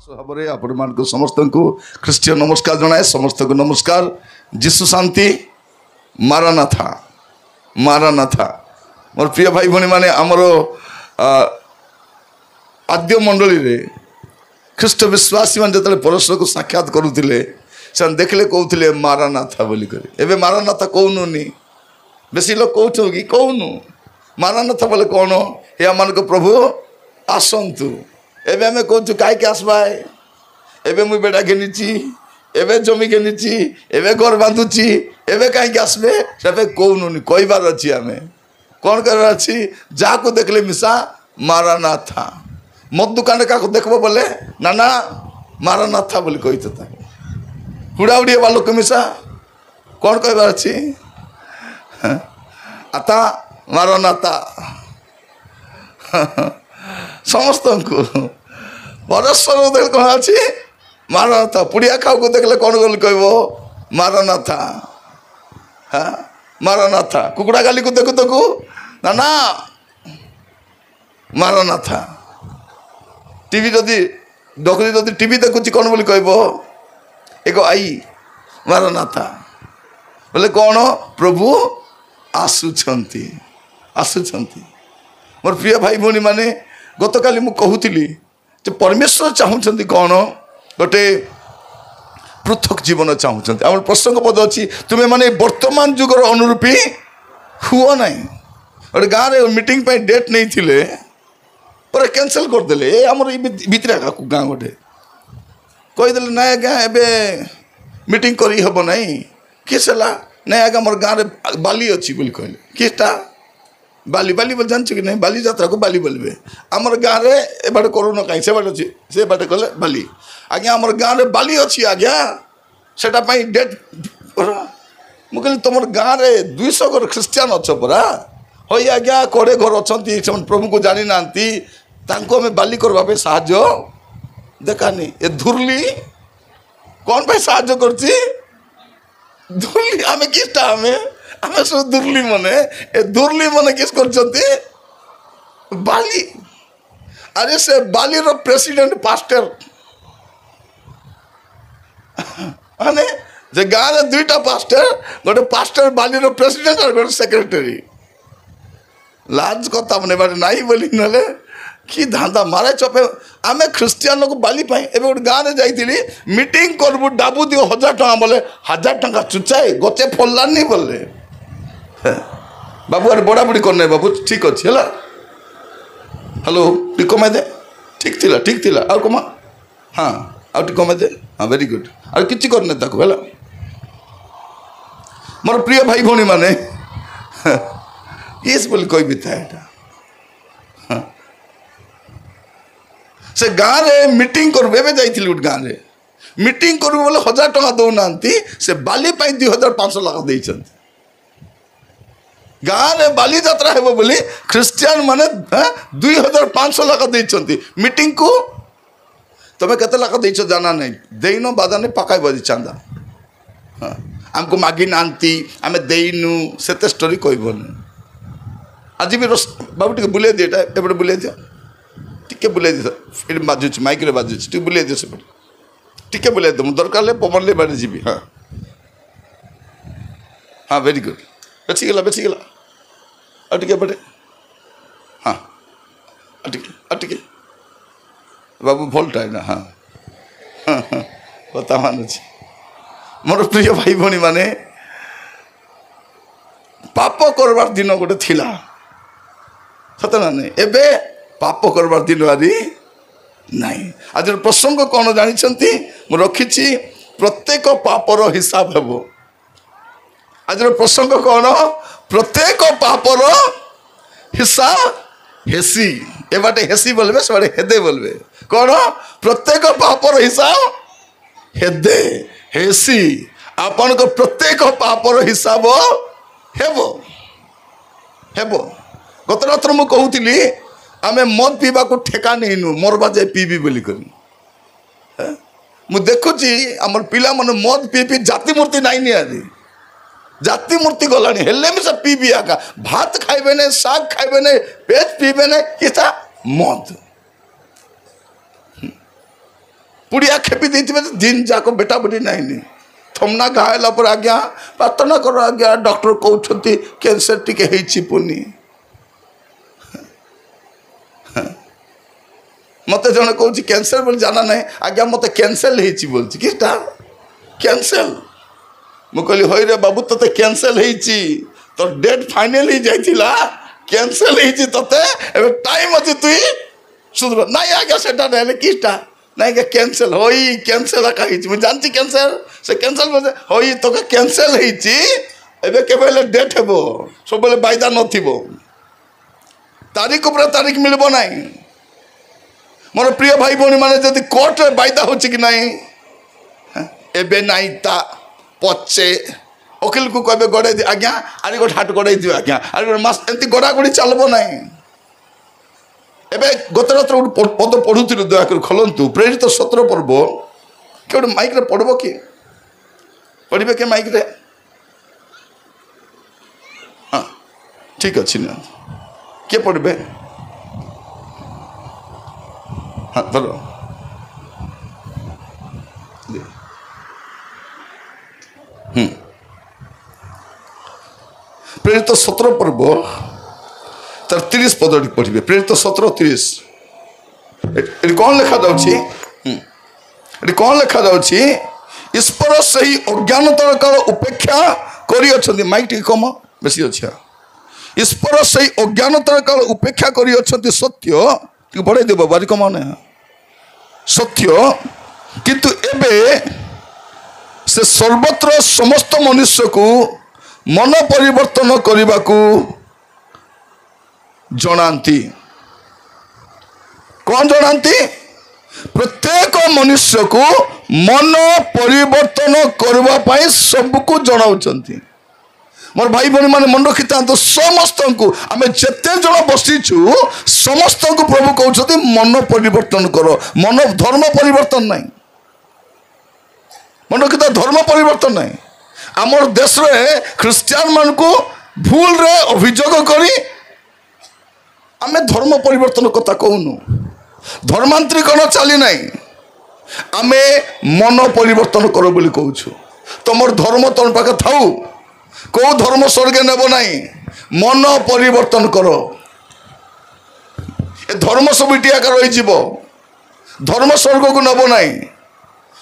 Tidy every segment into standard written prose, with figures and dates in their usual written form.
भाव में आपण मान समस्त को ख्रीष्टियन नमस्कार जनाए समस्त को नमस्कार जीशु शांति मारानाथा मारानाथा मोर प्रिय भाई भनी माने आमर आद्य मंडली रे ख्रीष्ट विश्वासी मान जतले परस्पर को साक्षात करुथिले से देखले कहउथिले मारानाथा बोली करे एबे मारानाथा कहउनुनी बेसी लोग कहउथो कि कहउनु मारानाथा बोले कोन हे आमान को प्रभु आसंतु एबे हमें कहूँ कहीं आसबाए एबे मुई बेटा घेनी एबे जमी घेनी एबे घर बांधुची एबे कहीं आसबे से कहूनी कहबार अच्छी आम कौन कर अच्छी जहाँ को देखले मिसा मारानाथा मद दुकान क्या देखब बोले ना ना मारानाथा बोली कही तो हुड़ा उड़िए वालों को मिसा कौन कहबार अच्छी आता मारानाथा समस्त को परस्पर देख कौन अच्छी मारानाथा पुड़िया खाऊ को देखले कौन बोल कह मारानाथा हाँ मारानाथा कुकुड़ा गाली को देखु तो ना ना मारानाथा टीवी जदि डकरी जदि टीवी देखुची कौन बोली कह एक आई मारानाथा बोले कौन प्रभु आसुछंती आसुछंती मोर प्रिय भाई भौणी माने गत काली मु कहूली परमेश्वर चाहूँगी कौन गोटे पृथक जीवन चाहूँगी आम प्रसंग पद अच्छी तुम्हें माने वर्तमान जुगर अनुरूपी हुआ ना गोटे गाँव में मीटिंग पर डेट नहीं थिले पर कैंसल करदे आम भितर गाँ गोटे कहीदे ना आज्ञा एवं मीटिंग करी हम ना किस ना आज्ञा मोर गाँव में बाली अच्छी बोली कहले किसटा बाली बाली बोल जानछ कि नहीं बाली यात्रा को बाली बोलबे आमर गाँव में ए बाटे करूना कहीं से बाटे अच्छी से बाटे कहले बाली आज्ञा आमर गाँव में बाली अच्छी आज्ञा सेटा पाई डेट मु कहली तुम गाँव में 200 घर ख्रीस्टियान अच्छ परा हई आज्ञा कड़े घर अच्छा प्रभु को जानी ना आम बाली करवाई साहाଯ୍य देखानी ए धुरली कौन भाई साहाଯ୍य करती धुरली आम किसटा आमे सब दुर्ली मने ए दुर्ली मने किस करछंती बाली अरे से बाली रो प्रेसिडेंट पास्टर माने जे गाँव में 2टा पास्टर गोटे पास्टर बाली रो प्रेसिडेंट और गोटे सेक्रेटरी लाज कथा मने बाटे नाही बोली नले कि धांधा मारे चपे आमे ख्रीस्टियन को बाली पाई एबे गोटे गाँव में जाइथिली मीटिंग करबु डाबू दियो 1000 टका बोले 1000 टका चुचाए गचे फल्लानी बोले बाबू अरे बड़ा बुड़ी करना बाबू ठीक अच्छे है हेलो टी कमे दे ठीक थिला और कमा हाँ आउ टी कमे दे हाँ वेरी गुड और किसी करने ताको है मोर प्रिय भाई भौणी माने ये बोली कोई भी था हाँ से गाँव में मीटिंग कर जाइए गाँव में मीटिंग करू बोले 1000 टका दौना से बाली 2500 लाख देते गाँव में बाली यात्रा है बोली ख्रीस्टियन माने 2500 लाख देते मीटिंग को तुम्हें केते लाख देछ जाना नहीं देनो बाधा नहीं पकाई बजी चांदा हाँ आमको मागी नांती आमे देइनु सेते स्टोरी कहबन आज भी बाबू टिके बुले दिएटा एपटे बुले दियो टिके बुले दियो एट बाजुच माइक रे बाजुच टिके बुले दियो सेपटे टिके बुले दो दरकार ले पवन ले बारे जीबी हाँ हाँ वेरी गुड बेची गला अटके बटे हाँ अटके बाबू भलटा है ना हाँ हाँ हाँ बता मानुची मोर प्रिय भाई भौणी माने पाप करवार दिन गोटे थिला सत ना नहीं एबे पाप करवार दिन आदि नहीं आज प्रसंग कौन जानी मु रखी प्रत्येक पापर हिसाब हेबो आज प्रसंग कौन प्रत्येक पापर हिसाब हेसी ए बाटे हेसी बोलबे से बाटे हेदे बोलबे कौन प्रत्येक पापर हिसाब हेदे हेसी आपन को प्रत्येक पापर हिसाब हेबो हेबो गत रात्र मु कहूतिली आमे मद पीबा को ठेका नहीं नु मरबा जाय पीबी बोली करी मु देखुची हमर पिला मन मद पी जाति मूर्ति नहीं नि आदि जाति मूर्ति गलानी हेले में सब पीबी आका भात खाइबे ने साग खाइबे ने पेट पीबे ने किसा मद पुड़िया खेपी देते दिन जाक बेटा बुढ़ी नाइनी थमना घाला पर आज्ञा प्रार्थना कर आज्ञा डॉक्टर कहते कैंसर टी पुनी मत जन कह कैंसर बोल जाना ना आज्ञा मत कैंसल बोलती कि कैंसल मु कहली हई रे बाबू ते कैंसल तो डेट फाइनल ही जाइला कैंसल ते टाइम अच्छे तुई सुधर ना आज्ञा से किटा ना कैंसल हई कैंसल मुझे जानती कैंसल से कैंसल बोलते हई तो कैंसल एबे केबे डेट हेबो सब बेले वायदा नथिबो तारीख उपर तारीख मिलबो नहीं मोर प्रिय भाई भौणी माने जदि कोर्ट रे वायदा होछि कि नहीं एबे नहीं ता पचे वकील को कहबे गड़े दि आज्ञा आरी गोट हाट गड़े दियो आज्ञा आरी गोट मास एंती गड़ा गड़ी चलबो नहीं एबे गत रात्र पद पढ़ुथिलु दया कर खोलंतु प्रेरित 17 पर्व के माइक रे पढ़बो कि पढ़िबे के माइक रे हाँ ठीक अच्छी ना के पढ़बे हाँ धरो प्रेरित 17 पर्व तार 30 पद पढ़े प्रेरित 17:30 कौन लिखा जाऊँगी कौन लिखा जाऊँगी ईश्वर से ही अज्ञानतर काल उपेक्षा कर माइक टी कम बेसी अच्छा ईश्वर से ही अज्ञानतर काल उपेक्षा कर सत्य बढ़े देव बारिक मान सत्य किंतु एबे से सर्वत्र समस्त मनुष्य को मन परिवर्तन करने को जनाती कौन जनाती प्रत्येक मनुष्य को मन परिवर्तन करने सबको जनाऊँच मोर भाई भौणी मैंने मन रखी था समस्त को आम जिते जन बसीचु समस्त को प्रभु कहते मन परिवर्तन कर मन धर्म परिवर्तन नहीं मन रखी था धर्म परिवर्तन नहीं आमर देश रे ख्रिस्टियान मान को भूल रे अभियोग करी आमे धर्म परिवर्तन कथा कहूनु धर्मांतरीकरण चली नहीं आमे मन परिवर्तन कर बोली कहूछु तुमर धर्म तुम पाखे थाऊ कौ धर्म स्वर्गे नेब नहीं मन परिवर्तन कर ए धर्म सब इटियाका रही धर्म स्वर्ग को नेब नहीं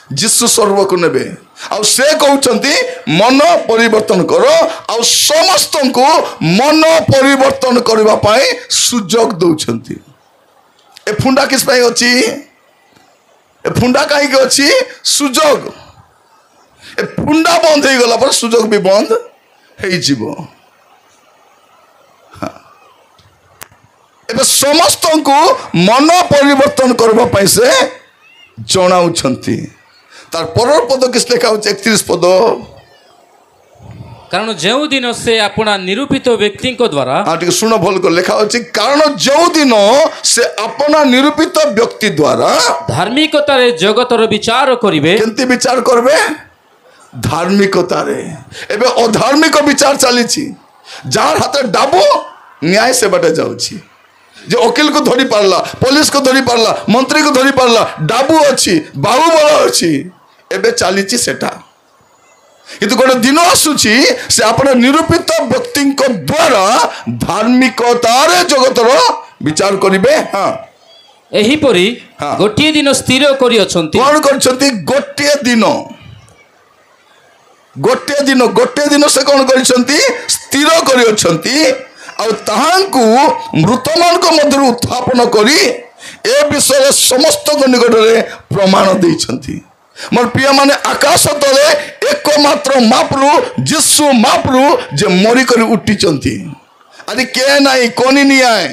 जीशु स्वर्ग को नेबे आ से कहते मन परिवर्तन कर आ समस्त को मन परिवर्तन करने सुजोग दौरान ए फुंडा किस अच्छी ए फुंडा कहीं अच्छी सुजोग ए फुंडा बंद हो गला पर सुजोग भी बंद हो समस्त को मन परिवर्तन करने से जनाऊँच तार पर पद किस लिखा 31 पद कारण जो दिन से अपना निरूपित व्यक्ति द्वारा हाँ ठीक शुण भल कर लिखा अच्छी कारण जो दिन से अपना निरूपित व्यक्ति द्वारा धार्मिकता रे जगतर विचार करिवे केंती विचार करबे धार्मिकता रे एबे अधार्मिक विचार चली जार हाथ डाबो न्याय से बाटे जाउछि जे वकील को धरी पारला पुलिस को धरी पारला मंत्री को धरी पारला डाबू अच्छी बाहुबल अच्छी एबे चली सेटा किंतु गोटे दिन आसूची से अपना निरूपित व्यक्ति द्वारा धार्मिकतार जगतर विचार करिवे हाँ एहीपरि गोटे दिन स्थिर करी अछंती कौन करछंती गोटे दिन से कौन करछंती स्थिर करी अछंती आ ताहांकु मृत मान को मध्य उत्थापन करी ए विषय समस्त निकट में प्रमाण देइछंती मोर प्रिय माने आकाश तले एकमात्र महाप्रभु जीशु महाप्रभु जे मरी करी उठिचंती आदि के नाही कोनी नि आए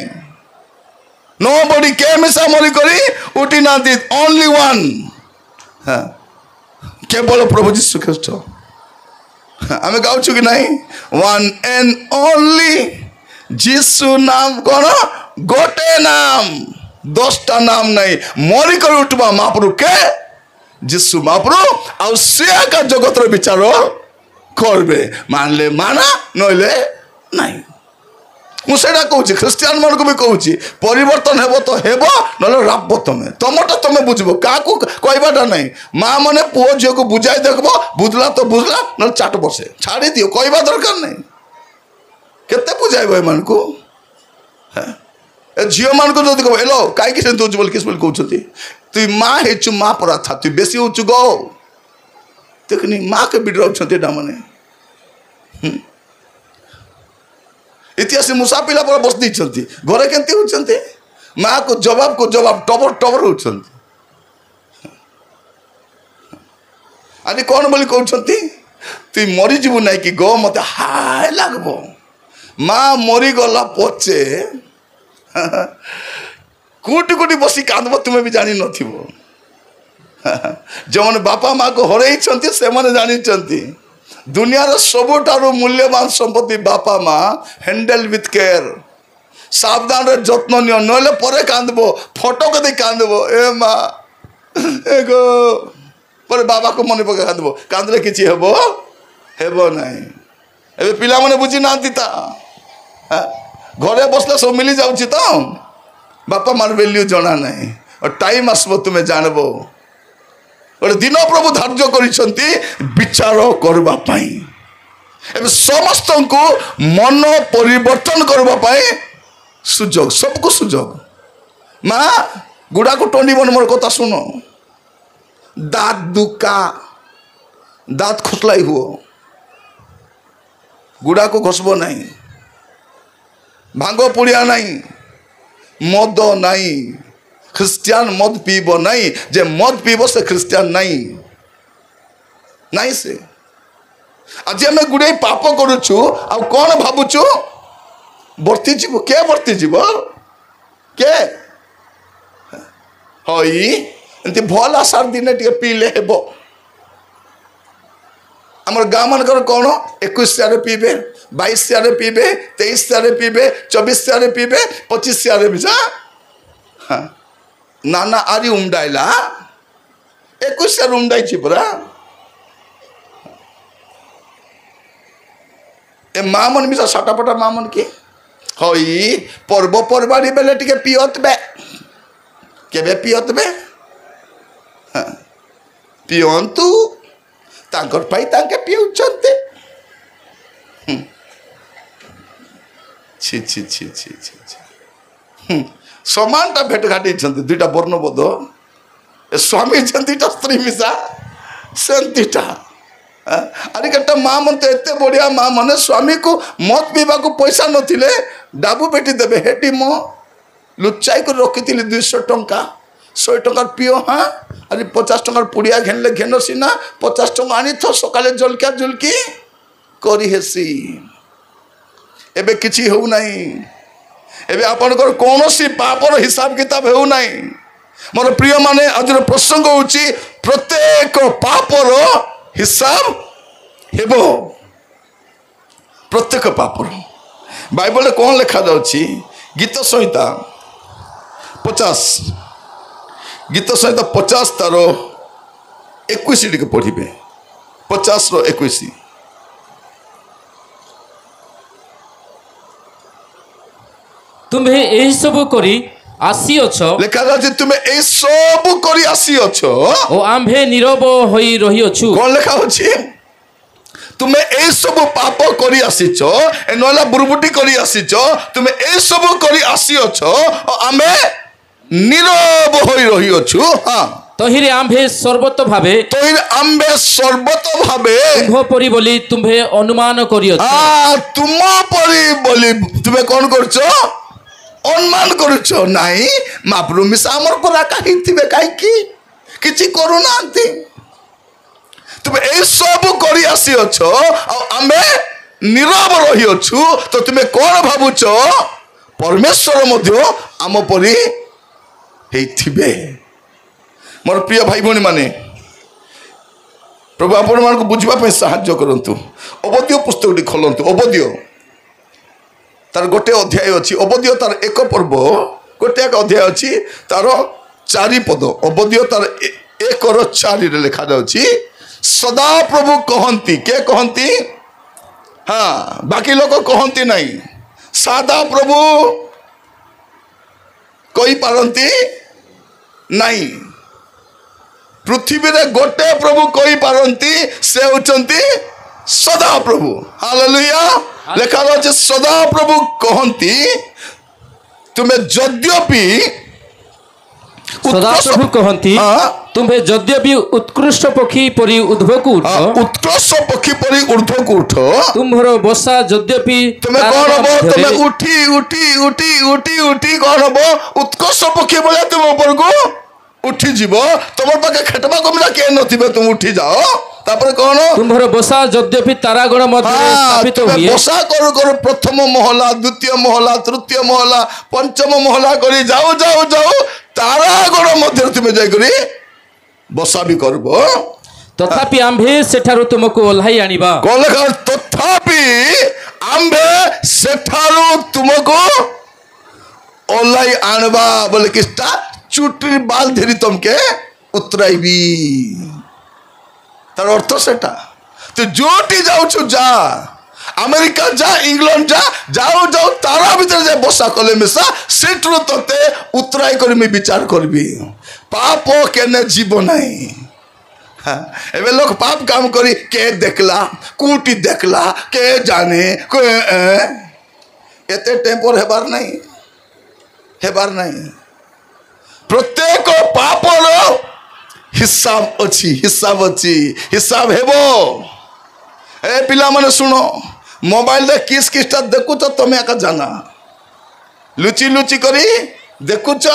नोबडी के मिसा मरी करी उठी ना दी ओनली वन हां केवल प्रभु जीशु ख्रीस्ट आमे गाउछु कि नहीं वन एंड ओनली जीशु नाम कौन गोटे नाम 10टा नाम नहीं मरी कर उठवा महाप्रभु के जीशु महाप्रभु आ से का जगतर विचार करबे मानले माना नइले नहीं मुझे कहूँ ख्रीस्टियान मान को भी कहूँ परिवर्तन हेब तो हेब ना राब तुम तुमटा तुम बुझब क्या कहवाटा नहीं माँ मैंने पुओ झील को बुझाई देख बुझला तो बुझला ना चाट बसे छाड़ी दियो कहवा दरकार नहीं केते बुझाइब एम को झील मान को जो कह एलो कहीं सेमती हो किस कहते तु माँ हेचु माँ परा था तु बेसी होचु गो देखनी माँ के बिडराउछंती मैंने इतिहास मुसा पिला पर बस देइछंती घरे केंती होछंती माँ को जवाब टबर टबर होछंती आनी कौन बोली कहउछंती तु मरी जीवु नहीं कि गो मते हाय लागबो माँ मरी गला पछे कोटी कोटी बसी कांदबो तुमे भी जानि नथिबो जो मैंने बापा माँ को हरई से मैंने जानी दुनियार सबुठारु मूल्यवान संपत्ति बापा माँ हैंडल विथ केयर सावधान जत्न नियो नहले परे कांदबो फोटो को देख कांदबो ए माँ एगो पर बाबा को मन पके कांदबो कांदले किछि हेबो हेबो नाही एबे पिला माने बुझी नांती ता घरे बसले सब मिली जाउछि तो बापा मार वैल्यू जणा नाही और टाइम आसबो तुमे जानबो और दिन प्रभु धार्य करिसंती विचार करबा पाई एबे समस्त को मन परिवर्तन करबा पाई सुजोग सबको सुजोग माँ गुड़ा को टंडी बन मोर कथा सुनो दाँत दुका दाँत खुसलाई हुओ गुड़ा को घसबो नहीं भांगो पुड़िया नहीं मद नहीं ख्रिस्टियान मद पीब नहीं जे मद पीब से ख्रिस्टियान नहीं नहीं से आज आम गुड़े पाप करुचु आ कौन भावुचु वर्ती जीव के वर्ती जीव के हई एमती भल आसार दिन टे पीले हेब आमर गाँ मानकर कौन 21 पीबे 22 पीबे 23 पीबे 24 पीबे 25 भी हाँ नाना आरी उमडाइला 21 उमडाई परा ए माँ मन मिसा सटापटा माँ मन की हई पर्वपर्वाणी बेले टिके पियतबे केबे पियतबे हाँ पियंतु तांकर पाई तांके पिउचंते छी छी छी छी छी समानटा भेट घाटी दुईटा वर्णबोध स्वामी जंतीटा स्त्री मिसा सेंतीटा अरे कटा माँ मन तो एते बढ़िया माँ मन स्वामी को मत पीवा को पैसा नथिले डाबू बेटी देबे हेटी मो लुचाई को रखी 200 टंका 100 टंका पियो हाँ अरे 50 टंकार पुड़िया घेनले घेन सीना 50 टंका आनी थो सकाले जलकिया जुलकी करी हेसी एबे किछि हो नहीं एबे आपनकर कौन सी पापर हिसाब किताब हो नहीं मोर प्रिय माने आज प्रसंग होची प्रत्येक पापर हिसाब हेबो प्रत्येक पापर बाइबल कौन लिखा जाउची गीत संहिता 50 गीत संहिता 50 तार 21 टिके पढ़िबे 50 रो 21 तुम्हें यही सब करी आसी अछ लिखा जाउची तुम्हें ए सब करी आसी अछ ओ आम्भे नीरव होई रही अछु कौन लिखा होची तुम्हें ए सब पाप करी आसीछ ए नला बुरबुटी करी आसीछ तुम्हें ए सब करी आसी अछ और आमे नीरव होई रही अछु हां तहिरे आम्भे सर्वत भावे तहिरे आम्भे सर्वत भावे तुम परी बोली तुम्हे अनुमान करियो हां तुम परी बोली तुम्हें कौन करछो अनुमान करुछो नाही महाप्रभु मिसा हमर पर काहे थिबे काहे की किछि करू नांती तुम ए सब करी आसी अछो आ आमे नीरव रही अछु तो तुम्हें कौन भाबुछो परमेश्वर मध्य आम परी हेथिबे मोर प्रिय भाई भणी माने प्रभु आपण मान को बुझबा पे सहाय्य करंतु अबद्य पुस्तक टी खोलंतु अबद्य तार गोटे अध्याय अच्छी अबद्य तार एक पर्व गोटे एक अध्याय अच्छी तार 4 पद अबद्य तार 1:4 लिखा जाउची सदा प्रभु कहंती के कहंती हाँ बाकी लोग कहंती नहीं सादा प्रभु कही पारती नहीं। पृथ्वी रे गोटे प्रभु कही पारती से होचंती सदा प्रभु। हालेलुया। लेखा अछि सदा प्रभु कहती तुम्हें यद्यपि सदा प्रभु कहती तुम्हें यद्यपि उत्कृष्ट पक्षी परि ऊर्ध्वक उठ, उत्कृष्ट पक्षी परि ऊर्ध्वक उठ, तुम्हार बसा यद्यपि तुम्हें कौन हबो, तुम्हें उठी उठी उठी उठी उठी कौन हबो, उत्कृष्ट पक्षी बोले तुम ऊपर को उठी जीव, तुम पाखे खेटवा कमिला किए नथिबे, तुम उठी जाओ। तापर कौन तुम्हार बसा यद्यपि तारागण मध्य स्थापित हुए, बसा करू करू प्रथम महला, द्वितीय महला, तृतीय महला, पंचम महला करी जाओ जाओ जाओ तारागण मध्य तुम्हें जाकरी बसा भी करबो, तथापि आम्भे सेठारु तुमको ओल्हाई आनिबा। कौन लेखा तथापि आम्भे सेठारु तुमको ओल्हाई आनबा बोले किस्ता चुटी बाल धीरी तुमके उतराइबी। तार अर्थ सेटा तू जोटी जाऊछु जा, अमेरिका जा, इंग्लैंड जा, जाओ जाओ तारा भीतर जाए बसा कले मिसा सेठरु तते उतराई करी मैं विचार करबी। पाप केने जीव नहीं। एबे लोग पाप काम करी के देखला, कूटी देखला, के जाने एते टेम्पोर हेबार नहीं, हेबार नहीं। प्रत्येक पापर हिसाब अच्छी, हिसाब अच्छी, हिसाब हेबो। ए पिला माने सुनो, मोबाइल दे किस किसटा देखुच तमे आका जाना, लुची लुची करी देखुच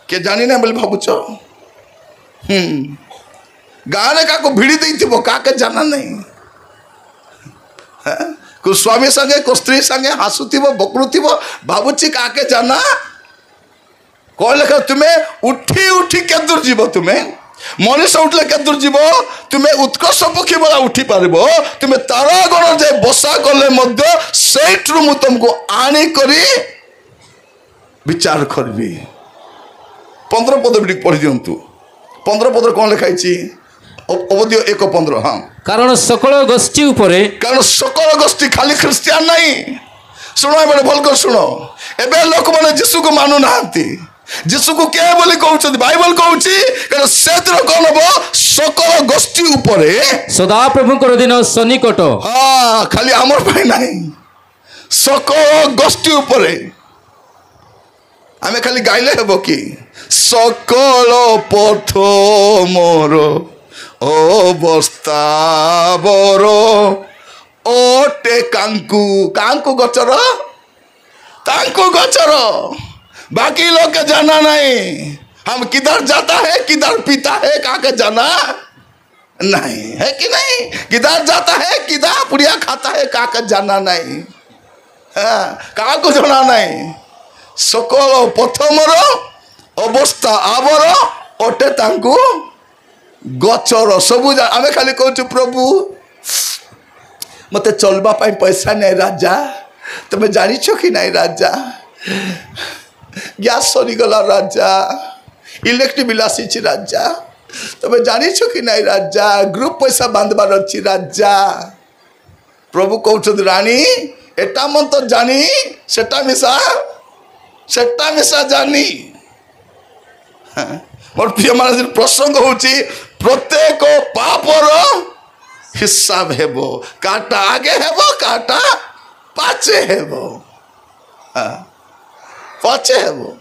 के जानी ना बोली भावुच। गाँव का भिड़ी दी काके जाना नहीं। को स्वामी संगे को स्त्री संगे हसुव बकरुव भावुची काके जाना। कौन लेखा तुम्हें उठी उठी के दूर जीव, तुम्हें मनीष उठले के दूर जीव, तुम्हें उत्कर्ष पक्षी बड़ा उठी पार, तुम्हें तारागण जे बसा कले मध्य सेठरु मु तुमको आनी करी विचार करबी। 15 पद भी पढ़ी दिंतु। 15 पद कौन लिखाई अवधि 1:15। हाँ, कारण सकल गोष्ठी उपरे, कारण सकल गोष्ठी खाली ख्रिस्टियान नहीं। शुण ए भल कर शुण, एबे लोक माने जीसु को मानु नांती। जीसु को के बोली कहउछथि, बाइबल कहउछि कारण सेतिर कोन हो सकल गोष्ठी उपरे सदा प्रभुकर दिन सनिकट। हाँ, खाली हमर भाई नहीं, सकल गोष्ठी उपरे आमे खाली गाइले हेबो कि सकल पथ मोर अवस्था बर ओटे कांकु, कांकु गचर, तांकु गचर, बाकी लोग के जाना नहीं। हम किधर जाता है, किधर पीता है, काके जाना नहीं है कि नहीं। किधर जाता है, किधर पुड़िया खाता है, काके जाना नहीं। काको जाना नहीं। सकल प्रथमर अवस्था आवर ओटे तांकु गचर सबू। आमे खाली कहूँ प्रभु मते चलबा पाई पैसा नहीं राजा, तुम्हें जानी कि नहीं राजा, गैस सरीगला राजा, इलेक्ट्रिक बिल आसी राजा, तुम्हें जानी कि नहीं राजा, ग्रुप पैसा बांधबार अच्छी राजा। प्रभु कहते रानी एटा मन तो जानी, सेटा मिसा, सेटा मिसा जानी। मोर प्रिय मान प्रसंग होची प्रत्येक पापर हिसाब हेबो, काटा आगे हेबो, काटा पाचे हेबो, पाचे हेबो।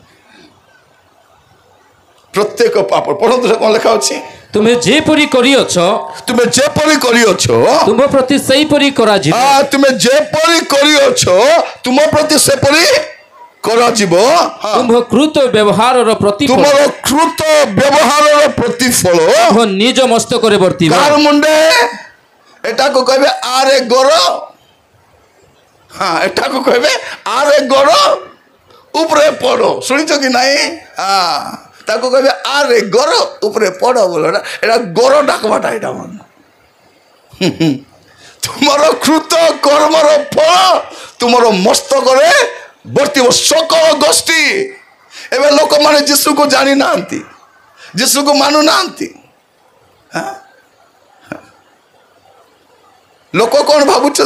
प्रत्येक पापर पढ़ो कौन लिखा अछि, तुम्हें जेपरी करियछ, तुम्हें जेपरी करियछ तुम प्रति सेहीपरी करा जिवो। हां, तुम्हें जेपरी करियछ तुम प्रति सेपरी करा जिवो। तुम कृत व्यवहार प्रतिफल, तुमरो कृत व्यवहार प्रतिफल तुम निज मस्तक रे वर्तिबो। कार मुंडे एटा को कहबे आरे गोर। हाँ, एटा को कहबे आरे गोर ऊपरे पड़ो। सुनिछ कि नहीं? हाँ, ताको कहबे आरे गोर ऊपरे पड़ो बोलो ना, एटा गोर डाकबाटा एटा मन। तुमरो कृत कर्मर फल तुमरो मस्तक रे वर्तिबो। सकल गोष्ठी एबे लोक माने जीसु को जानी नांती, जीसु को मानु नांती। लोक कौन भावुंट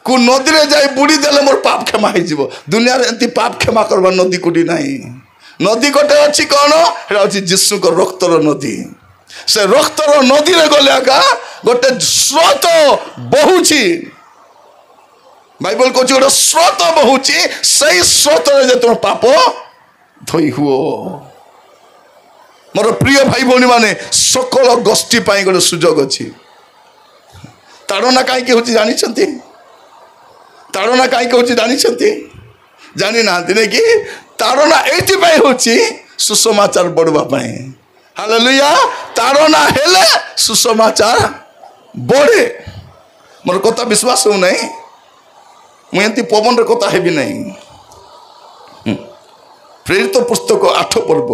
को नदी रे जाई बुड़ी देले मोर पाप क्षमा हो जीव दुनिया रे एंती पाप क्षमा करबा नदी कोटी नहीं नदी गोटे अच्छी कौन हेटा अच्छी जीशु को रक्तर नदी से रक्तर नदी रे गले आका गोटे स्रोत बहुची बाइबल कहूँ गोटे स्रोत बहुची सही स्रोत रे जे तुम पाप धोई हुओ मोर प्रिय भाई भौणी माने सकल गोष्ठी पाई गोटे सुजोग अच्छी ताड़ना कहीं हूँ जानी ताड़ना कहीं हूँ जानी जानी ना नहीं कि ताड़ना ये हूँ सुसमाचार बढ़वाई हालेलुया ताड़ना हेले सुसमाचार बढ़े मोर कथा विश्वास हो नहीं मुझे पवन रे कथा हेबी नहीं प्रेरित पुस्तक 8 पर्व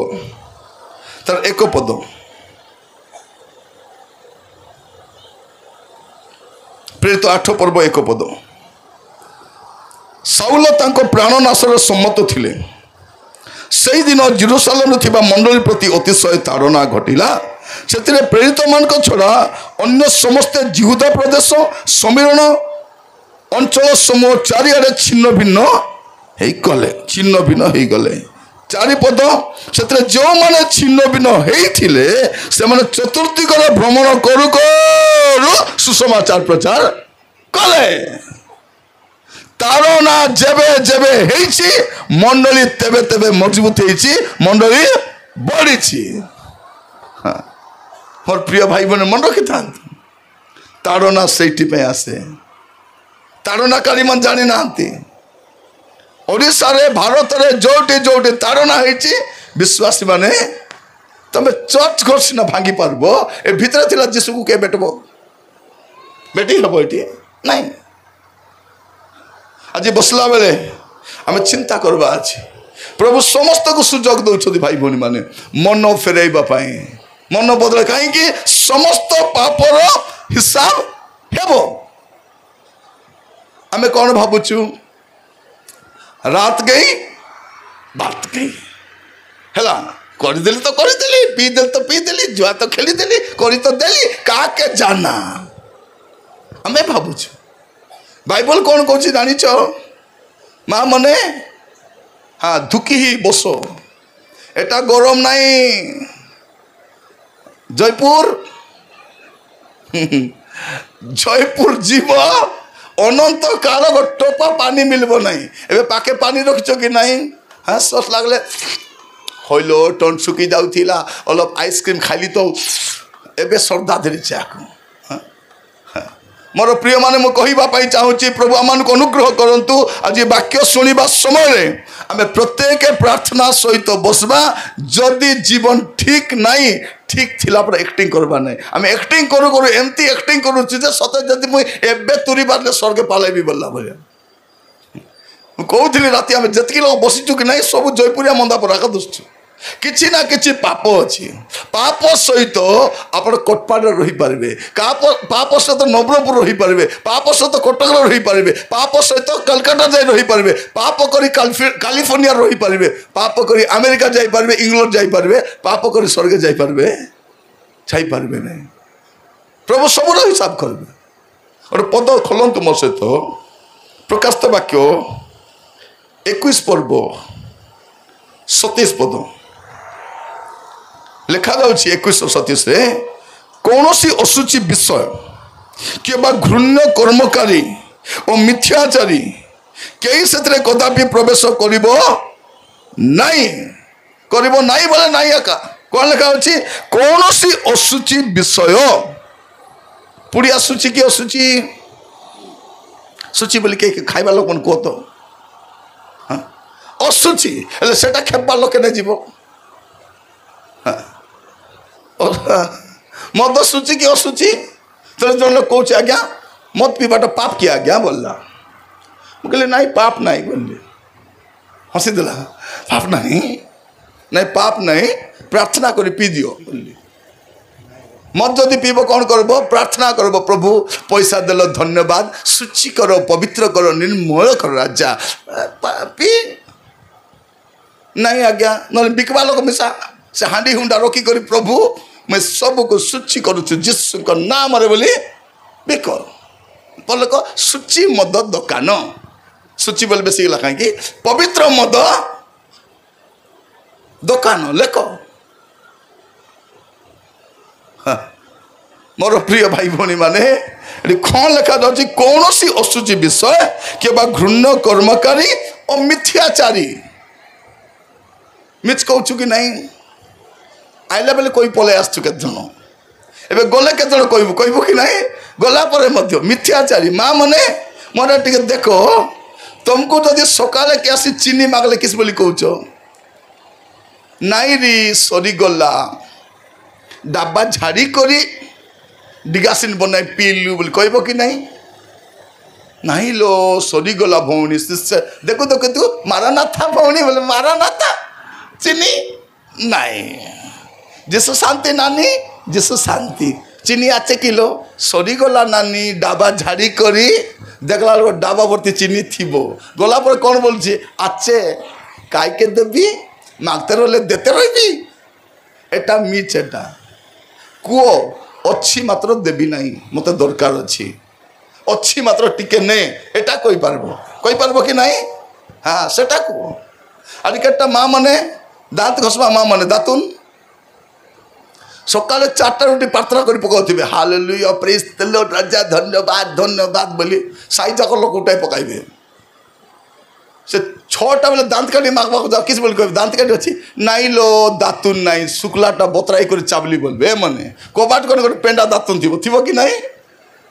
तार 1 पद प्रेरित 8 पर्व 1 पद साउल तांको प्राणनाशर सम्मत थिले से दिन जेरुसालेम थिबा मंडली प्रति अतिशय ताड़ना घटिला से प्रेरित मान छड़ा अन्य समस्त जिहुदा प्रदेश समीरण अंचल समूह चारिआडे छिन्न भिन्न गले छिन्न भिन्न हो गले 4 पद से जो माने छिन्न भिन्न होइथिले से माने चतुर्दिगर भ्रमण करू करू सुसमाचार प्रचार कले ताड़ना जेबे जेबे हेछि मंडली तेबे तेबे मजबूत हेछि मंडली बढ़ी मोर प्रिय भाई बने मन रखी था ताड़ना से आसे ताड़नाकारी मन जानी ना ओडिशा रे भारत रे जोटी जोटी ताड़ना हेछि विश्वासी माने तमे चर्च घर सिना भांगी पारबो ए भितर थिला जीसु को के बेटबो बेटी हबो एटी नहीं आज बसला बेले आम चिंता करवा अच्छे प्रभु समस्त को सुजोग दौरान भाई भौणी माने मन फेरइबा मन बदले कहीं समस्त पापर हिसाब हेबो आमे कौन भावुचु रात गई बात गई है करदेली तो करदेली पीदेली तो पीदेली जुआ तो खेलीदेली करी तो देली का के जाना आमे भावुचु बाइबल कौन कौन जानिच माँ मने हाँ धुकी ही बस एटा गरम नहीं जयपुर जयपुर जीव अनंत काल टोपा पानी मिलबो नहीं एबे पाके पानी रखिछ कि नहीं हाँ सस लागले हइलो टन सुकी जाउथिला अलप आइसक्रीम खाली तो एबे श्रद्धा धरी चाकू मोर प्रिय माने मु कहवाई चाहूँगी प्रभु आम अनुग्रह करंतु आज वाक्य शुणा समय आम प्रत्येक प्रार्थना सहित बसवा जदि जीवन ठीक नहीं ठीक थिला पर एक्टिंग करवा नहीं आम एक्टिंग करू करू एमती एक्टिंग करुचे सत जदि मुझे तुरी बारे स्वर्ग पालैबी बोला भाई कहूली राति आम जी लोग बसीचु कि नहीं सब जयपुरिया मंदा पराक दुष्ट किछि ना किछि पाप अच्छी पाप सहित आप कोटपाड़ रही पारे पाप सहित नवरंगपुर रही पारे पाप सहित कटक रही पारे पाप सहित कलकाता जाए रही पारे पाप करी कैलिफोर्निया रही पारे पाप करी अमेरिका जाई पारे इंग्लैंड जाई पारे पाप करी स्वर्ग जाई पारे नहीं प्रभु सबूर हिसाब करेंगे गोटे पद खोलतु मो सहित प्रकाशित वाक्य 21 पर्व 27 पद लिखा जाउछि 21:27 रे कौनसी असुचि विषय कि घृण्य कर्मकारी और मिथ्याचारी कई से कदापि प्रवेश करिबो नहीं बोले नहीं आका कौन लिखा अछि कौनसी असुचि विषय पुड़ी असुचि कि असुचि सूची बोली के खाइबा लोक मन को तो असुचि हेले सेटा खेबा लोक ने जीवो मद सूची कि असुचि तो जो लोग कौच आज्ञा मद पीवाटा पाप किया आज्ञा बोलला कहले नहीं पाप नहीं बोलिए हसी देला पाप नहीं पाप नहीं प्रार्थना कर पी दियो बोलिए मद जदि पीब कौन करब प्रार्थना करब प्रभु पैसा देल धन्यवाद सूची कर पवित्र कर निर्मल कर राजा पी नहीं आज्ञा ना बिकवा लोक मिसा से हांडी हुंडा रखी कर प्रभु मैं सबको सूची करुछु जीसु नाम रे बोली बिक बोले को सूची मद दुकान सूची बोले बेसी गला कहीं पवित्र मद दुकान लेख मोर प्रिय भाई भौणी माने कौन लेखा जाऊँगी कौन सी अशुचि विषय कि घृण्य कर्मकारी और मिथ्याचारी मिछ कहूँ कि नहीं आइला बेले कोई पलि आसु के जन एवं गले के कहबू कि नहीं गला मिथ्याचारी माँ मने मोर टे देख तुमको जदि सकाले कि आसी चीनी मागले किस बोली कहूच नाई री सरीगला डाबा झाड़ी करी डिगासिन बनाई पीलु बोली कहब कि नहीं नहीं लो सरीगला भौणी शिष्य देखो तो तू मारानाथा भौणी बोले मारानाथा चीनी नहीं जिसु शांति नानी जिसु शांति चीनी आचे किलो सरीगला नानी डाबा झाड़ी करी देखला डाबा भर्ती चीनी थीबो गला पर कौन बोलछे आचे काय के देबी मागते रहे देते रही एटा मिच एटा कुओ अच्छी मात्र देवी नहीं मत दरकार अच्छी मात्र टिके ने एटा कही पारबो कि नहीं हाँ सेटा कुओ आदि केटा माँ मने दांत घसवा माँ मने दातुन सकाले 4टा रुटी प्रार्थना कर पकाउथिबे हालेलुया प्रेज द लॉर्ड राजा धन्यवाद धन्यवाद बोली साई जाक लोक उठाई पकाइबे से 6टा बेले दांत काटी मागवा जाओ किस बोल कह दांत काटी अच्छी नाई लो दातुन नाई शुक्लाटा बतराई कर चावली बोलबे मने कबाट कर पेंडा दातुन थी कि नहीं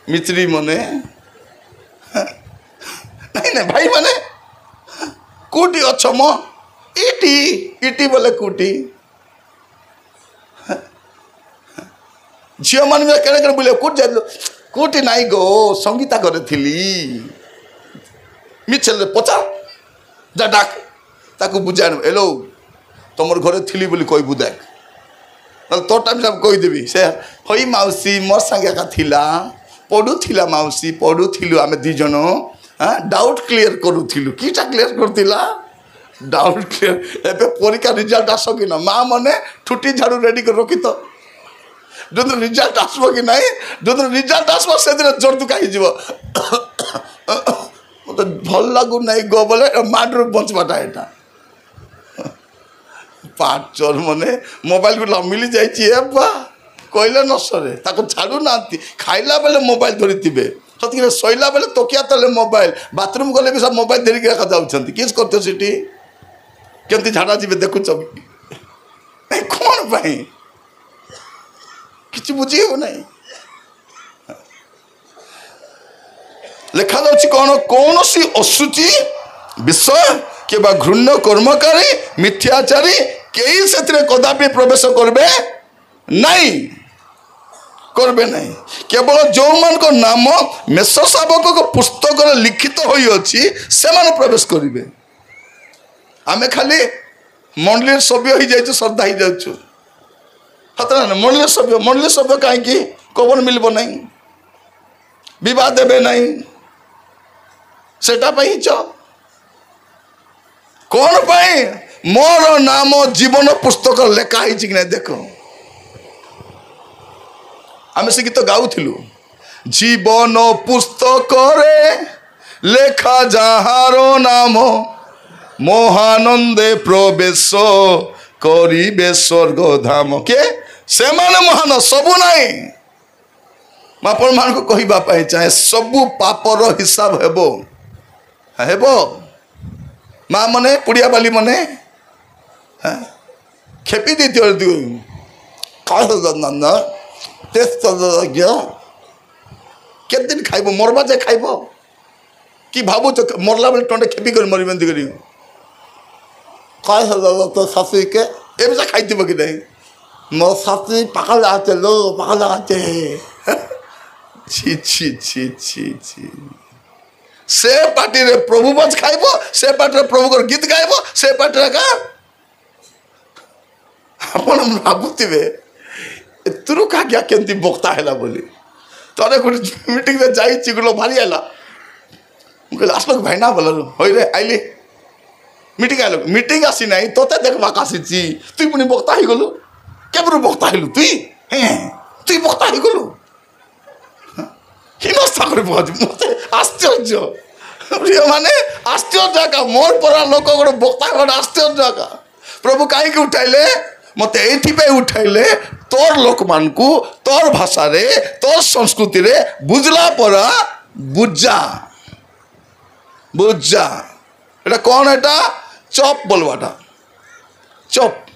मिचरी मने नहीं नहीं भाई मने कूटी अच्छ मो इटी इटी बोले कूटी झील मान केड़े बुले कूट जा कूटी नाई गो संगीता करे थिली मिचल पचार जा डाक ताकू बुझा एलो तुम घरे थी बोली कहबू देख तो टाइम सब कहीदेवी से हई मौसी मोर संगे एका थिला पढ़ुला मौसी पढ़ुलु आम दीजन हाँ डाउट क्लीयर करूँ कीटा क्लीयर करूला डाउट क्लीयर एवं परीक्षा रिजल्ट आस कि ना माँ मने ठुटी झाड़ू रेडी कर रखी तो जो रिजल्ट आसब कि नहीं जो रिजल्ट आसब से जोर दुका मत भल लगू ना गो बोले माड्रु बचवाटा यहाँ पाठ चोर मने मोबाइल को मिली जाइए कहले न सरे छाड़ू ना खाइला बेले मोबाइल धरी थे सतक शोला बेले तकिया तले मोबाइल बाथरूम गले भी सब मोबाइल धरिक रखा जाऊँ किस करते सीटी केमती झाड़ा जी देखुच कौन पाई कि बुझी हो नहीं लिखा जाऊँ कौन कौन सी अशुचि विषय कि घृण्य कर्मकारी मिथ्याचारी कई से कदापि प्रवेश करबे नहीं करबे नहीं केवल जो मान को नाम मेष शावक को पुस्तक लिखित होई अछि से माने प्रवेश करिवे आमे खाली मंडली सभ्य हो जाइछु श्रद्धा हो जाइछु हतरा ना मंडली सभ्य कहीं कौन मिलबो नहीं विवाह देवे नहीं सेटा पाई च कौन पाई मोर नाम जीवन पुस्तक लेखा है कि नहीं देख आम से गीत गाउथिलु जीवन पुस्तक लेखा जहार नाम महानंदे प्रवेश करिबे स्वर्ग धाम के से माने महान सबू नहीं आपण मान को कहबा पाई चाहे सबू पापर हिसाब हेबो हेबो माँ मने पुड़िया बाली मने खेपी दी के दिन खाइब मरवा जे खाइब कि भावु मरला बेले टंडे खेपी कर मरी बंदी करी तो शाशु के ए भी खाई कि नहीं मो शाशु पाका लगाते लो पाका लगाते छी छी छी छी छी से पार्टी रे प्रभु बच खाइब से पार्टी रे प्रभु को गीत गाइब से पार्टी रे का आपण भाबुतिबे एतरु का क्या केंती बक्ता हैला बोली तरे को मीटिंग में जाई चिगलो भारी हैला मुके लास्ट भाई ना बोलल होय रे आइली मीटिंग आइलो मीटिंग आसी नाही तोते देखबा कासीची तुई पुनी बक्ता ही गलु केबरु बक्ता हैलु तुई हे तुई बक्ता ही गलु हिनस व्यवस्था कर मत आश्चर्य प्रिय माने आश्चर्य एका मोर परा लोक गोटे बक्ता गोटे आश्चर्य एका प्रभु कहीं उठाइले मत ये उठाइले तोर लोक मान को तोर भाषा रे तोर संस्कृति रे बुझला पर बुझा बुझा एटा कौन एटा चप बोलवाटा चप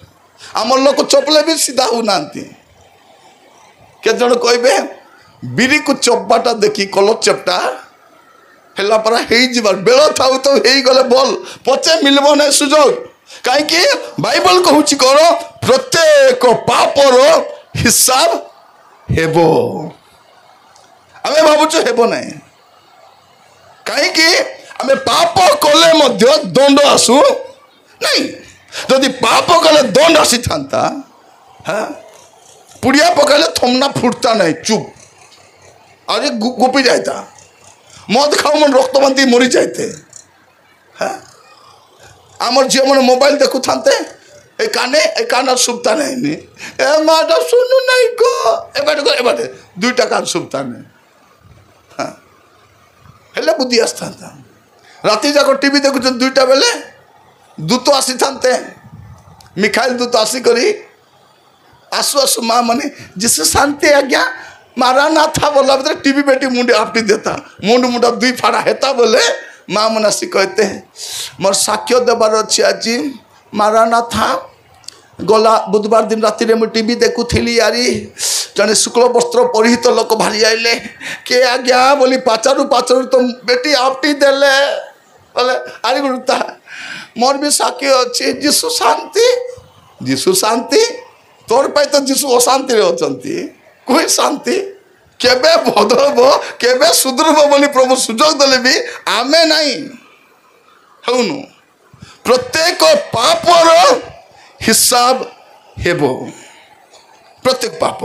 आम लोक चपले भी सीधा हो नांती के जन कहबे बिरी को चप्पाटा देखी कलर चपटा हेला परा हेई जिबार बेलो थाउ तो हेई गले बोल पचे मिलबो नै सुजोग काई कि बाइबल कहूची करो प्रत्येक पापर हिसाब हेबो आमे भाबुछु हेबो नै काई कि आमे पाप कले मध्य दंड आसु नहीं जदि पाप कले दंड आसी थांता हां पुड़िया पकाइले थमना फुटता नहीं चुप अरे गोपी जाता मद खाओ मन रक्त बांधी मरी जाते हाँ आमर झील मैंने मोबाइल देखु थांते ए काना सुबता नहीं ए माटा सुनु नहीं को एबाटे दुईटा कान सुबता नहीं हाँ हेले बुद्धि आसता राति जाक टीवी देखु दुईटा बेले दूत आसी थांते मिखाइल दूत आसी करी आसु आसु माँ मने जिसे शांति आज्ञा मारा ना था बोला बता टीवी बेटी मुंडे आपटी देता मुंड मुंडा दुई फाड़ा हेता बोले माँ मन आसी कहते हैं मोर साक्ष्य देवार अच्छी आज मारा ना था गला बुधवार दिन राति रे मुझे टीवी देखु थी यारी जने शुक्ल वस्त्र परिहित लोक भारी आइले के आज्ञा बोली पाचारू तो बेटी आपटी देले बोले अरे गुरुता मोर भी साक्ष्य अच्छी जीशु शांति तोर पाई तो जीशु अशांति रे अछंती कोई शांति केबे बदलबो केबे सुधरबो बोली प्रभु सुजोग देले भी आमे नहीं हउनु प्रत्येक पापर हिसाब हेबो प्रत्येक पाप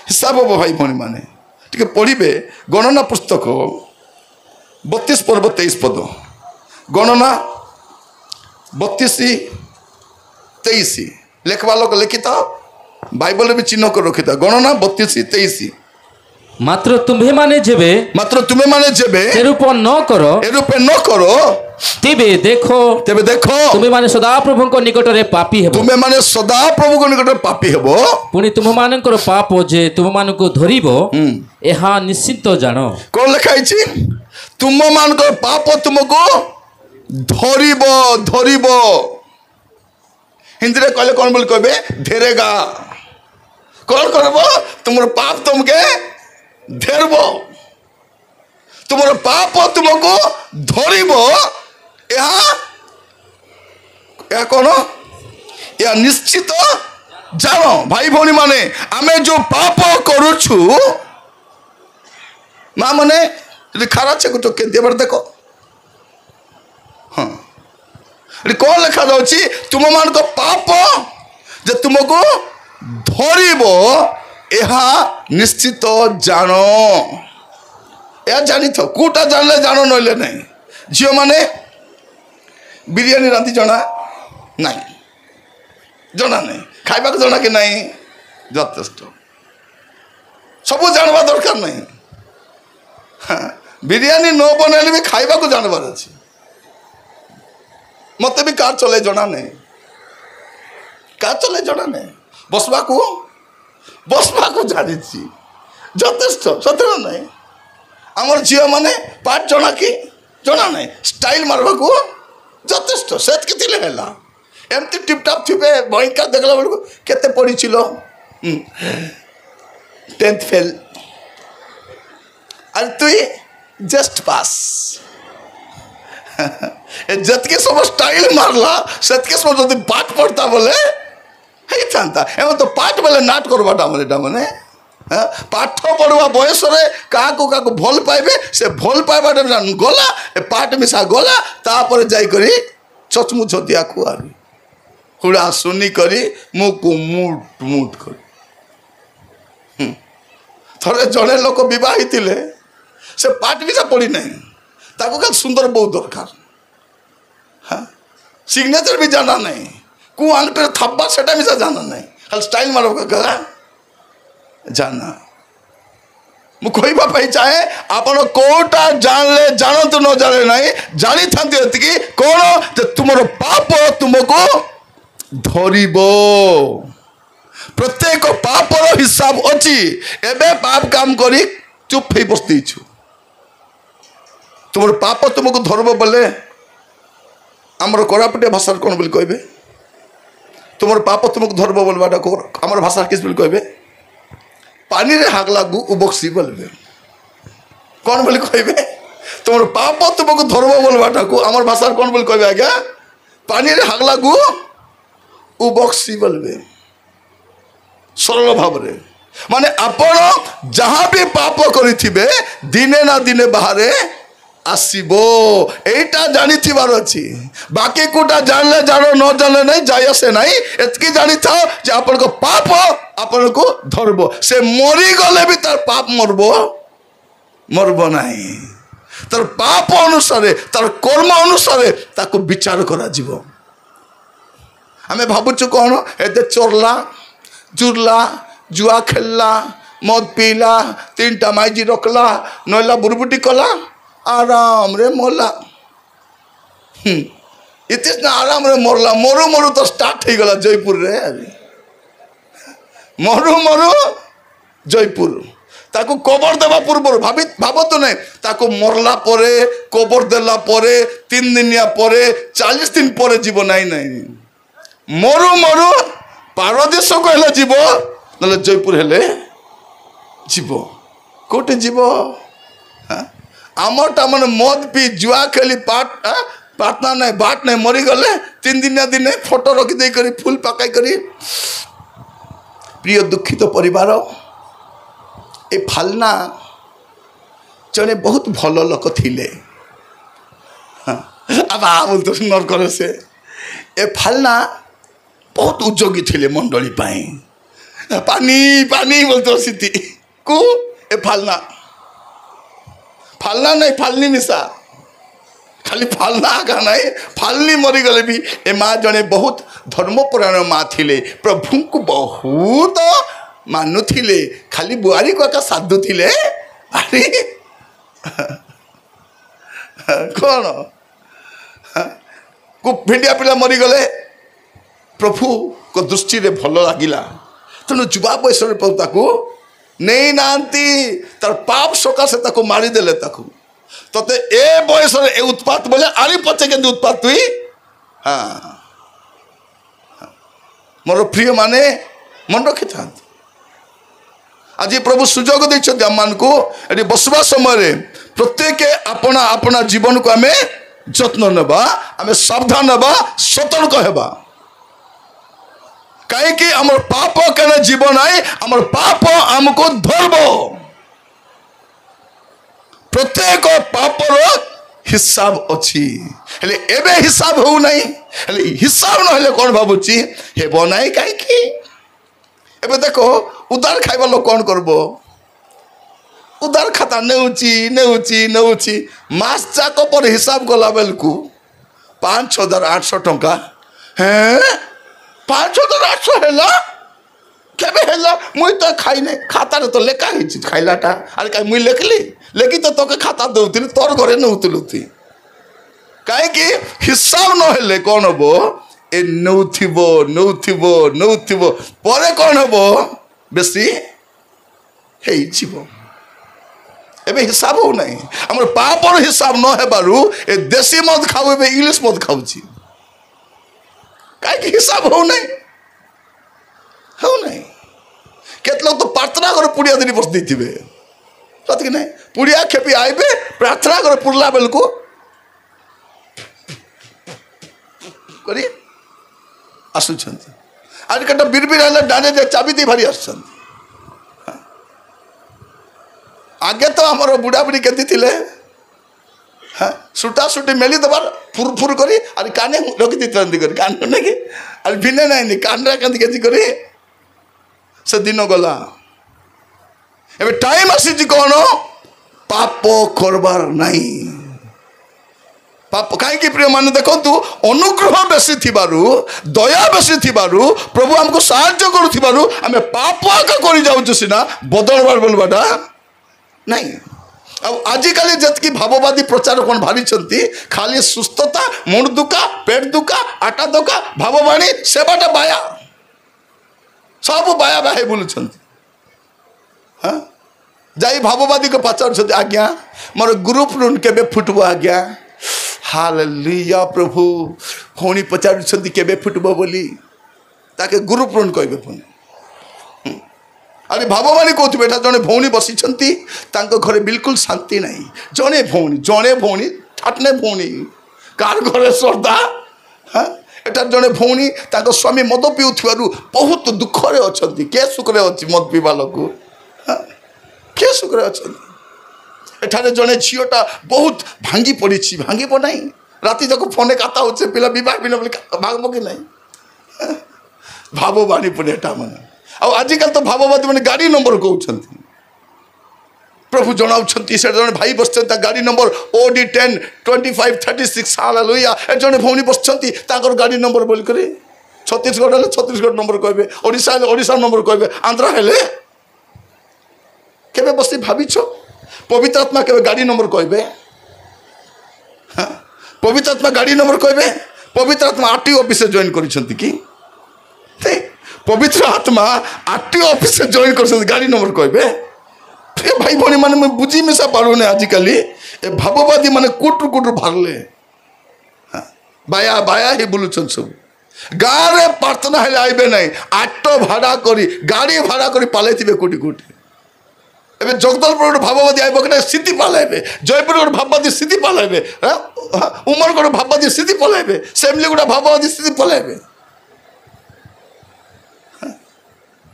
हिसाब हेबो भाई भणी माने ठीक पढ़िबे गणना पुस्तक 32 पर्व 23 पद गणना 32 23 लेखवा लोक लिखिता बाइबल भी चिन्ह कर रखिता गणना 32 23 मात्र तुम्हें माने जेबे एरूप न करो तेबे देखो तुम्हें माने सदा प्रभु को निकट रे पापी हेबो तुम्हें माने सदा प्रभु को निकट रे पापी हेबो पुनी तुम मानकर पाप जे तुम मान को धरिबो एहा निश्चित जानो कोन लिखाई छी तुम मानकर पाप तुमको धरिबो हिंदी रे कहले कौन बोल कहबे धेरेगा कौन करबो तुमर पाप तुमके धेरबो तुमर पाप तुमको धरिबो या कौन या निश्चित जानो भाई भौणी माने आमे जो पाप करूछु माँ मने खारा छे तो केते बार देखो हाँ कौन लिखा जाउची तुम मान को पाप जे तुमको धरिबो एहा निश्चित जानो या जानी थो कोटा जानले जानो नले नहीं झियो माने बिरयानी रांधी जना नहीं खाइबा को जना कि नहीं यथेष्ट सब जानवा दरकार नहीं हाँ, बिरयानी न बनैले भी खाइबा को जानवर अछि मत भी कार चले जना नहीं कार चले जना नहीं बसवा को जानी यथेष्ट सतर नहीं आमर झील माने पाठ जना कि जना नहीं स्टाइल मारवा को यथेष्ट सेत के थिले हैला एमती टिपटाप थिबे भयंकर देखला बेलको केते पड़ी छिलो 10th फेल और तु जस्ट पास जतके सब स्टाइल मारला सेतके सब जदि पाठ पढ़ता बोले हे थांता एम तो पाठ बोले नाट करबाटा माने पाठ पढ़वा बयस रे काको भल पाइबे से भल पाइबा गला ए पाठ मिसा गला तापर जाई करी चचमुच दिया खुआरी हुड़ा सुनी करी मुकु मुट करी थरे जड़े लोक विवाही थिले से पाठ मिसा पड़ी नहीं ताको खाली सुंदर बहुत दरकार हाँ सिग्नेचर भी जाना नहीं कु आंगटे थब्बा सेटा मिसा जाना नहीं खाली स्टाइल मारो का जाना मु कहवाई चाहे आपण कोटा जानले जानतु न जाने ना जानी था कौन तुम पाप तुमको धरब प्रत्येक पापर हिसाब अच्छी एबे पाप काम करी चुप हो बस तुम पाप तुमको धरब बोले आमर कोरापुटिया भाषा कौन बोली कहबे तुम पाप तुमको धरब बोलवाटा आमर भाषा किस बोली कहबे पानी रे हागला गु उबक्सी बोलबे कौन बोली कहबे तुम पाप तुमको धरब बोलवाटा को आमर भाषा कौन बोली कहबे आज्ञा पानी रे हागला गु उबक्सी बोलबे सरल भाव माने आपण जहाँ भी पाप करिथिबे दिने ना दिने बाहर आसबो एटा जानी थिबार अछि बाकी कोटा जानले जानो न जानले नहीं जाय आसे नहीं एतकी जानी था जे आपन को पाप आपन को धरबो से मरी गले भी तार पाप मरबो नहीं तार पाप अनुसार तार कर्म अनुसार ताको विचार करा जीवो हमें भाबुछु कोन एते चोरला जुरला जुआ खेलला मद पीला 3टा माइजी रखला नैला बुरबुटी कला आराम रे मरला इतने आराम रे मरला मरु मरु तो स्टार्ट हो गला जयपुर रे मरु मरु जयपुर ताको कबर देवा पूर्व भाव तो नहीं ताको मरला परे कबर देला परे 3 दिनिया परे 40 दिन परे जीव नहीं नहीं मरु मरु पारदेश कहले जीव ना जयपुर हेले जीव कोटे जीव आमटा मन मद पी जुआ खेली पाटना नहीं बाट नहीं मरी गले 3 दिन दिन फोटो रखी दे करी फूल पकाई करी प्रिय दुखित परिवार ए फालना जने बहुत भल लोक थिले अब बोल तो सुंदर करे से ए फालना बहुत उद्योगी थिले मंडली पाई पानी पानी बोलते सीति को ए फालना फालना नहीं फालनी मिसा खाली फालना आगा नहीं फालनी मरी गले भी ए माँ जने बहुत धर्मपरायण माँ थिले प्रभु को बहुत मानुथिले खाली बुआरी को का साधु थिले अरे कौन को भेड़िया पिला मरी गले प्रभु को दृष्टि रे भल लागिला तेणु जुवा बयस ताकू नहीं नांती तार पाप सकाशे ताको मारी देले ताकू तते ए बयस ए उत्पात बोले आरी पचे के उत्पात तुई हाँ मोर प्रिय माने मन रखी था आज प्रभु सुजोग देछथि आम को एटी बसवा समय प्रत्येक अपना अपना जीवन को आमे जत्न नेबा आमे सावधान नेबा सतर्क हेबा कहीं आम पाप कने जीवन आई आम पाप आमको धरब प्रत्येक पापर हिसाब अच्छी हेले एबे हिसाब हो नहीं हेले हिसाब न हेले कौन भावुची हेबो नहीं कहीं एबे देखो उदार खाइबा लोक कौन करबो उदार खाता नेउची नेउची नेउची मास जाक पर हिसाब गला बेलकू 5,800 टंका हैं 5,800 हेला केबे हेला मुई तो खाई नहीं खाता रे तो लेखा हिच खाइलाटा अरे काई मुई लेखली लेखि तो तोके खाता दउतिन तोर घरे नउतलुती काहे कि हिसाब न हेले कोन हबो ए नउथिबो नउथिबो नउथिबो परे कोन हबो बेसी हेई जीवो एबे हिसाब हो नहीं हमर पापर हिसाब न हेबारु ए देसी मद खाउ एबे इंग्लिश मद खाउची काहे कि हिसाब हो नहीं केत लोग तो प्रार्थना कर पुड़िया दिन बस देथिबे सत कि नहीं पुड़िया खेपी आइबे प्रार्थना कर पुरला बेलको करी आसुछंती आज कटा बिरबिर हला डाने जे चाबी दी भारी आसछंती आगे तो हमर बुढ़ा बुढ़ी केती थिले हाँ सुटा सुटी मेली दबार फुर फुर करी अरे काने रखी दी करी कान नहीं कि अरे भिने नहीं कान केती केती करी से दिन गला एबे टाइम आसी कौन पाप करबार नहीं पाप कहीं प्रिय मान देखु अनुग्रह बेसी थिबारु दया बेसी थिबारु प्रभु हमको साहाय्य करुथिबारु आमे पाप आका करि जाउछु सिना बदलबार बोलबाटा नहीं आजिकाली जतकी भाववादी प्रचार कौन भारी खाली सुस्थता मुंड दुखा पेट दुखा आटा दुखा भाववाणी सेवाटा बाया सब बाया बाहे बोलुं हाँ जाई भाववादी को पचार आज्ञा मोर ग्रुप रुन केबे फुटबो आज्ञा हालेलुया प्रभु भौणी पचार केबे फुटबो बोली ताके ग्रुप रुन कहबे पुणी अरे भाववाणी कहते एटा जड़े भौणी बसी घरे बिल्कुल शांति नहीं जड़े भौणी ठाटने भौणी कार घरे श्रद्धा हाँ एटा जड़े भौणी स्वामी मद पीउथु बहुत दुखरे अच्छा के सुखरे अच्छी मद पीवा लोक हाँ के सुखरे अच्छा एठारे जड़े झीटा बहुत भांगी पड़ी भांगब ना राति जाक फोन काता हो पिला बह भी भागब कि नहीं भाववाणी पड़े एटा मैंने आजिकल तो भाववादी मैंने गाड़ी नंबर कहते प्रभु जनाऊँ से जड़े भाई बस गाड़ी नंबर OD 10 25 36 हालेलुया जड़े भौणी बस गाड़ी नंबर बोलिक छत्तीसगढ़ हेल्ले छत्तीसगढ़ नंबर कहे ओडिशा हेल्ले ओडिशा नंबर कहे आंध्रा हेल्ले केबे बस भाविछ पवित्र आत्मा केबे गाड़ी नंबर कहे हाँ पवित्र आत्मा गाड़ी नंबर कहे पवित्र आत्मा RTO ऑफिस जॉइन कर पवित्र आत्मा RTO ऑफिस से जॉइन कर गाड़ी नंबर कहे भाई भौणी मैंने मैं बुझी मिशा पारुने आजिकल ए भाववादी मैंने कुटुर कुटुर भारले हाँ बाया बाया ही बोलुन सब गाँव में प्रार्थना हेल्ले आइबे नहीं आटो भाड़ा करी गाड़ी भाड़ा करी पाले कोटी कोटी एबे जगदलपुर भाववादी आइब कि स्थिति पालाइबे जयपुर गोटे भाववादी स्थिति पालाइबे उमर गोटे भाववादी स्थिति पलाइबे सेमली गोटे भाववादी स्थिति पलाइबे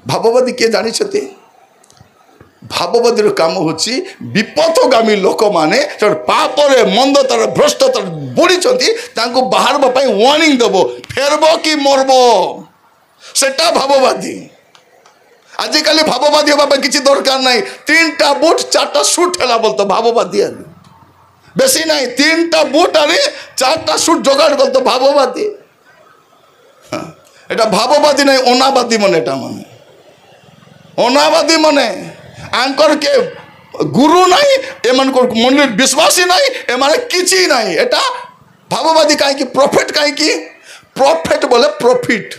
भाववादी किए जानी भाववादी काम होची विपथगामी लोक माने पापरे मंद तार भ्रष्ट तार बुड़ी बाहर वार्निंग देव फेरब कि मरब सेटा भाववादी आजिकल भाववादी हाँ किसी दरकार नहीं 3टा बुट 4टा सुट है बोलते भाववादी बेसी नहीं 3टा बुट आनी 4टा सुट जोगाड़ करते भाववादी हाँ एटा भाववादी नहीं अनावादी मन एटा मन अनावादी मने आंकर के गुरु नहीं एमन को मंदिर विश्वासी नहीं एमाने किसी नहीं एटा भाववादी कहीं प्रॉफिट कहीं प्रॉफिट बोले प्रॉफिट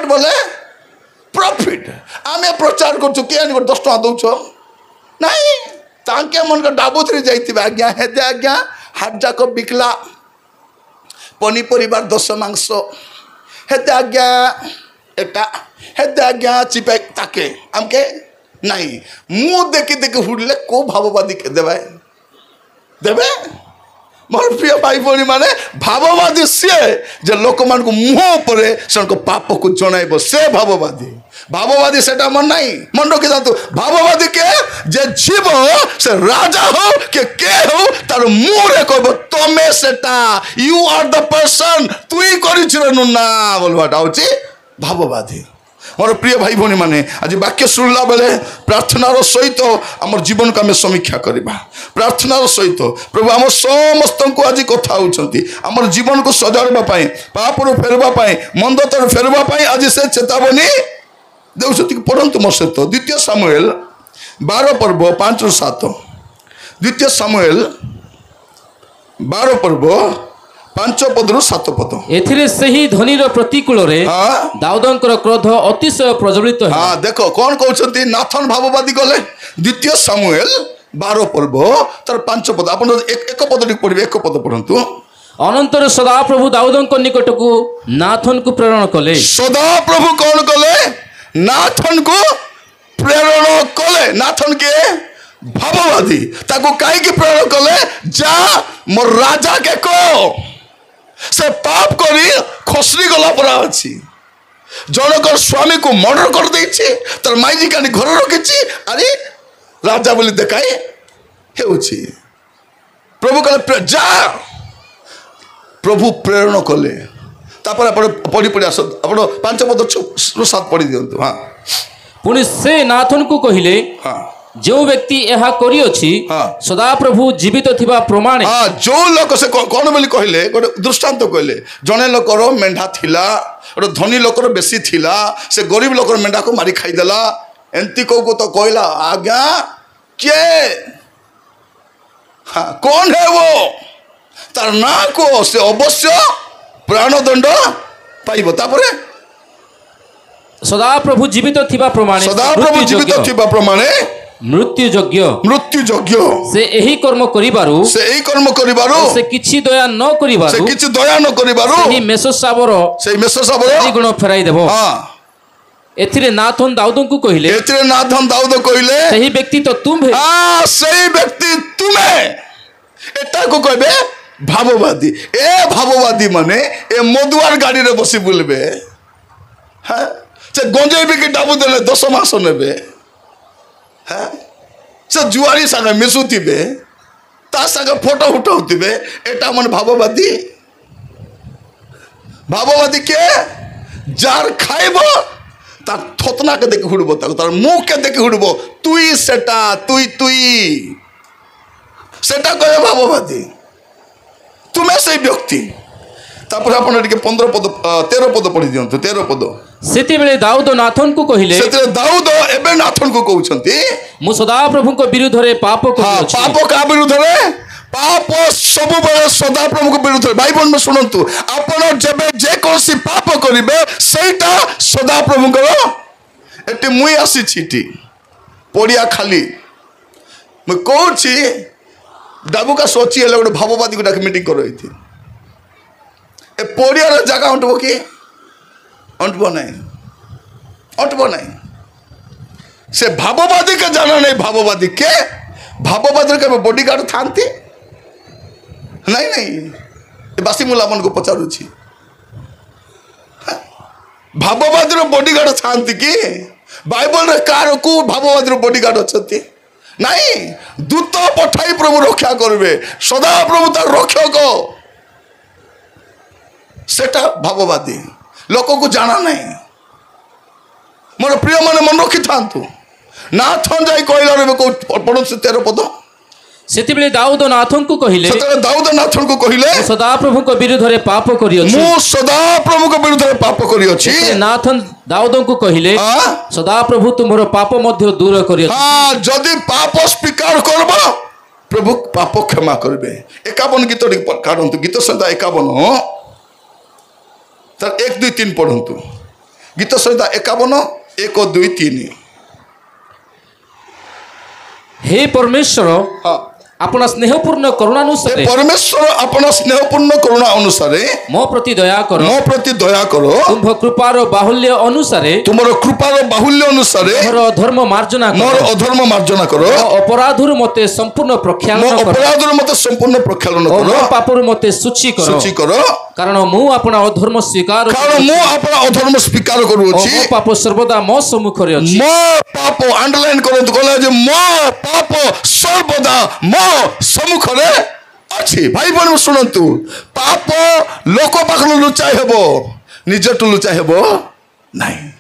बोले प्रॉफिट आमे प्रचार कर 10 टका दौच नहीं तांके मन का डाबुथरी जाइए आज्ञा हेदे आज्ञा हाट जाक बिकला पनीपरिवार 10 मांस हेदे आज्ञा एटा हेदे आज्ञा चिपे ताके आमके नहीं मु देखी देखी हुड़ले को भाववादी के देवे मोर प्रिय भाई भौणी माने भाववादी सी जे लोक मान को मुह पर से पाप को जन से भाववादी सेटा मन नहीं मन रखी जातु भाववादी के जे जीव से राजा हो के हो तार मुहरे कहब तमे सेटा यू आर द पर्सन तुई करिछनु ना बोलबाटा होची भाववादी मोर प्रिय भाई भौणी माने आज वाक्य शुणला बेले प्रार्थनार सहित आम जीवन को आम समीक्षा करवा प्रार्थनार सहित प्रभु आम समस्त को आज कथा होती आम जीवन को सजाड़ापी पापर फेरवाई मंदतर फेरवाई आज से चेतावनी देउछति पढ़ंतु मोर सहित 2 सामुएल 12 पर्व 5 ରୁ 7 2 सामुएल 12 पर्व 5 पद ରୁ 7 पद एथिरे सही धनीर प्रतिकूल रे दाऊदंकर क्रोध अतिशय प्रज्वलित है। हाँ देखो कौन कहते नाथन भाववादी गले 2 सामुएल 12 पर्व तार 5 पद आप एक पद पढ़े एक पद पढ़ंतु अनंतर सदा प्रभु दाऊदंक निकट को नाथन को प्रेरण कले सदा प्रभु कौन कले नाथन को प्रेरण कले नाथन के भाववादी ताको कहीं प्रेरण कले जा मोर राजा के को से पाप करी खसरी गला परा अच्छी जनकर स्वामी को मर्डर कर देछि तर माइजी कानी घर रखी अरे राजा बोली देखाई हे प्रभु कहले जा प्रभु प्रेरण कले पढ़ी पढ़ी आस आप 5 पद 7 पढ़ी दिंतु हाँ पुणी से नाथन को कहले हाँ जो व्यक्ति यह करी अछि सदा प्रभु जीवित थिबा प्रमाण हाँ जो लोक से कौन बोली कहले गोटे दृष्टांत कहले जने लोकर मेंढा थिला गोटे धनी लोकर बेसी थिला से गरीब लोकर मेंढा को मारी खाईदेला एंती को तो कहला आज्ञा କିଏ? हाँ कौन है वो? तार ना को से अवश्य प्राणदंड पाइबो। तापरे सदाप्रभु जीवित थिबा प्रमाणे, सदाप्रभु जीवित थिबा प्रमाणे मृत्यु योग्य से एही कर्म करिबारु, से किछि दया न करिबारु, सेही मेषशावर गुण फेराई देबो। एथिरे नाथन दाऊदଙ୍କୁ କହିଲେ, ସେହି ବ୍ୟକ୍ତି ତ ତୁମେ। ସେହି ବ୍ୟକ୍ତି ତୁମେ। ଏଟା को कहबे भाववादी। ए भाववादी माने ए मधुआर गाड़ी रे बसी बुलबे। हाँ से गंजेई बिकी डाबू देले 10 मास नेबे। हाँ से जुआरी संगे मिसुतिबे, ता संगे फोटो उठाउतिबे। एटा मन भाववादी। भाववादी के जार खाइबो तार थोतना के देखि हुड़बो, तार मुख के देखि हुड़बो। तुई सेटा तुई सेटा कहे भाववादी। तुम्हें से व्यक्ति। तापर आपण टिके 15 पद 13 पद पढि दियंतु। 13 पद। सेति बेले दाऊद नाथन को कहिले, सेति दाऊद एबे नाथन को कहउछंती, मु सदा प्रभु को विरुद्ध रे पाप करियो। पाप का विरुद्ध रे? पाप सब बळे सदा प्रभु को विरुद्ध रे। भाई बहन में सुनंतु, आपण जेबे जे कोसी पाप करिवे सेटा सदा प्रभु को। एटी मुई आसी छिटी पड़िया खाली मैं कहूँ डाबू का सोची है गोटे भाववादी को डाक मीटिंग कर ए पड़िया जगह अंटब कि अंटब नहीं से भाववादी के जाना नहीं। भाववादी के भाववादी के बॉडीगार्ड था नहीं बासी मुला मन को पचारुची भाववादी बॉडीगार्ड था कि बाइबल रे कार को भाववादी बॉडीगार्ड अच्छा नहीं। दूत पठाई प्रभु रक्षा करेंगे। सदा प्रभु तार रक्षक सेटा भाववादी। लोक को जाना नहीं। मोर प्रिय माने मन रखी था नाथन जाई कहला पढ़ु 13 पद। सेति बेले दाऊद नाथन को कहिले, दाऊद नाथन को कहिले, सदा प्रभु को विरुद्ध रे पाप करियो। मु सदा प्रभु को विरुद्ध रे पाप करियो छी। नाथन दाऊद को कहिले, सदा प्रभु तुमरो पाप मध्य दूर करियो। हां जदी पाप स्वीकार करबो प्रभु पाप क्षमा करबे। 51 गीत काढंतु। गीत संहिता 51 तर 1 2 3 पढंतु। गीत संहिता 51 1 2 3। हे परमेश्वर, अपना स्नेहपूर्ण करुणा अनुसार, परमेश्वर अपना स्नेहपूर्ण करुणा अनुसार मो प्रति दया करो। तुम कृपार बाहुल्य अनुसार, तुमरो कृपार बाहुल्य अनुसार मोर अधर्म मार्जना करो। मोर अधर्म मार्जना करो। अपराधुर मते संपूर्ण प्रक्षालन करो। अपराधुर मते संपूर्ण प्रक्षालन करो। मो पापरु मते सूची करो। कारण मु अपना अधर्म स्वीकार करूछि। मो पाप सर्वदा मो सम्मुख रे अछि। मो पाप अंडरलाइन करंतु कहला जे मो पाप सर्वदा मो सम्मुख रे अछि। भाई बहन सुनंतु, पाप लोक पाखल लुचाई हेबो, निजटु लुचाई हेबो नहीं।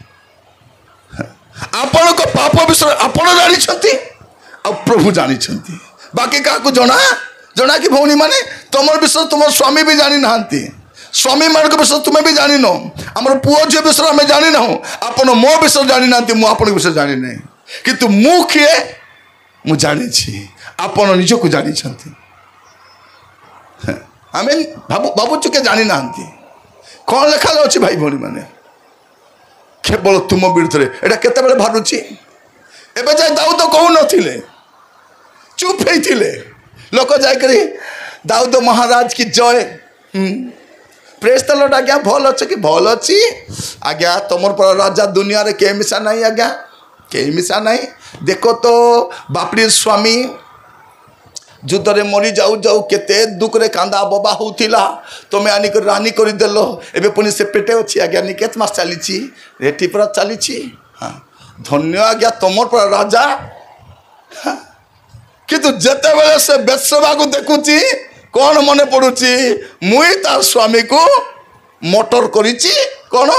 आपण को पाप विषय आपण जानि छथि आ प्रभु जानि छथि। बाकी का को जना कि भौनी माने तमर विषय तुमर स्वामी भी जानि नाहंती। स्वामी मान विषय तुम्हें भी जानी न। आमर पुओ झील विषय आम जानी ना। आप मो विषय जानी ना, मुझे विषय जानी ना। किंतु मु किए मु जानी, आपण निजक जानी। आम भावुचु के जानी ना कौन लेखा अच्छी। भाई भाई मैंने केवल तुम विरुद्ध में एटा केते बाहरुची। एबे जाय दाऊद कहू नथिले, चुप होइथिले। लोक जाय दाऊद महाराज की जय प्रेस द लॉर्ड। आज्ञा भल अच्छे कि भल अच्छी आज्ञा। तुमर पर राजा दुनिया रे के मिसा नहीं आज्ञा, के मिसा नहीं। देखो तो बापड़ी स्वामी युद्ध रे मरी जाऊ जाऊ केते दुख रे कांदा बबा होउथिला। तमे आनी कर रानी करि देलो। एबे पुनी से पेटे अछि आज्ञा। निकेत मास चलीछि, रेटी पर चलीछि। हां धन्य आज्ञा तुमर पर राजा। किंतु जते बेले से बेतसबा को देखुछि कौन मने पड़ुची, मुई तार स्वामी को मोटर करिची। कौन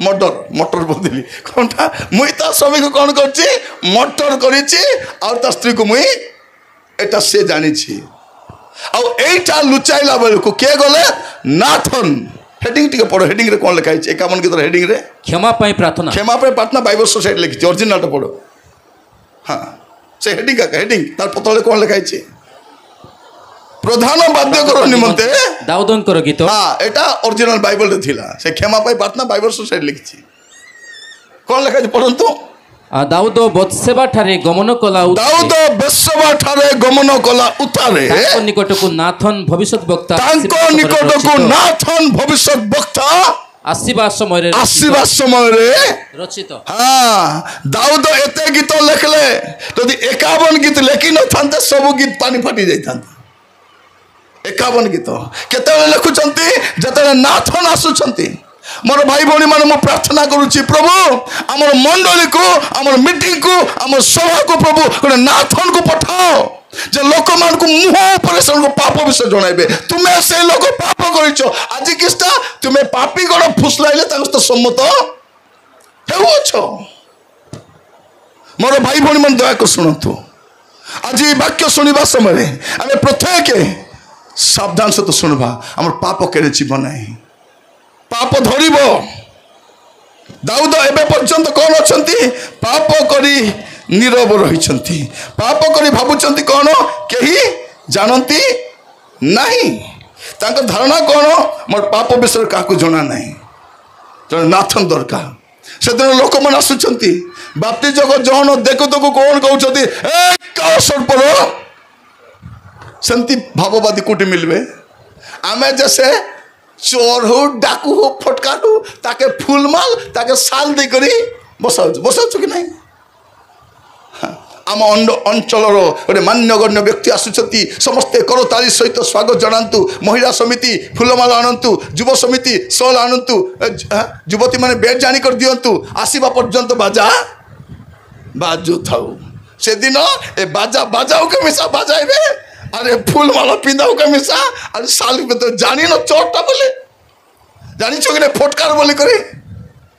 मोटर बोली कौन था? मुई तार स्वामी को कौन करची? मोटर करिची। और तार स्त्री को मुई एटा से जानी छी। और एटा लुचाइला बेल को के गले? नाथन। हेडिंग टिके पढ़ो। हेडिंग रे कौन लिखा है? 51 की तरह हेडिंग रे क्षमा पाई प्रार्थना। बाइबल सोसाइटी लिखी ओरिजिनल टा पढ़ो। हाँ से हेडिंग का हेडिंग तार पतले कौन लिखाई प्रधान वाद्यकर निमंते दाऊदंकर गीत हाँ एटा ओरिजिनल बाइबल रे थिला से क्षमा पाई प्रार्थना बाइबल सोसाइटी लिखी कौन लिखाई पढ़ंतु दाऊद बत्सेबा ठारे गमन कला दाऊद बत्सेबा ठारे गमन कला उतारे ताको निकटकु नाथन भविष्यत वक्ता ताको निकटकु नाथन भविष्यत वक्ता आसीबा समय रचित हाँ दाऊद एते गीत लिखले यदि 51 गीत लिखि न थांते सब गीत पानी फाटी जाई थांते 51 गीत केते लिखुचंती जते नाथन आसुचंती मोर भाई भौणी माने मु प्रार्थना करूची प्रभु हमर मंडली को हमर मीटिंग को हमर सभा को प्रभु कोन नाथन को पठाओ जे लोक मान को मुह ऑपरेशन को पाप विषय जणाइबे तुमे से लोक पाप करिचो आज किस्ता तुमे पापी गण फुसलाइले ताको तो सम्मत हेउछो मोर भाई भौणी मन दया को सुनतु आज वाक्य सुनिबा समय आमे प्रत्येक सावधान से तो सुनबा हमर पाप केरे जीवन नाही पाप धरिब दाऊद एबे पर्यंत कौन अच्छी पाप करी नीरव रही पाप करी भावुंट कौन कहीं जानती नहीं धारणा कौन मोर पाप विषय क्या जना ना जन नाथन दरकार से दिन लोक मैंने आसुंच बाप्तिजक जहन देखु देखु कौन कहते सर्पर सेमती भाववादी कोटी मिलवे आमे जैसे चोर हो डाकू हो फटकाट हो ताके फुलमाल ताके साल दे करी बसाउछु कि नहीं आम अंचल गोटे मान्यगण्य व्यक्ति आसुचती समस्ते करताली सहित स्वागत जनातु महिला समिति फुलमाल आणतु युव समिति सल आणतु युवती माने बेड जानी कर दियंतु आसीबा पर्यंत बाजा बाजू थाउ से दिन ए बाजा बाजाओ के मिसा बाजाइबे अरे फुलमाला पिंदाओ के मिसा अरे साल में तो जानी न चोरटा बोले जानी छो कि फटकार बोली करी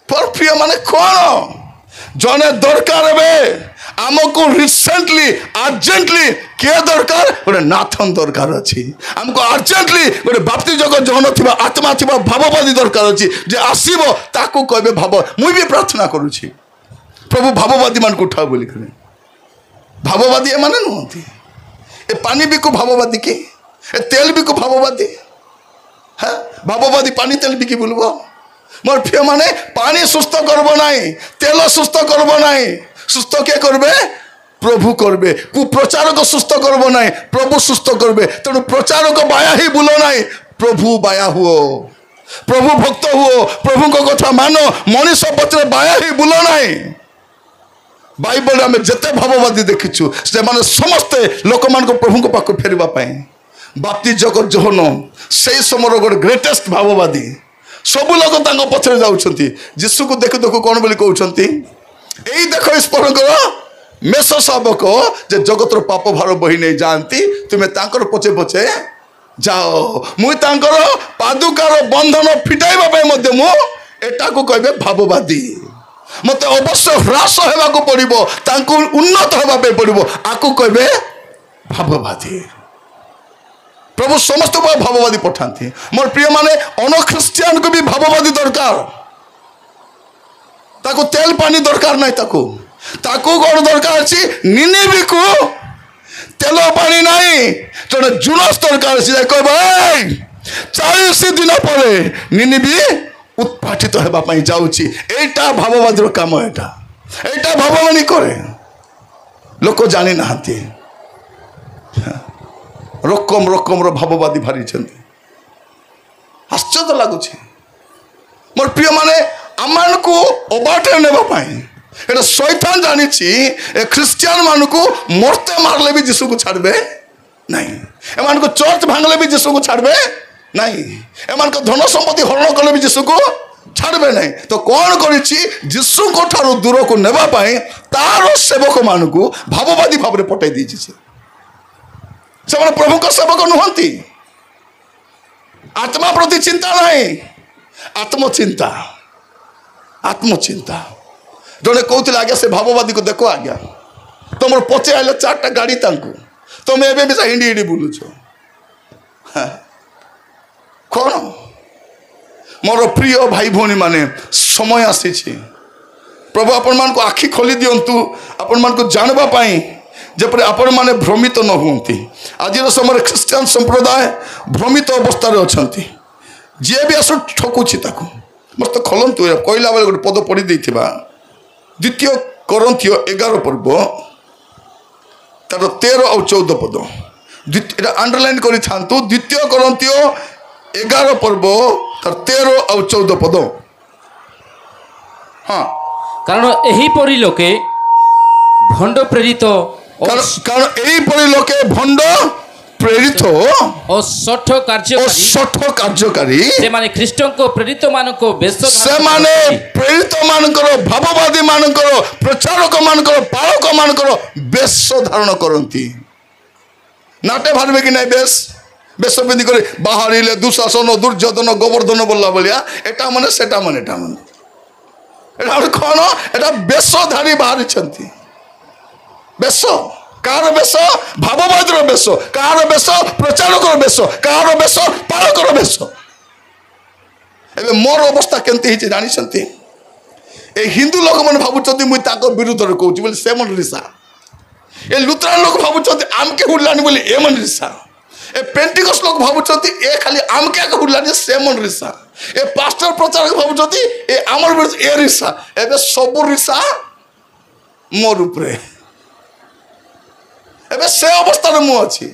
पर प्रिय माने कौन जने दरकार बे आमको रिसेंटली अर्जेंटली के दरकार गोटे नाथन दरकार अच्छी आमको अर्जेंटली गोटे बाप्तिजक जहन थिबा आत्मा थिबा भाववादी दरकार अच्छी जे आसीबो ताको कहबे भाव मुई भी प्रार्थना करूची प्रभु भाववादी मान को उठाओ बोली करे भाववादी ए माने नहंती ए पानी बिकु भाववादी के ए तेल बिकु भाववादी हाँ भाववादी पानी तेल बिकी बोलबो मोर प्रिय माने पानी सुस्थ करबो नाही तेल सुस्थ करबो नाही सुस्थ के करबे प्रभु करबे कुप्रचारक सुस्थ करबो नाही प्रभु सुस्थ करबे तेणु प्रचारक बाया ही बुलो नाही प्रभु बाया हुओ प्रभु भक्त हुओ प्रभु को कथा मानो मनीष पत्र बाया ही बुलो नाही बाइबल आम जिते भाववादी देखीचु से माने समस्ते लोक मान को प्रभु को पाक फेरवा पाए बाप्तिजक जहन से समय गोटे ग्रेटेस्ट भाववादी सबू लोग पछरे जाउछंती जीशु को देखु देखु कौन बोली कहउछंती एई देखो ईश्वरकर मेष शावक जे जगतर पाप भार बही नहीं जानती तुम्हें तांकर पछे पछे जाओ मुई तांकर पादुकार बंधन फिटाइबा पे मध्य मु एटा को कहबे भाववादी मत अवश्य ह्रास हेबाको पड़िबो तांको उन्नत हेबा पे पड़िबो आको कहबे भाववादी प्रभु समस्त भाववादी पठाती मोर प्रिय माने अनख्रिस्टियन को भी भाववादी दरकार ताको तेल पानी दरकार नहीं ताको कौन दरकार अच्छी निनिबी को तेल पानी नहीं जड़े जुनस दरकार अच्छी कह 40 दिन पर निनिबी उत्पाटित होगा जाऊँगी एटा भाववादी काम एटा भाववादी करे लोक जानी ना रकम रकम भाववादी भारी आश्चर्य लगुच मोर प्रिय माने आम को अबाटे ने शैतान जानी ख्रिस्टियन मान को मरते मारले भी जीशु को छाड़बे नहीं एमान को चर्च भांगले भी जीशु को छाड़बे नहीं एमान को धन संपत्ति हरण कले भी जीशु को छाड़बे नहीं तो कौन करिछि जीशु को ठारो दूर को नेबा पाए तार सेवक मान को भाववादी भाव में पठाई दी से प्रभु का सेवक नुहंती आत्मा प्रति चिंता नहीं आत्मचिंता आत्मचिंता जड़े कहते आज्ञा से भाववादी को देखो आज्ञा तुम पचे आइले 4टा गाड़ी तुम एवं भी हिंडी हिंडी बुलुच कौन मोर प्रिय भाई भौणी माने समय आसी प्रभु आपण मान को आखि खोली दिंतु आपण मान को जानवा पाई ଯେପରି ଆପଣମାନେ ଭ୍ରମିତ ନ ହୁଅନ୍ତି। ଆଜିର ସମୟରେ ଖ୍ରୀଷ୍ଟିଆନ ସମ୍ପ୍ରଦାୟ ଭ୍ରମିତ ଅବସ୍ଥାରେ ଅଛନ୍ତି। ଯିଏ ବି ଆସୁ ଠକୁଛି ତାକୁ। ମସ୍ତ ଖୋଲନ୍ତୁ, କହିଲା ବେଳେ ଗୋଟେ ପଦ ପଢ଼ି ଦେଇଥିବା 2 Corinthians 11 ପର୍ବ ତାର 13 ଆଉ 14 ପଦ। এটা আন্ডারলাইন করে থাকতু। 2 Corinthians 11 পর্ব তার 13 ଆଉ 14 পদ। হ্যাঁ, কারণ এহিপরি লোকে ভণ্ড প্রেরিত, কারণ এইপরি লোকে ভণ্ড প্রেরিত ও শঠ କାର୍ଯ୍ୟକାରୀ ସେମାନେ ଖ୍ରୀଷ୍ଟଙ୍କ ପ୍ରେରିତ ମାନଙ୍କ ବେଶ ସେମାନେ ପ୍ରେରିତ ମାନଙ୍କର, ଭାବବାଦୀ ମାନଙ୍କର, ପ୍ରଚାରକ ମାନଙ୍କର, ପାଳକ ମାନଙ୍କର ବେଶ ଧାରଣ କରନ୍ତି। নাটে ভাববে কি নাই বেশ পিন্ধি করে বাহারিলে দুঃশাসন দুর্যোধন গোবর্ধন বললা বলিয়া এটা মানে সেটা মানে এটা মানে এটা কଣ এটা বেশধারী বাহারিଛନ୍ତି। বেশ কার বেশ? ভাববাদীর বেশ। কার বেশ? প্রচারকর বেশ। কার বেশ? পালকর বেশ। ଏବେ ମୋର ଅବସ୍ଥା କେମିତି ହେଇଛି ଜାଣିଛନ୍ତି? ଏ ହିନ୍ଦୁ ଲୋକମାନେ ଭାବୁଛନ୍ତି ମୁଁ ତାଙ୍କ ବିରୁଦ୍ଧରେ କହୁଛି ବୋଲି ସେମାନେ ରିସା। ଏ ଲୁଥରାନ ଲୋକ ଭାବୁଛନ୍ତି ଆମକେ ହୁଡଲାନି ବୋଲି ଏମାନେ ରିସା। ଏ ପେଣ୍ଟିକସ୍ ଲୋକ ଭାବୁଛନ୍ତି ଏ ଖାଲି ଆମକେ ଆକେ ହୁଡଲାନି ସେମାନେ ରିସା। ଏ ପାଷ୍ଟର ପ୍ରଚାରକ ଭାବୁଛନ୍ତି ଏ ଆମର ଏ ରିସା। ଏବେ ସବୁ ରିସା ମୋର ଉପରେ। ଏବେ ସେ ଅବସ୍ଥାରେ ମୁଁ ଅଛି।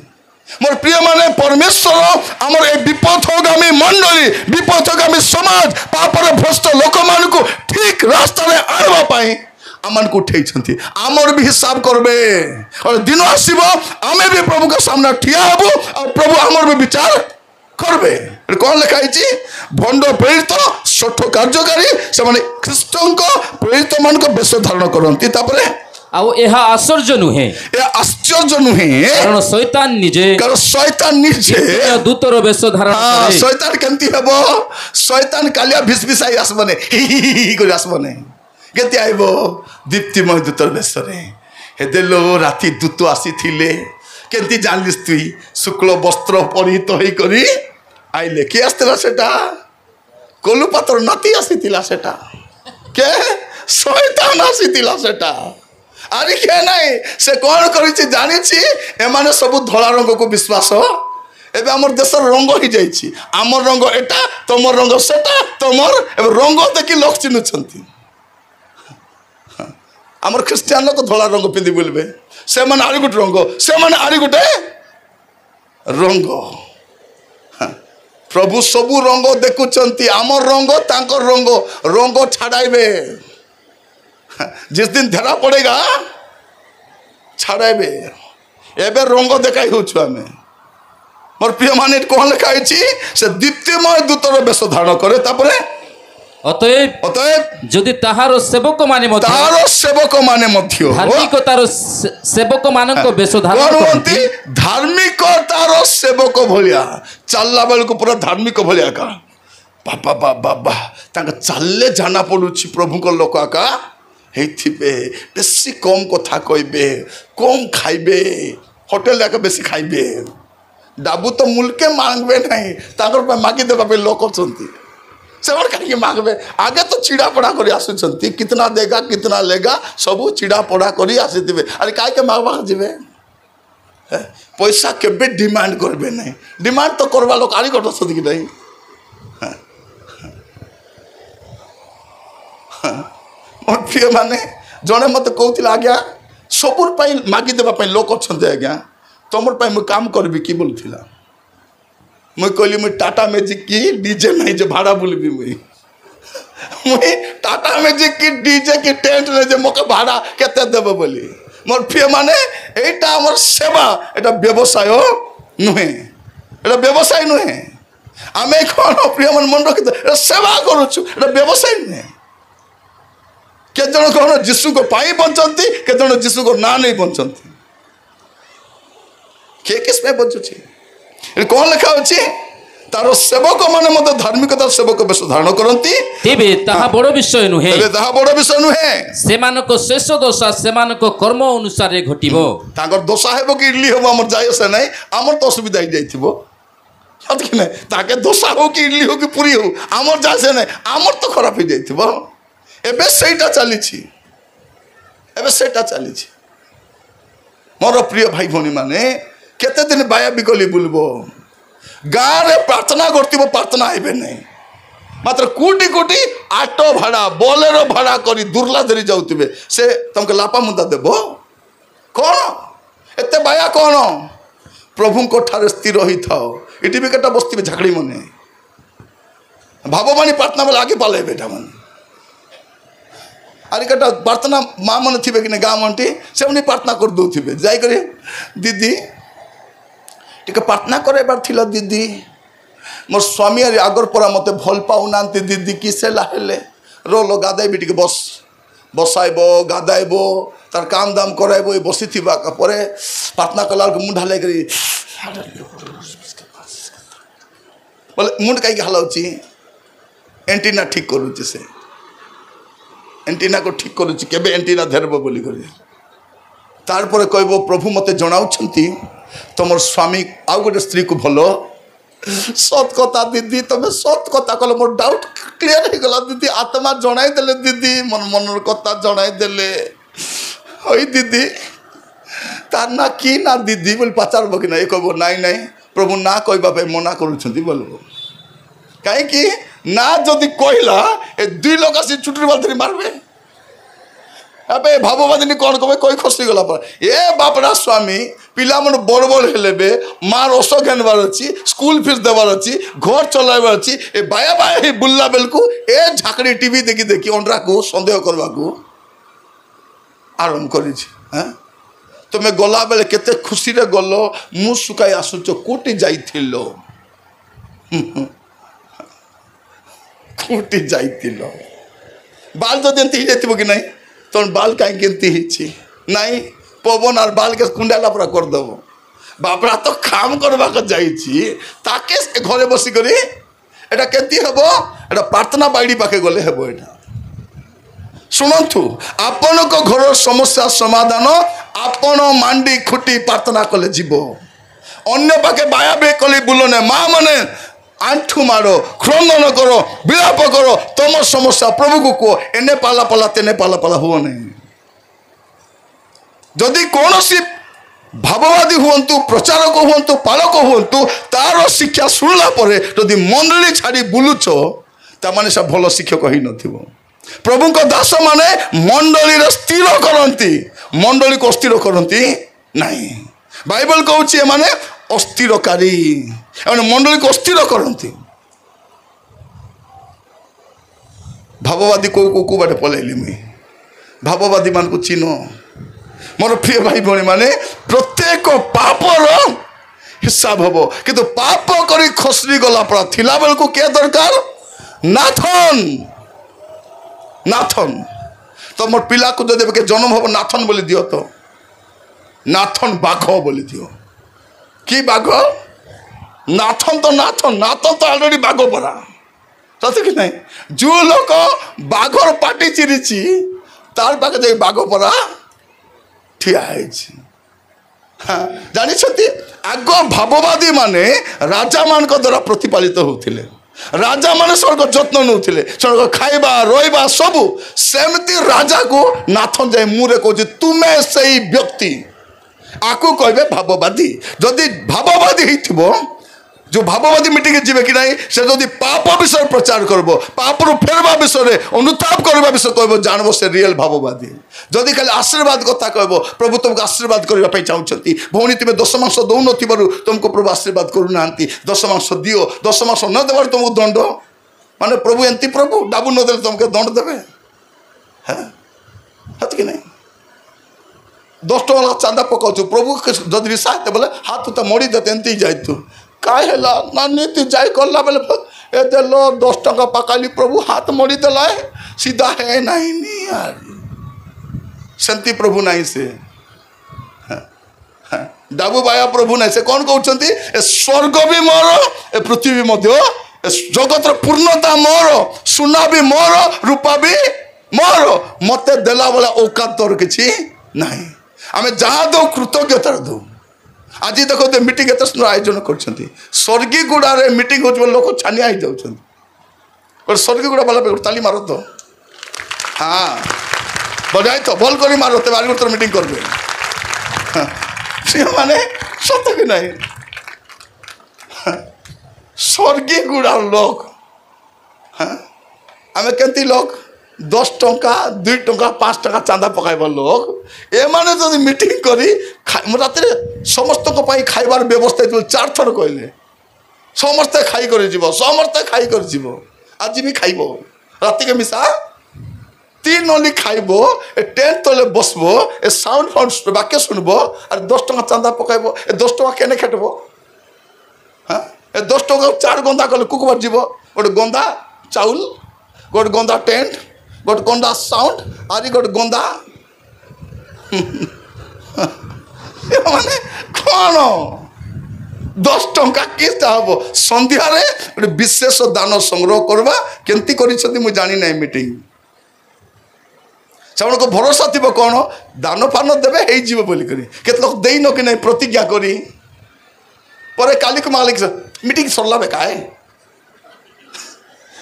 मोर प्रिय माने परमेश्वर आमर ए विपथगामी मंडली, विपथगामी समाज, पापर भ्रष्ट लोक मान को ठीक रास्ता रे आनवा पाई आमन को उठै छथि। आमर भी हिसाब करबे और दिन आसीबो आमे भी प्रभु के सामने ठिया हबो और प्रभु आमर भी विचार करबे। कोन लिखाई छी? भंड प्रेरित शठ कार्यकारी से माने ख्रीष्टंक प्रेरित मान को बेश धारण करंती। तापरे ଆଉ ଏହା ଆଶ୍ଚର୍ଯ୍ୟ ନୁହେଁ, ଏ ଆଶ୍ଚର୍ଯ୍ୟ ନୁହେଁ, କାରଣ ଶୈତାନ ନିଜେ ଦୂତର ବେଶ ଧାରଣ କରେ। ଶୈତାନ କେମିତି ହେବ? ଶୈତାନ କାଲିଆ ଭିସଭିସାଇ ଆସିବନି, ହି କରି ଆସିବନି। କେମିତି ଆଇବ? ଦୀପ୍ତିମୟ ଦୂତର ବେଶରେ। ହେଦେଲୋ ରାତି ଦୂତ ଆସିଥିଲେ। କେମିତି ଜାଣିଲିସ୍ ତୁଇ? ଶୁକ୍ଳ ବସ୍ତ୍ର ପରିହିତ ହେଇକରି ଆଇଲେ। କିଏ ଆସିଥିଲା ସେଟା? କୋଲୁପାତ୍ର ନାତି ଆସିଥିଲା ସେଟା। କେ? ଶୈତାନ ଆସିଥିଲା ସେଟା। আরে কে নাই সে কোন করেছে জানিছি এমানে সবু ধলা রঙ কো বিশ্বাস। এবে আমার দেশের রঙ হয়ে যাইছি। আমার রঙ এটা, তোমার রঙ সেটা, তোমার রঙ দেখি লোক চিনুଛନ୍ତି। আমার খ্রিস্টান লোক ধলা রঙ পিঁধি বলবে, সেমানে আরি গোটে রঙ, সেমানে আরি গোটে রঙ। প্রভু সবু রঙ দেখুଛନ୍ତି। আমার রঙ তাঙ্কর রঙ, রঙ ছাড়াইবে। जिस दिन धरा पड़ेगा छाड़ाइबे। एबे रंग देखाई होछु आमे। मोर प्रिय माने कोन लिखाई छी? से दीप्तिमय दूतर बेश धारण करे। तापरे অতএব যদি তাহার সেবক মানে মধ্য ধার্মিকতার সেবক ମାନଙ୍କ বেশ ধারণ କରନ୍ତି, ଧାର୍ମିକତାର ସେବକ ଭଳିଆ ଚାଲିଲା ବେଳକୁ ପୁରା ଧାର୍ମିକ ଭଳିଆ କା ବାବା ବାବା ବାବା ତାଙ୍କ ଚାଲିଲେ ଜାଣା ପଡୁଛି ପ୍ରଭୁଙ୍କ ଲୋକ ଆକା ହେଇଥିବେ। ବେଶୀ କମ୍ କଥା କହିବେ, କମ୍ ଖାଇବେ, ହୋଟେଲ ଯାକ ବେଶୀ ଖାଇବେ। ଡାବୁ ତ ମୁଲକେ ମାଗବେ ନାହିଁ, ତାଙ୍କର ପାଇଁ ମାଗି ଦେବା ପାଇଁ ଲୋକ ଅଛନ୍ତି। ସେମାନେ କାହିଁକି ମାଗବେ? ଆଗେ ତ ଚିଡ଼ା ପଡ଼ା କରି ଆସୁଛନ୍ତି। କିତନା ଦେଗା କିତନା ଲେଗା ସବୁ ଚିଡ଼ା ପଡ଼ା କରି ଆସିଥିବେ। ଆରେ କାହିଁକି ମାଗବା ଯିବେ? ପଇସା କେବେ ଡିମାଣ୍ଡ କରିବେ ନାହିଁ। ଡିମାଣ୍ଡ ତ କରିବା ଲୋକ ଆରି ଗୋଟେ ଅଛନ୍ତି କି ନାହିଁ? ମୋ ପ୍ରିୟ ମାନେ ଜଣେ ମୋତେ କହୁଥିଲା ଆଜ୍ଞା ସବୁର ପାଇଁ ମାଗିଦେବା ପାଇଁ ଲୋକ ଅଛନ୍ତି ଆଜ୍ଞା, ତମର ପାଇଁ ମୁଁ କାମ କରିବି କି ବୋଲୁଥିଲା। मुई कहली मुई टाटा मैजिक की डीजे नहीं जो भाड़ा बुलबी मुई टाटा मैजिक की डीजे की टेंट नहीं जो मोके भाड़ा केते देबो बोली। मोर प्रिय माने एटा हमर सेवा, एटा व्यवसाय नुहे, एटा व्यवसाय नुहे। आमे कोन प्रिय मन मन रखि सेवा करूछु, एटा व्यवसाय नुहे। के जण कोन यीशु को पाई बंचंती, के जण यीशु को ना नहीं बंचंती। के किस में बंचुची? कौन लिखा अच्छी? तार सेवक माने मते धार्मिकता सेवक बेश धारण करती। तेबे ताहा बड़ विषय नुहे, ताहा बड़ विषय नुहे। सेमानको शेष दोषा सेमानको कर्म अनुसार घटिबो। ताकर दोषा हेबो कि इडली हेबो हमर जाय से नहीं, हमर तो असुविधा ही जाइथिबो। सत कि नहीं? ताके दोषा हो कि इडली हो कि पूरी हो हमर जाय से नहीं, हमर तो खराब ही जाइथिबो। एबे सेटा चली छी, एबे सेटा चली छी। मोर प्रिय भाई भौणी माने केते दिन बाया बिकली बुलबो गाँव रे प्रार्थना करथिबो प्रार्थना आइबे नहीं मात्र कोटी कोटी आटो भाड़ा बोलेरो भाड़ा करी दुर्ला धरी जाउथिबे से तुमके लापा मुंदा देबो कौन एते बाया कौन प्रभु को ठारे स्थिर रही थाओ इटी भी कटा बस्ती झाकड़ी मने भाववाणी प्रार्थना बेले आगे पाले बेटा मन अरे कटा प्रार्थना माँ मन थी कि गाँ मंटी से उन्हें प्रार्थना कर दौथे जाई करे दीदी टिके प्रार्थना करे बार थिला दीदी मोर स्वामी अरे आगर परा मते भल पाऊना दीदी किसे लाहेले रोलो गादाइबी टिके बस बसाइबो गादाइबो तार काम दाम कराइबो बसी थिबा परे प्रार्थना कला मुंड हाले करी बोले मुंड कहीं हलाउची एंटीना ठीक करुची से एंटीना को ठीक करुची केबे एंटीना धरबो बोली करी तार परे कहबो प्रभु मते जणाउछंती तमर स्वामी आउ गोटे स्त्री को भलो सत कथा दीदी तुम सत कथा कल मोर डाउट क्लियर हो गला दीदी आत्मा जनाई देले दीदी मन मनर कथा जनाई देले ओई दीदी तार ना की ना दीदी बोल पचारबो कि ना कहबो नाई नाई प्रभु ना कहबा पे मना करूछंती बोलबो काहे कि ना जदि कहला ए दुई लोक आसी छुट्टी बाल धरी मारबे अबे भाववादिनी कौन कहे कोई खसी गला पर ए बापरा स्वामी पिला मन बड़ बड़ हेलेबे माँ रस घेनबार अच्छी स्कूल फीस देवार अच्छी घर चलाइबार अच्छी ए बाया बाया ही बुल्ला बेलकू ए झाकड़ी टीवी देखी देखी अंडरा को संदेह करवा को आरंभ करी तुम्हें गला बेले केते खुशी रे गलो मुँह सुखाई आसुच कोटी जाइथिलो कोटी जाइथिलो बाल तो देंती जाइथिबो कि नहीं तो बाल कहीं केमती नाई पवन और बाल के कुंडाला पूरा करदेव बापरा तो काम करवा जाइए ताके घरे बसिक एटा केमती हम एटा प्रार्थना बाड़ी पाखे गले हेबो एटा शुणु आपण को घर समस्या समाधान आपण मांडी खुटी प्रार्थना कले जीव अन्य पाखे बाया बे कले बुलने माँ मने आंठू मारो क्रंदन करो विलाप करो तुम समस्या प्रभु को कह एने पाला पाला तेने पाला पाला हुआ नहीं जदि कौन सी भाववादी हुंतु प्रचारक हुंतु पालक हुंतु तार शिक्षा शुणला परे जदि मंडली छाड़ी बुलुच तामाने से भल शिक्षक ही नथिबो प्रभु को दास माने मंडली स्थिर करती मंडली को अस्थिर करती नहीं बाइबल कहूँ माने अस्थिरकारी मंडली को अस्थिर करती भाववादी को बाटे पलैली मुई भाववादी मान को चिन्ह मोर प्रिय भाई भौणी माने प्रत्येक पापर हिसाब हम किंतु पाप करी खसरी गला पड़ा थिला बेल को क्या दरकार नाथन नाथन तो मोर पिला को जब के जन्म हम नाथन बोली दियो तो नाथन बाघ बोली दियो कि बाघ नाथन तो ऑलरेडी बाघ पड़ा सत्य कि नहीं जो लोग बाघर पाटी चिरी तार पाखे जाए बाघ पड़ा ठिया जानी आग भाववादी माने राजा मान द्वारा प्रतिपालित होते राजा माने स्वर्ग जत्न नौले स्वर्ग खाइबा रहा सबू सेमती राजा को नाथन जाए मुरे कहे तुम्हें से व्यक्ति आकु कहे भाववादी जदि भाववादी हो जो भाववादी मीटिंग जीवे कि नहीं से जदि पाप विषय प्रचार करब पाप फेरवा विषय अनुताप करवा विषय कह जानब से रियल भाववादी जदि खाली आशीर्वाद कथा कह प्रभु तुमको आशीर्वाद करने चाहते भौणी तुम्हें दशमांश दौ न तुमको प्रभु आशीर्वाद करूना दशमांश दियो दशमांश न देवार तुमको दंड माने प्रभु एंती प्रभु डाबू न दे तुमको दंड देवे है कि नहीं 10 टका चांदा पकाऊ प्रभु जदि रिसा बोले हाथ तो मड़ी देते एंती जाए तू काय है ना नीति जाय करला बेले ए देलो 10 टका पकाली प्रभु हाथ मड़ी देला सीधा है नहीं यार सेंती प्रभु नहीं से डाबू बाया प्रभु नहीं से कौन कहते ए स्वर्ग भी मोर ए पृथ्वी मध्य जगतर पूर्णता मोर सुना भी मोर रूपा भी मोर मत देला वाला औकात तोर किछि नहीं आम जहाँ दो कृतज्ञता दो आज देखो तो मीटिंग एत सुंदर आयोजन कर स्वर्गी गुड़ा मीटिंग हो लोक छानिया हो जाऊँ स्वर्गी गुड़ा वाला ताली मारो तो हाँ बजाई तो भल कर मारो तेज आज मीटिंग कर ମାନେ ସତ କି ନାହିଁ ସ୍ୱର୍ଗୀ ଗୁଡ଼ା ଲୋକ ଆମେ କେମିତି ଲୋକ 10 ଟଙ୍କା 2 ଟଙ୍କା 5 ଟଙ୍କା ଚାନ୍ଦା ପକାଇବା ଲୋକ ଏମାନେ ଯଦି ମିଟିଂ କରି ରାତିରେ ସମସ୍ତଙ୍କ ପାଇଁ ଖାଇବାର ବ୍ୟବସ୍ଥା ହେଇଥିବ 4 ଥର କହିଲେ ସମସ୍ତେ ଖାଇ କରି ଯିବ ସମସ୍ତେ ଖାଇ କରି ଯିବ ଆଜି ବି ଖାଇବ ରାତିକେ ମିଶା 3 ନଲି ଖାଇବ ଏ ଟେଣ୍ଟ ତଳେ ବସବ ଏ ସାଉଣ୍ଡ ଫାଉଣ୍ଡ ବାକ୍ୟ ଶୁଣିବ ଆରେ 10 ଟଙ୍କା ଚାନ୍ଦା ପକାଇବ ଏ 10 ଟଙ୍କା କେନେ ଖେଟବ ହଁ ଏ 10 ଟଙ୍କା 4 ଗନ୍ଦା କଲେ କୁକୁବାର ଯିବ ଗୋଟେ ଗନ୍ଦା ଚାଉଲ ଗୋଟେ ଗନ୍ଦା ଟେଣ୍ଟ ଗୋଟେ ଗନ୍ଦା ସାଉଣ୍ଡ ଆରି ଗୋଟେ ଗନ୍ଦା ମାନେ କ'ଣ 10 ଟଙ୍କା କିସ୍ତା ହବ ସନ୍ଧ୍ୟାରେ ଗୋଟେ ବିଶେଷ ଦାନ ସଂଗ୍ରହ କରିବା କେମିତି କରିଛନ୍ତି ମୁଁ ଜାଣି ନାହିଁ ମିଟିଂ ସେମାନଙ୍କ ଭରସା ଥିବ କ'ଣ ଦାନ ଫାନ ଦେବେ ହେଇଯିବ ବୋଲିକରି କେତେ ଲୋକ ଦେଇନ କି ନାହିଁ ପ୍ରତିଜ୍ଞା କରି ପରେ କାଲିକୁ ମାଲିକ ମିଟିଂ ସରିଲା ବେକାଏ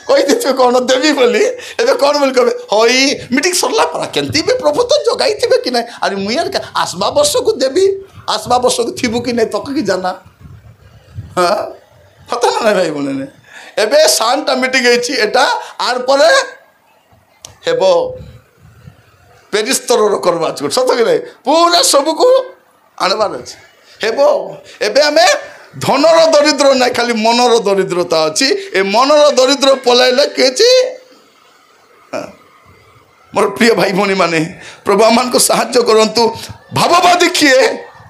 କହିଦେଇଥିବେ କ'ଣ ଦେବି ବୋଲି ଏବେ କ'ଣ ବୋଲି କହିବେ ହଇ ମିଟିଂ ସରିଲା ପରା କେମିତି ବି ପ୍ରଭୁ ତ ଜଗାଇଥିବେ କି ନାହିଁ ଆରେ ମୁଇଁ ଆସବା ବର୍ଷକୁ ଦେବି ଆସବା ବର୍ଷକୁ ଥିବୁ କି ନାହିଁ ତକ କି ଜାନା ହଁ ସତ ନା ଭାଇ ବୋଲେ ଏବେ ସାନଟା ମିଟିଂ ହେଇଛି ଏଟା ଆର୍ ପରେ ହେବ ପେରିସ୍ତରର କରବା ଅଛି ସତ କି ନାହିଁ ପୁରା ସବୁକୁ ଆଣବାର ଅଛି ହେବ ଏବେ ଆମେ ଧନର ଦରିଦ୍ର ନାହିଁ ଖାଲି ମନର ଦରିଦ୍ରତା ଅଛି ଏ ମନର ଦରିଦ୍ର ପଳାଇଲେ କିଛି ମୋର ପ୍ରିୟ ଭାଇ ଭଉଣୀ ମାନେ ପ୍ରଭୁ ଆମମାନଙ୍କୁ ସାହାଯ୍ୟ କରନ୍ତୁ ଭାବବାଦୀ କିଏ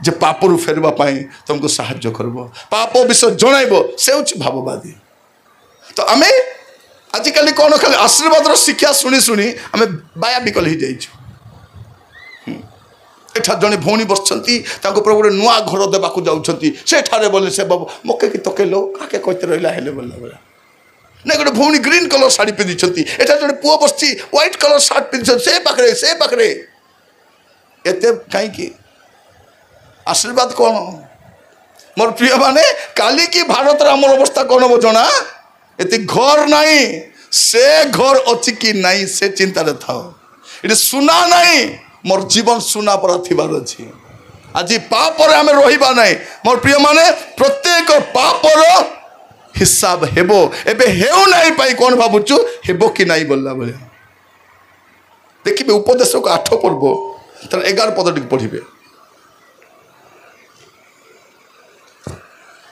ଯେ ପାପରୁ ଫେରିବା ପାଇଁ ତୁମକୁ ସାହାଯ୍ୟ କରିବ ପାପ ବିଷୟ ଜଣାଇବ ସେ ହେଉଛି ଭାବବାଦୀ ତ ଆମେ ଆଜିକାଲି କ'ଣ ଖାଲି ଆଶୀର୍ବାଦର ଶିକ୍ଷା ଶୁଣି ଶୁଣି ଆମେ ବାୟା ବିକଲ ହେଇଯାଇଛୁ ଏଠାରେ ଜଣେ ଭଉଣୀ ବସିଛନ୍ତି ତାଙ୍କ ଉପରେ ଗୋଟେ ନୂଆ ଘର ଦେବାକୁ ଯାଉଛନ୍ତି ସେଠାରେ ବୋଲେ ସେ ବାବୁ ମକେ କି ତକେଇଲ କାକେ କହିତେ ରହିଲା ହେଲେ ବୋଲା ବୋଲା ନାଇଁ ଗୋଟେ ଭଉଣୀ ଗ୍ରୀନ୍ କଲର୍ ଶାଢ଼ୀ ପିନ୍ଧିଛନ୍ତି ଏଠାରେ ଜଣେ ପୁଅ ବସିଛି ହ୍ୱାଇଟ୍ କଲର୍ ସାର୍ଟ ପିନ୍ଧିଛନ୍ତି ସେ ପାଖରେ ଏତେ କାହିଁକି ଆଶୀର୍ବାଦ କ'ଣ ମୋର ପ୍ରିୟ ମାନେ କାଲିକି ଭାରତରେ ଆମର ଅବସ୍ଥା କ'ଣ ହବ ଜଣା ଏତେ ଘର ନାହିଁ ସେ ଘର ଅଛି କି ନାହିଁ ସେ ଚିନ୍ତାରେ ଥାଅ ଏଠି ସୁନା ନାହିଁ ମୋର ଜୀବନ ସୁନା ପରା ଥିବାର ଅଛି ଆଜି ପାପରେ ଆମେ ରହିବା ନାହିଁ ମୋର ପ୍ରିୟ ମାନେ ପ୍ରତ୍ୟେକ ପାପର ହିସାବ ହେବ ଏବେ ହେଉ ନାହିଁ ପାଇଁ କ'ଣ ଭାବୁଛୁ ହେବ କି ନାହିଁ ବୋଲିଲା ଭଳିଆ ଦେଖିବେ ଉପଦେଶକୁ 8 ପର୍ବ ତାର 11 ପଦ ଟିକେ ପଢ଼ିବେ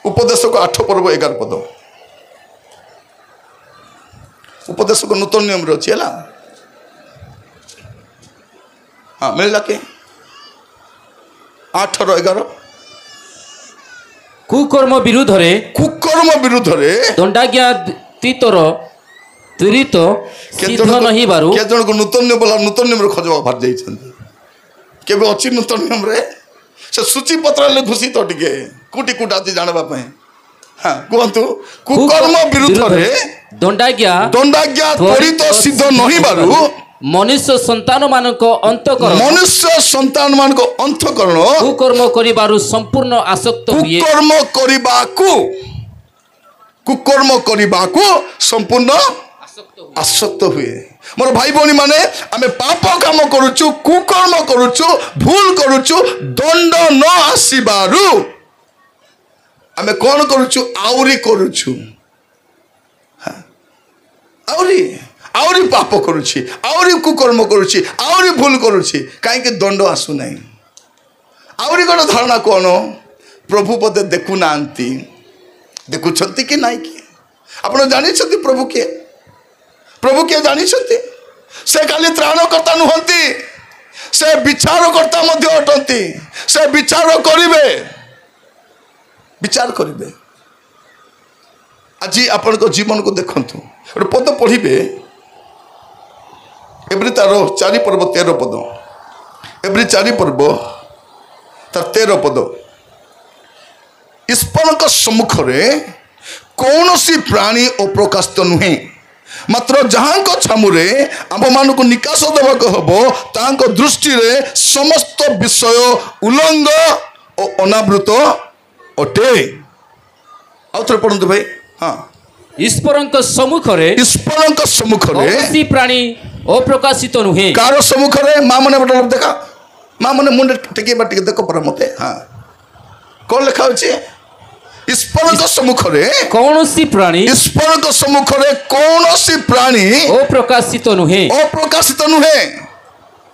ଉପଦେଶକୁ 8 ପର୍ବ 11 ପଦ ଉପଦେଶକୁ ନୂତନ ନିୟମରେ ଅଛି ହେଲା हाँ मिलला के 8:11 कुकर्म विरुद्ध रे दंडाज्ञा तीतर त्वरित सिद्ध नहीं बारू के जन को नूतन नियम रे खोजवा भार जाई छन केबे अछि नूतन नियम रे से सूची पत्र ले घुसी तो टिके कुटी कुटाती जानबा पे हां कोंतु कुकर्म विरुद्ध रे दंडाज्ञा त्वरित सिद्ध नहीं बारू मनुष्य संतान मानक अंतकरण कुकर्म करिबारु संपूर्ण आसक्त हुए कुकर्म करिबाकु संपूर्ण आसक्त हुए मोर भाई भौणी माने आमे पाप काम करूछु कुकर्म करूछु भूल करूछु दंड न आसीबारु आमे कोन करूछु आउरी करूछु आउरी पाप करुछि आउरी कुकर्म करुछि आउरी भूल करुछि काहे दंड आसु नहीं आउरी गोटे धारणा कौन प्रभु पदे देखु नांती देखुछंती कि नहीं कि आपण जानि छथि प्रभु के जानि छथि से खाली त्राणकर्ता नुहंती से विचारकर्ता मध्य अटंती से विचार करिवे आज आपण को जीवन को देखंतु गोटे पद पढ़िबे एवरी तार 4 पर्व 13 पद एवरी 4 पर्व तार 13 पद ईश्वर सम्मुख कौन सी प्राणी अप्रकाशित नुहे मात्र जहाँ छामुरे आम मान को निकास देवाक हम तांको दृष्टि रे समस्त विषय उलंग और अनावृत अटे आउथरे पढ़ंतु भाई हाँ ईश्वर सम्मुख कौन प्राणी अप्रकाशित नुहे कार सम्मुख माँ मैंने देखा माँ मैंने मुंडे टेके देखो पर मत हाँ कौन लिखा होची ईश्वर को सम्मुख रे कौन सी प्राणी ईश्वर को सम्मुख रे कौन सी प्राणी अप्रकाशित नुहे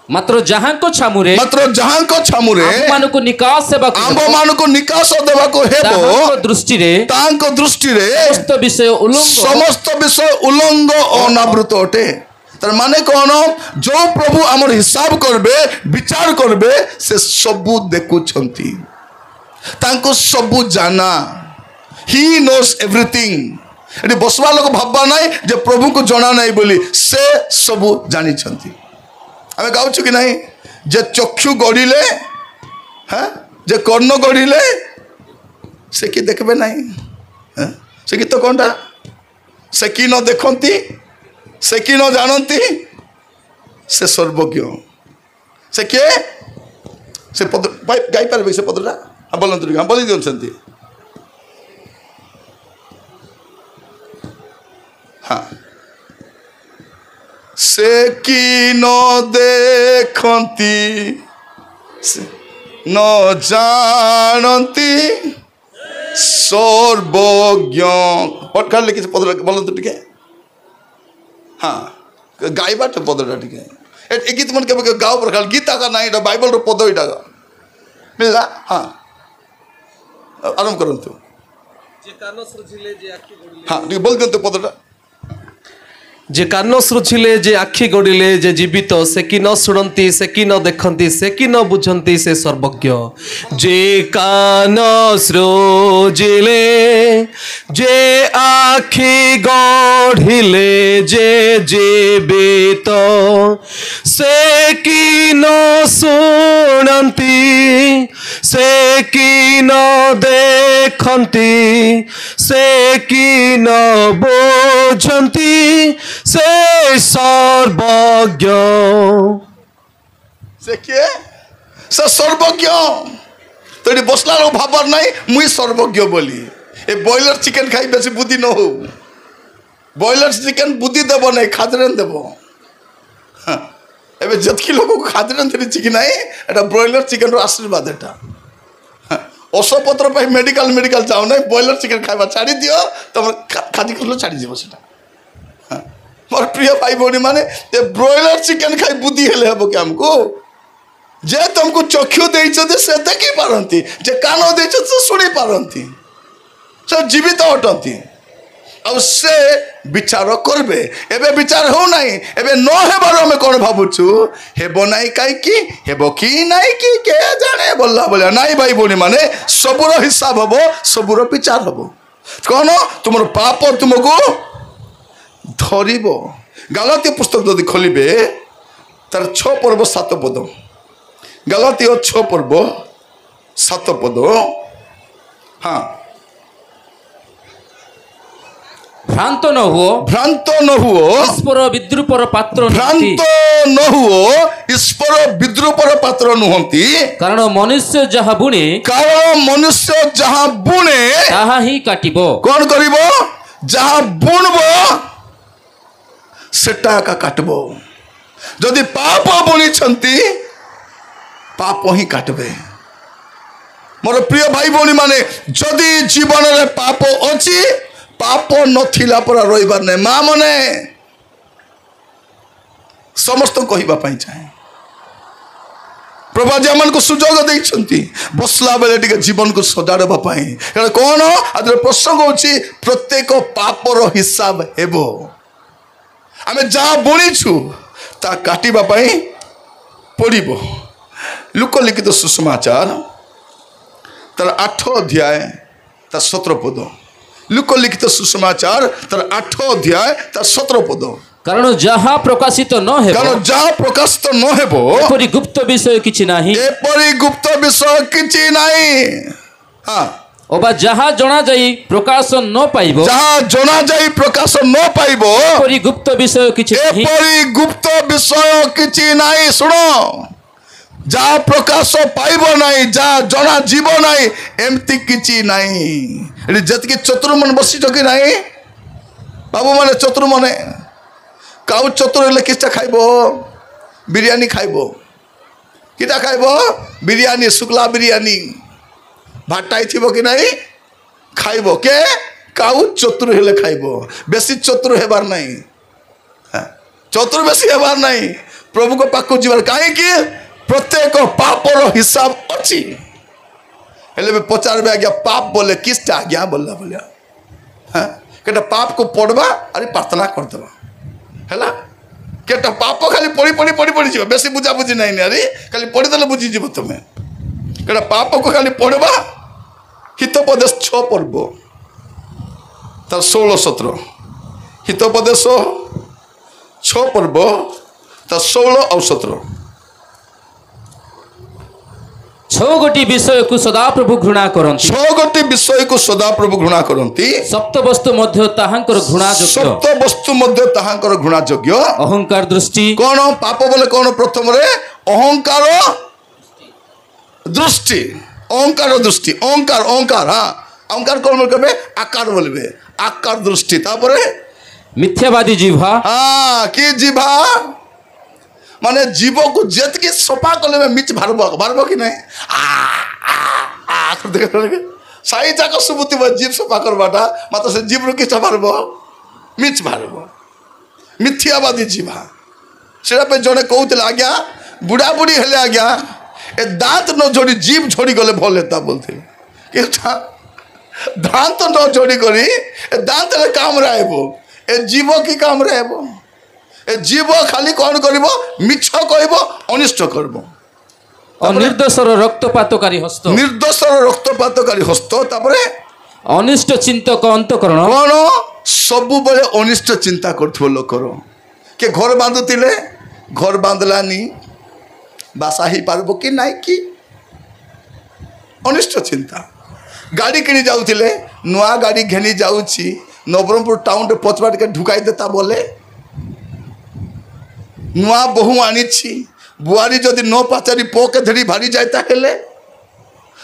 मात्र जहां को छामुरे आम को निकास देवा को हेबो दृष्टि रे समस्त विषय उल्लंघ अनावृत अटे तर माने कौन जो प्रभु आमर हिसाब करबे विचार करबे से सबु देखुछंती तांको सबु जाना ही नोस एवरीथिंग एटी बसवा लोक भाबा नाही जे प्रभु को जणा नाही बोली से सबु जानि छंती आमे गाउछु कि नाही जे चक्षु गड़िले हाँ जे कर्ण गड़िले से कि देखबे नाही हाँ से कि तो कोनटा से कि न देखंती से कि न जानती से सर्वज्ञ से के से पद गाई पारबे से पदरा हम बोलंतु हम बोली दियछंती हाँ से कि न देखंती न जानती सर्वज्ञ पटकार लिखी पदरा बोलंतु टिके हाँ गाइबा तो पदरा टिके ए गीत मन के गाँव प्रकार गीता का नहीं बाइबल रो पद इटा मिलला हाँ आरंभ करंतु हाँ टिके बोल दियंतु पदरा जे कान सृजिले जे आखि गड़िले जे जीवित से कि न शुणती से कि न देखती से कि न बुझंती से सर्वज्ञ जे कान सृजिले जे आखि गढ़िले जे जीवित से कि न शुणती से कि न देखती से कि न बुझंती से सर्वज्ञ से किए से सर्वज्ञ तो ये बसला लोग भाबर नहीं मुई सर्वज्ञ बोली ए बॉयलर चिकन खाई बेसी बुद्धि न हो बॉयलर चिकन बुद्धि देव नहीं खादरेन देव हाँ एबे जतकी लोग को खादरेन देरी chicken I Etah broiler chicken रो आशीर्वाद एटा औषधपत्र पे मेडिकल जाओ नहीं बॉयलर चिकन खाइबा छाड़ी दियो तुम खादी करलो छाड़ी जीव सेटा मोर प्रिय भाई भौणी माने ते ब्रॉयलर चिकन खाई बुद्धि हेले हबो कि हमको जे तुमको चक्षु देइछते से देखि पारंती जे कान देइछते से सुनि पारंती से जीवित अटंती अब से विचार करबे एबे विचार हो नाही एबे न हेबार हम कोन भाबुछु हेबो नाही काई की हेबो की नाही की के जाने बोलला बोला नाही भाई भौणी माने सबुरो हिसाब हबो सबुरो विचार हबो कोन तुमरो पाप तुमको धरब गलाती पुस्तक जदि खोलिबे तार 6 पर्व 7 पद गलाती 6 पर्व 7 पद हाँ भ्रांत न हुओ ईश्वर विद्रूपर पात्र पात्र नुहंती कारण मनुष्य जहाँ बुणे ताहा ही काटिबो कौन करिबो जहाँ बुणबो सेटा का काटबो जदि पाप बुणी छंती पाप ही काटबे मोर प्रिय भाई भौणी माने जदि जीवन रे पाप अछि पाप नथिला पर रहिबार नै मां मने समस्त कहिबा पई चाहे प्रभु जी को सुजोग देइछंती बसला बेले टिके जीवन को सजाड़बा पई कोन आदर प्रसंग होछि प्रत्येक पापर हिसाब हेबो आमे जा बुणीछु ता काटिबा पई पड़िबो लोकलिखित सुसमाचार तार 8 अध्याय तार 17 पद लोकलिखित सुसमाचार तार 8 अध्याय तार 17 पद कारण जहाँ प्रकाशित न हेबो एपरि गुप्त विषय किछि नाही हाँ ओबा जहाँ जना जाई प्रकाश न पाइबो एपरि गुप्त विषय किछि नाही सुनो जहाँ प्रकाश पाइब नहीं जहाँ जना जीव नहीं एमती किछि नहीं जतकी चतुर्मन बसिछ कि नहीं बाबू माने चतुर्मने काउ चतुर हेले किछटा खाइबो बिरयानी खाइबो किटा खाइबो बिरयानी शुक्ला बिरयानी भाटाई थी कि नहीं खाइब के काउ चतुर हेले खाइब बेसी चतुर हेबार नहीं चतुर बेसी हेबार नहीं प्रभु को पाखु जीवार कहीं प्रत्येक पापर हिसाब अच्छी हेले पचारे आज्ञा पाप बोले किसटा आज्ञा बोलला बोलिया हाँ केटा पाप को पढ़वा अरे प्रार्थना करदेवा है केटा पाप खाली पढ़ी पढ़ी पढ़ी पढ़ी जीव बेसी बुझा बुझी नहीं अरे खाली पढ़ीदे बुझीज तुम्हें केटा पाप को खाली पढ़वा हितोपदेश 6 पढ़ब तार 16-17 हितोपदेश 6 पढ़ब तार 16 और 17 छो गोटी विषय को सदा प्रभु घृणा करंती 6 गोटी विषय को सदा प्रभु घृणा करंती सप्त वस्तु मध्य ताहांकर घृणा योग्य सप्त वस्तु मध्य ताहांकर घृणा योग्य अहंकार दृष्टि कौन पाप बोले कौन प्रथम रे अहंकार दृष्टि अहंकार दृष्टि अहंकार अहंकार हाँ अहंकार कौन बोले आकार बोलबे आकार दृष्टि तापरे मिथ्यावादी जिह्वा हाँ कि जिह्वा माने जीव को जेतकी सफा कले में मिच भारब कि नहीं साई जाक सुबुति जीव सफा करवाटा मात्र से जीव रू किस भारब मिच भारब मिथ्यावादी जीवा से जड़े कहते आज्ञा बुढ़ा बुढ़ी हेले आज्ञा ए दांत न जोड़ी जीव झड़ी गले भल हेता बोलते दांत न जोड़ी करी दांत काम रहब ए जीव की काम रहब ए जीव खाली कौन करिवो मिछ कहबो अनिष्ट करबो निर्दोषर रक्तपातकारी हस्त निर्दोषर रक्तपातकारी हस्त तापरे अनिष्ट चिंतक अंतकरण कौन सब बेले अनिष्ट चिंता करथो लोकर के घर बांधुतिले घर बांधलानी बासा ही पारबो कि नहीं कि अनिष्ट चिंता गाड़ी किनी जाउतिले नुआ गाड़ी घेनी जाउची नवरंगपुर टाउन रे पचबाट के ढुकाई देता बोले नुआ बहु आनी बुआरी जदि न पाचारी पोके धरी भारी जाता हेले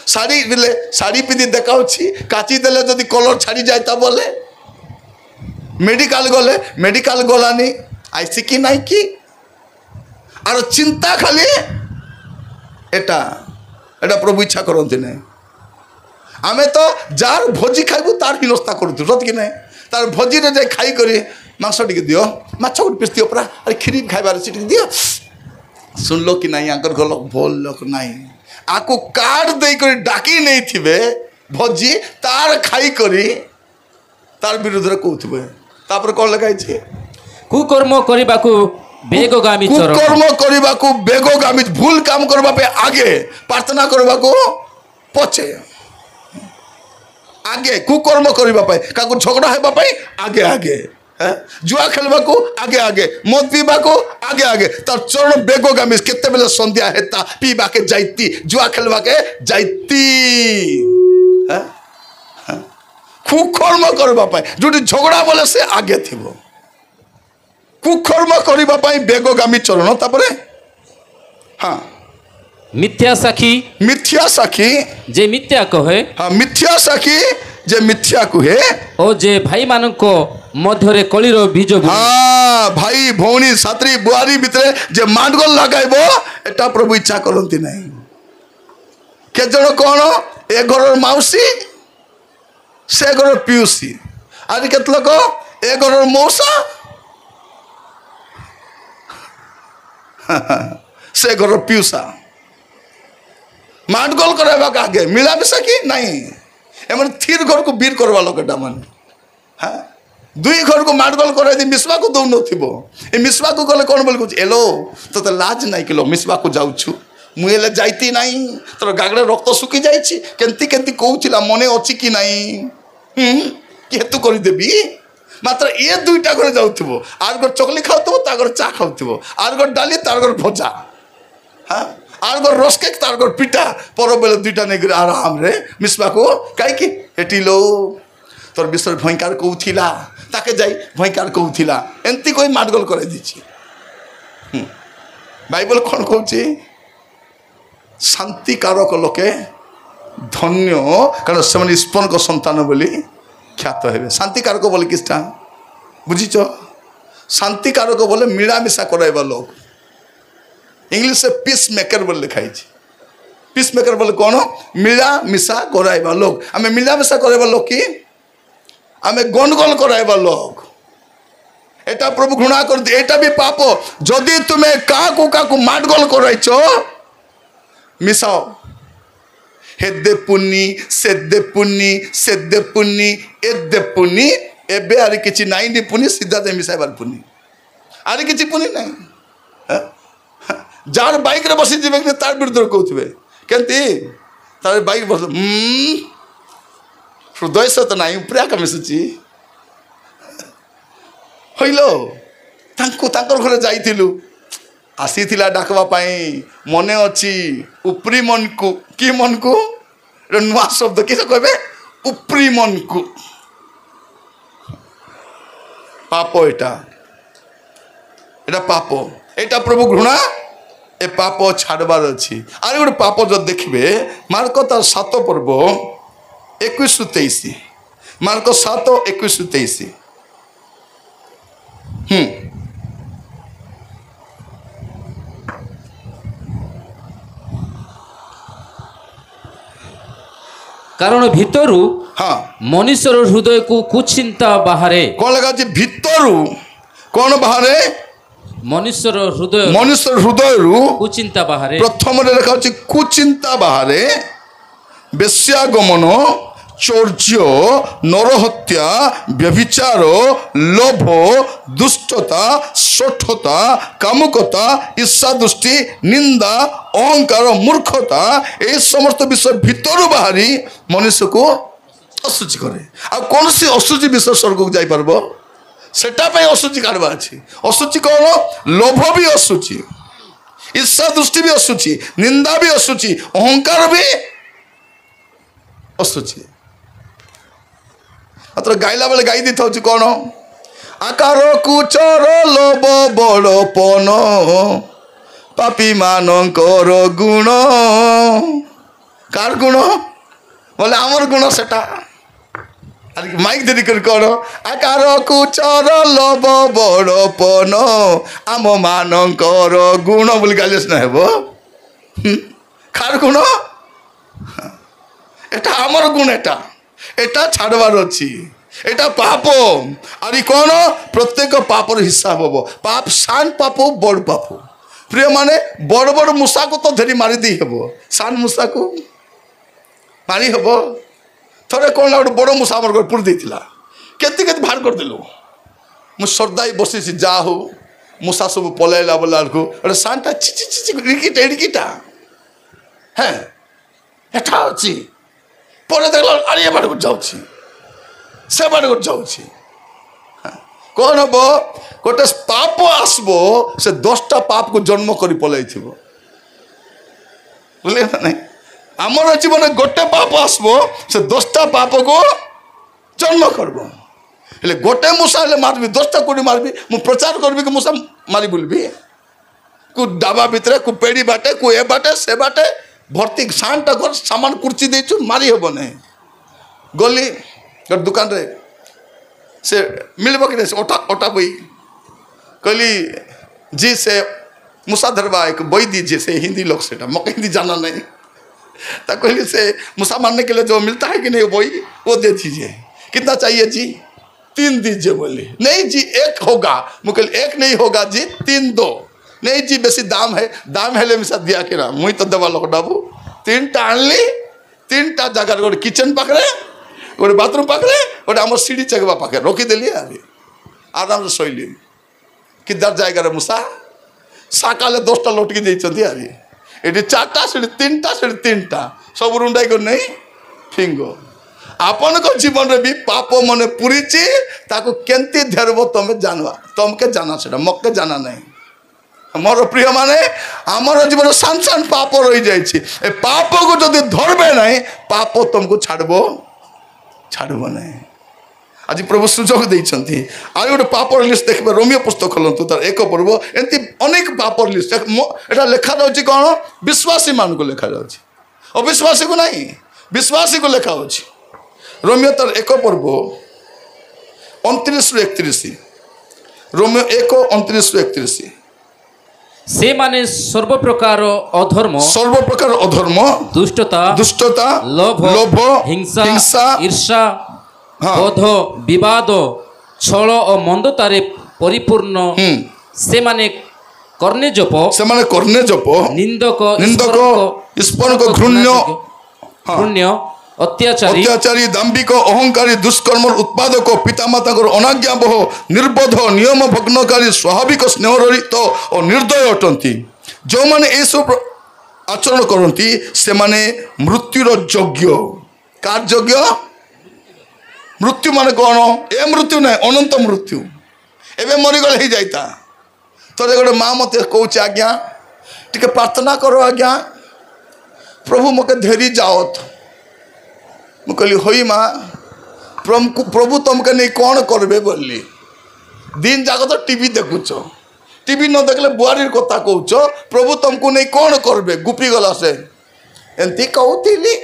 शाड़ी बिले शाड़ी पिंधि देखाऊ काची देले जदि कलर छाड़ी जाता बोले मेडिकल गले मेडिकल गलानी आईसी कि नहीं कि आर चिंता खाली एटा एटा प्रभु इच्छा करते नहीं आमे तो जार भोजी खाइबू तार हिनस्ता करूँ सत कि नहीं तार भोजी रे जाए खाई करी मांस टी दियो माछ गोटे पीस दियो परा अरे खीरी खाइबार टी दियो सुन लो कि नहीं आंकर घर भोल लोक नहीं आको कार्ड दे कर डाकी नहीं थिबे भोजी तार खाई करी तार विरुद्ध रे कहथबे तापर कोन लगाई छे कुकर्म करिबाकू बेगगामी चरण कुकर्म करिबाकू बेगगामी भूल काम करबा पे आगे प्रार्थना करबाकू पछे आगे कुकर्म करबा पे काकू झगड़ा हेबा पे आगे आगे जुआ खेलवा को आगे आगे मद पीवा को आगे आगे तार चरण बेगगामी केते बेले संध्या हेता पीवा के जाइती जुआ खेलवा के जाइती कुकर्म करबा पे जोटी झगड़ा बोले से आगे थिबो कुकर्म करबा पे बेगगामी चरण तापरे हाँ मिथ्या साखी जे मिथ्या कहे हाँ मिथ्या साखी जे मिथ्या कहे ओ जे भाई मानको मध्यरे कलिर बीज हाँ भाई भौणी सात्री बुआरी भितरे जे माडगोल लगाइबो एटा प्रभु इच्छा करंती नहीं के जण कोन ए घर माउसी से घर पिउसी आदि केत लोक ए घर मौसा से घर पिउसा माडगोल कराबा आगे मिला मिसा कि नहीं एमन थीर घर को बीर करवा लोकटा मन हाँ दुई घर को माडगोल कराई दी मिसवा को दौ नथिबो ए मिसवा को गले कोन बोल कुछ एलो तो लाज नहीं किलो मिसवा को जाउछु मु एले जाइती नहीं तोर गागड़े रक्त सुखी जाइछि केंती केंती कहउचिला मने अछि कि नहीं केतु करि देबी मात्र ए दुईटा घर जाउथिबो आर घर चकली खाउथिबो ता घर चा खाउथिबो आर घर डाली तार घर भजा हां आर घर रस केक तार घर पिटा पर बेले दुईटा नै गर आराम रे मिसवा को काई कि एटिलो तोर विषय भयंकर कहउथिला ताके जाई भयंकर कहउथिला एंती कोई माडगोल करे दिछि बाइबल कोन कहउछि शांति कारक लोके धन्य कारण से स्पन को संतान बोली ख्यात हेबे शांति कारक बोले किसटा बुझीच शांति कारक बोले मिलामिशा कराइबा लोग इंग्लिश से पीस मेकर बोले लिखाई पीस मेकर बोले कौन मिला मिशा कराइबा लोग आम मिला मिशा कराइबा लोग कि आम गंडगोल कराइबा लोग एटा प्रभु घृणा कर दिए एटा भी पाप जदि तुम्हें क्या माडगोल कराइछ मिसाओ हेदे पुन्नी सेदे पुन्नी सेदे पुन्नी एदे पुन्नी एबे आरे किछि नाइ नि पुन्नी सीधा दे मिसाइबार पुन्नी आरे किछि पुन्नी नाइ जार बाइक रे बसी जिबे कि तार विरुद्ध कहउथबे केंती तार बाइक बस हृदय से तो नाइ उपरा का मिसुची हइलो तांको तांकर घरे जाइथिलु आसीथिला डाकवा पाई मने अच्छी उपरी मन को कि मन को नुआ शब्द किस कहबे उपरी मन को पाप एटा एटा पाप एटा प्रभु घृणा ए पाप छाड़बार अच्छी आरे गोटे पाप जो देखिए मार्क तार 7 पर्व 21-23 मार्क 7:21-23 कारण भितरु हाँ मनुष्यर हृदय को कुचिंता बाहरे कौन लगा जी भितरु कौन बाहरे मनुष्यर हृदय रु कुचिंता बाहरे प्रथम लेखा होची कुचिंता बाहरे बेश्यागमन चौर्य नरहत्या व्यभिचार लोभ दुष्टता शठता कामुकता ईर्षा दृष्टि निंदा अहंकार मूर्खता ये समस्त विषय भितर बाहरी मनुष्य को असुचि करे आ कौन सी असुचि विषय स्वर्ग को जाई परबो सेटा पे असुचि काढबा अछि असुचि कौन लोभ भी असुचि ईर्षा दृष्टि भी असुचि निंदा भी असुचि अहंकार भी असुचि अत्र गाइला बेले गाई दी थाउची कौन आकार कुचर लोभ बड़पन पापी मानकर गुण कार गुण बोले आमर गुण सेटा माइक देरी कर कौन आकार कुचर लोभ बड़पन आम मानकर गुण बोली गाइले ना हेबो कार गुण एटा आमर गुण एटा छाड़बार अच्छी एटा पाप आरी कौन प्रत्येक पापर हिसाब हम पाप सान पाप बड़ पाप प्रिय माने बड़ बड़ मूषा को तो धरी मारी दी हेबो सान मूषा को मारी हेबो थोड़े कौन गोटे बड़ मूषा आम घर पुर देथिला केते केते बाहर कर देलु मु श्रद्धाई बसी जा हो मूषा सब पलाइला बोला को अरे सानटा छि छि छि रिकिटा हैं एटा अछि पर देखला अरे ये बाड़ को जाउछि से बाड़ को जाउछि कौन हम गोटे पाप आसबो से 10टा पाप को जन्म करी पलाई थिबो बोले ना नहीं आमर जीवन गोटे पाप आसबो से 10टा पाप को जन्म करबो हेले गोटे मूषा हेले मारबी 10टा कोडी मारबी मु प्रचार करबी कि मूषा मारी बोलबी को डाबा भितरे को पेड़ी बाटे को ए बाटे से बाटे भर्ती सानटा घर सामान कुर्ची देचु मारी हेबो नहीं गली दुकान रे से मिलबो कि नहीं ओटा ओटा बई कहली जी से मूषा धरवा एक बई दीजिए से हिंदी लोग सेटा मके हिंदी जाना नहीं तो कहली से मूषा मारने के लिए जो मिलता है कि नहीं बई वो दे दीजिए कितना चाहिए जी 3 दीजिए बोली नहीं जी 1 होगा मुझे 1 नहीं होगा जी 3 दो नहीं जी बेसी दाम है ले मिसा दिया कि ना मुई तो दबा लोक डाबू 3टा आनली 3टा जगह गोटे किचन पाखे गोटे बाथरूम पाखे गोटे आम सीढ़ी चगवा पाखे रखीदेली आराम से शैली किधर जाएगा मूषा सकाले 10टा लटकी देती आरी ये 4टा सीढ़ी 3टा सीढ़ी 3टा सब रुंडाई कर नहीं फिंगो आपण को जीवन रे भी पाप मने पूरी ताको केंती धेरबो तमे जानवा तमके जाना सेटा मक्के जाना नहीं मोर प्रिय माने आमर जीवन सान सान पाप रही जाए पाप को जदि धरबे नहीं पाप तुमको छाड़ब नहीं आज प्रभु सुजोग देइछंती आरो गोटे पापर लिस्ट देखबे रोमियो पुस्तक खोलंतु तार 1 पर्व एंती अनेक पापर लिस्ट एटा लेखा जाउची कोन विश्वासी मान को लेखा जाउची अविश्वासी को नहीं विश्वासी को लेखा होची रोमियो तार 1 पर्व 29 ରୁ 31 रोमियो 1 29 ରୁ 31 से माने सर्व प्रकार अधर्म दुष्टता लोभ हिंसा ईर्षा क्रोध विवाद छल और मंदतारे परिपूर्ण से माने करने जप निंदक घृण्य अत्याचारी दाम्भिक अहंकारी दुष्कर्म उत्पादक पितामाता अनाज्ञाबह निर्बोध नियम भग्नकारी स्वाभाविक स्नेहरहित और निर्दय अटंती जो माने ए सब आचरण करती से माने मृत्युर योग्य कार योग्य मृत्यु माने कौन ए मृत्यु ना अनंत मृत्यु एवं मरीगले ही जाता थोड़े गोटे माँ मत कौच आज्ञा टिके प्रार्थना करो आज्ञा प्रभु मके धेरी जाओत मु कहली होई माँ प्रभु तुमके नहीं कौन करबे बोली दिन जाक तो टीवी देखुच टीवी न देखले बुआरी कथा कौच प्रभु तुमको नहीं कौन करबे गुपी गला से एमती कहूली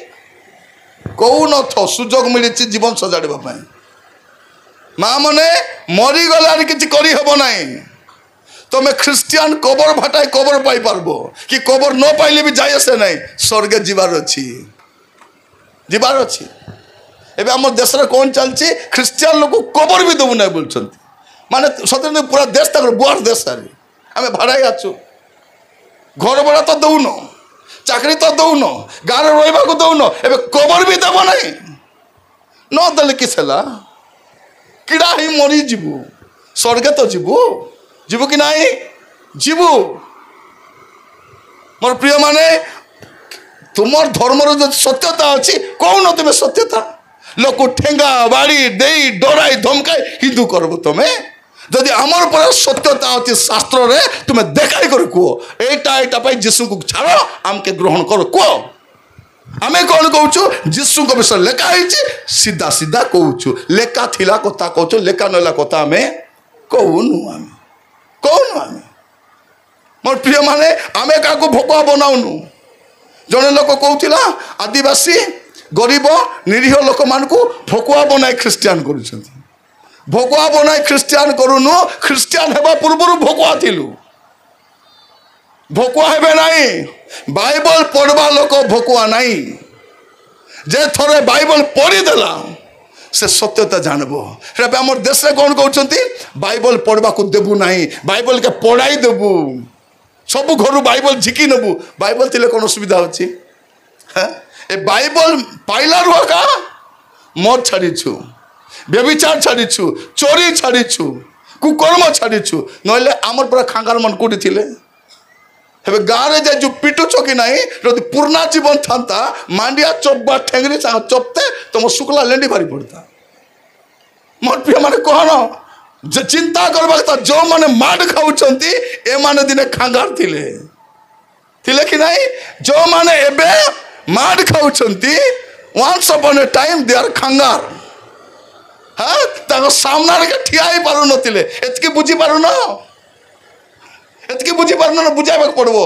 कौ न थो सुजोग मिली जीवन सजाड़ा माँ मने मरीगला किसी करना तुम ख्रीस्टियान कबर भाटाई कबर पाई पारबो कि कबर न पाइले भी जाए से नहीं स्वर्गे जीवार अच्छी एबे आम देश कौन चलती ख्रीस्टियान लोग कबर भी देवु ना बोलते माने सतरे पूरा देश तक बुआर देश सारी आम भाड़ाई आसु घर भड़ा तो दौन चाकरी तो दौन गाँव रहा दौन एबे कबर भी देव ना न देले किस किड़ा ही मरी जीवु स्वर्गे तो जीवु जीवु कि नहीं जीवु मोर प्रिय माने तुम धर्मर जो सत्यता अच्छी कौन तुम्हें सत्यता लोक ठेंगा बाड़ी दे डराई धमकाई हिंदू करब तुम्हें जदि आमर पर सत्यता अच्छी शास्त्र रे तुम्हें देखाई कर कह एटा जीशु को छाड़ आमके ग्रहण कर कह आमे कौन कहूँ जीशु विषय लेखाई सीधा सीधा कहूँ लेखा थिला कथा कहूँ लेखा नला कथा आमे कहूनु आमे कौन आमे मोर प्रिय माने आमे का भोकुआ बनाऊनु जड़े लोक कहूला आदिवासी गरीब निरीह लोक मान भोकुआ बनाई ख्रीस्टियान कर भोकुआ बनाई ख्रीस्टियान करूनु ख्रीस्टियान हेबा पूर्व भोकुआ थिलु भोकुआ हेबे नहीं बाइबल पढ़वा लोक भोकुआ नहीं जे थोड़े बाइबल पढ़ीदेला से सत्यता जानबो आम देश में कौन कहते बाइबल पढ़वा को देबू नहीं बाइबल के पढ़ाई देबू सब घर बाइबल झिकी नबू बाइबल थिले कौन असुविधा होची ए बाइबल पाइला रुआ मद छाड़ीछु व्यभिचार छाड़ीछु चोरी छाड़ीछु कुकर्म छाड़ीछु नहले आमर पूरा खांगार मन कोटी थिले हेबे गाँव जाए जो पिटुछ कि नहीं यदि पुराना जीवन था मांडिया चोपा ठेंगरी चोपते तुम शुक्ला लेंडी भारी पड़ता मोर प्रिय माने कहन जे चिंता करबा था जो माने माड खाउछंती ए माने दिने खांगार थिले कि नहीं जो माने एबे माड खाउछंती once upon a time they are खांगार हाँ ताको सामना रे ठिया ही पारु नथिले एतकी बुझी पारु न एतकी बुझी पारु न बुझाइबा पड़बो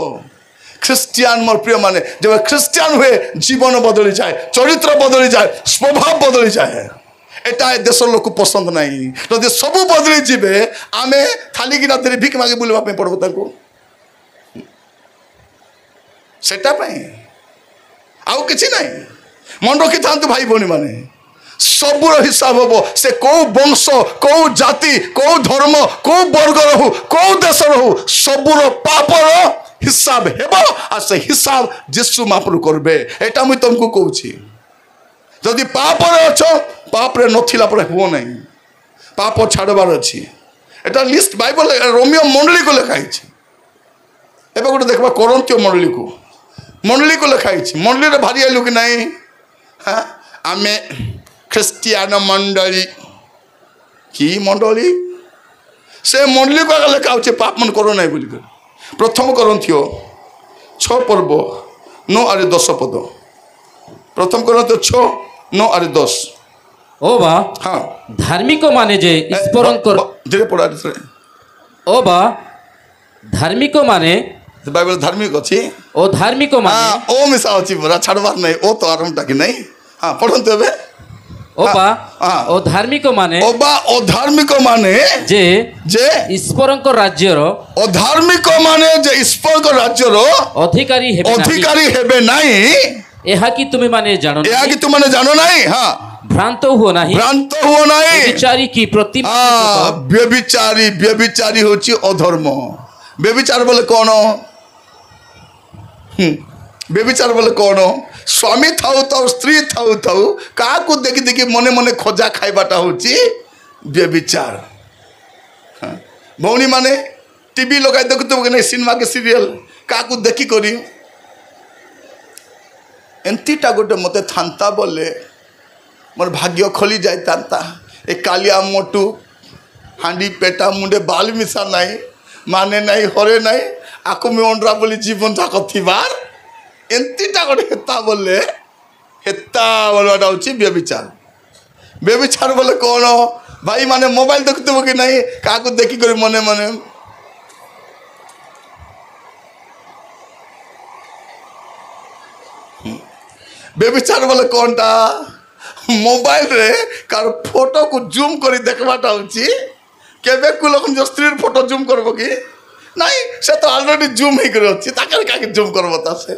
ख्रीस्टियान मोर प्रिय माने जब ख्रीस्टियान हुए जीवन बदली जाए चरित्र बदली जाए स्वभाव बदली जाए एटा देश लोक पसंद नहीं जदि सबू बदली जीवे आमे थाली गिना धरी भिक मागे बुलवा पे पड़बो ताको सेटा पे आउ किछि नहीं मन रखी था भाई भौणी माने सबूर हिसाब हम से कौ वंश कौ जाति कौ धर्म कौ वर्ग रहू कौ देश रहू सबूर पापर हिसाब हेबो आ से हिसाब जीशु महाप्रभु करबे एटा मुई तुमको कहूची जदि पाप रे अछो पाप रे नथिला पर हो नहीं पाप छाड़बार अछि एटा लिस्ट बाइबल रोमियो मंडली को लिखाई छी एबे गोटे देखबा कोरिन्थियो मंडली को लिखाई छी मंडली रे भारी आइलु कि नहीं हां आमे ख्रिस्टियान मंडली की मंडली से मंडली को लिखा होचे पाप मन करो नहीं बोली प्रथम कोरिन्थियो 6 पर्व 9 और 10 पद प्रथम कोरिन्थियो 6 9 और 10 ओ बा हाँ धार्मिक माने जे ईश्वरन कर धीरे पढ़ा ओ बा धार्मिक माने बाइबल धार्मिक अछि ओ धार्मिक माने हां ओ मिसा अछि बरा छाड़बार नहीं ओ तो आरंभ टाकी नहीं हां पढ़ंतु बे ओबा हाँ। अधार्मिक माने ओबा अधार्मिक माने जे जे ईश्वरଙ୍କ राज्ୟର अधार्मिक माने जे ईश्वर को राज्यर ଅଧିକାରୀ ହେବେ ନାହିଁ। अधिकारी हेबे नहीं ଏହା कि ତୁମେ ମାନେ ଜାଣ या ନାହିଁ। कि तुमने जानो नहीं हाँ ଭ୍ରାନ୍ତ ହୁଅ ନାହିଁ। भ्रांत हुआ नहीं ବିଚାରୀ କି ପ୍ରତିମା हाँ व्यभिचारी व्यभिचारी होची अधर्म व्यभिचार बोले कौन व्यभिचार बोले कौन स्वामी थाउ थाउ स्त्री थाउ थाउ का को देखि देखि मने मने खोजा खाइबाटा होची व्यभिचार हाँ। भौणी माने टीवी लगाई देखुथबो कि नहीं सिनेमा के सीरियल का को देखि करी एंतीटा गोटे मते थांता बोले मोर भाग्य खोली जाए तांता ए कालिया मोटू हांडी पेटा मुंडे बाल मिसा नहीं माने नहीं हरे नहीं आकु में अंडरा बोली जीवन जाक थिबार एंतीटा गोटे हेता बोले हेता बोलवाटा होची व्यभिचार व्यभिचार बोले कौन भाई माने मोबाइल देखुथबो कि नहीं काकु देखि करी मने मने व्यभिचार बोले कौनटा मोबाइल रे कार फोटो को जूम करी देखवाटा होची केबे को लोक जो स्त्री फोटो जूम करबो कि नहीं से तो ऑलरेडी जूम ही करे अछि ताके काके जूम करबो ता से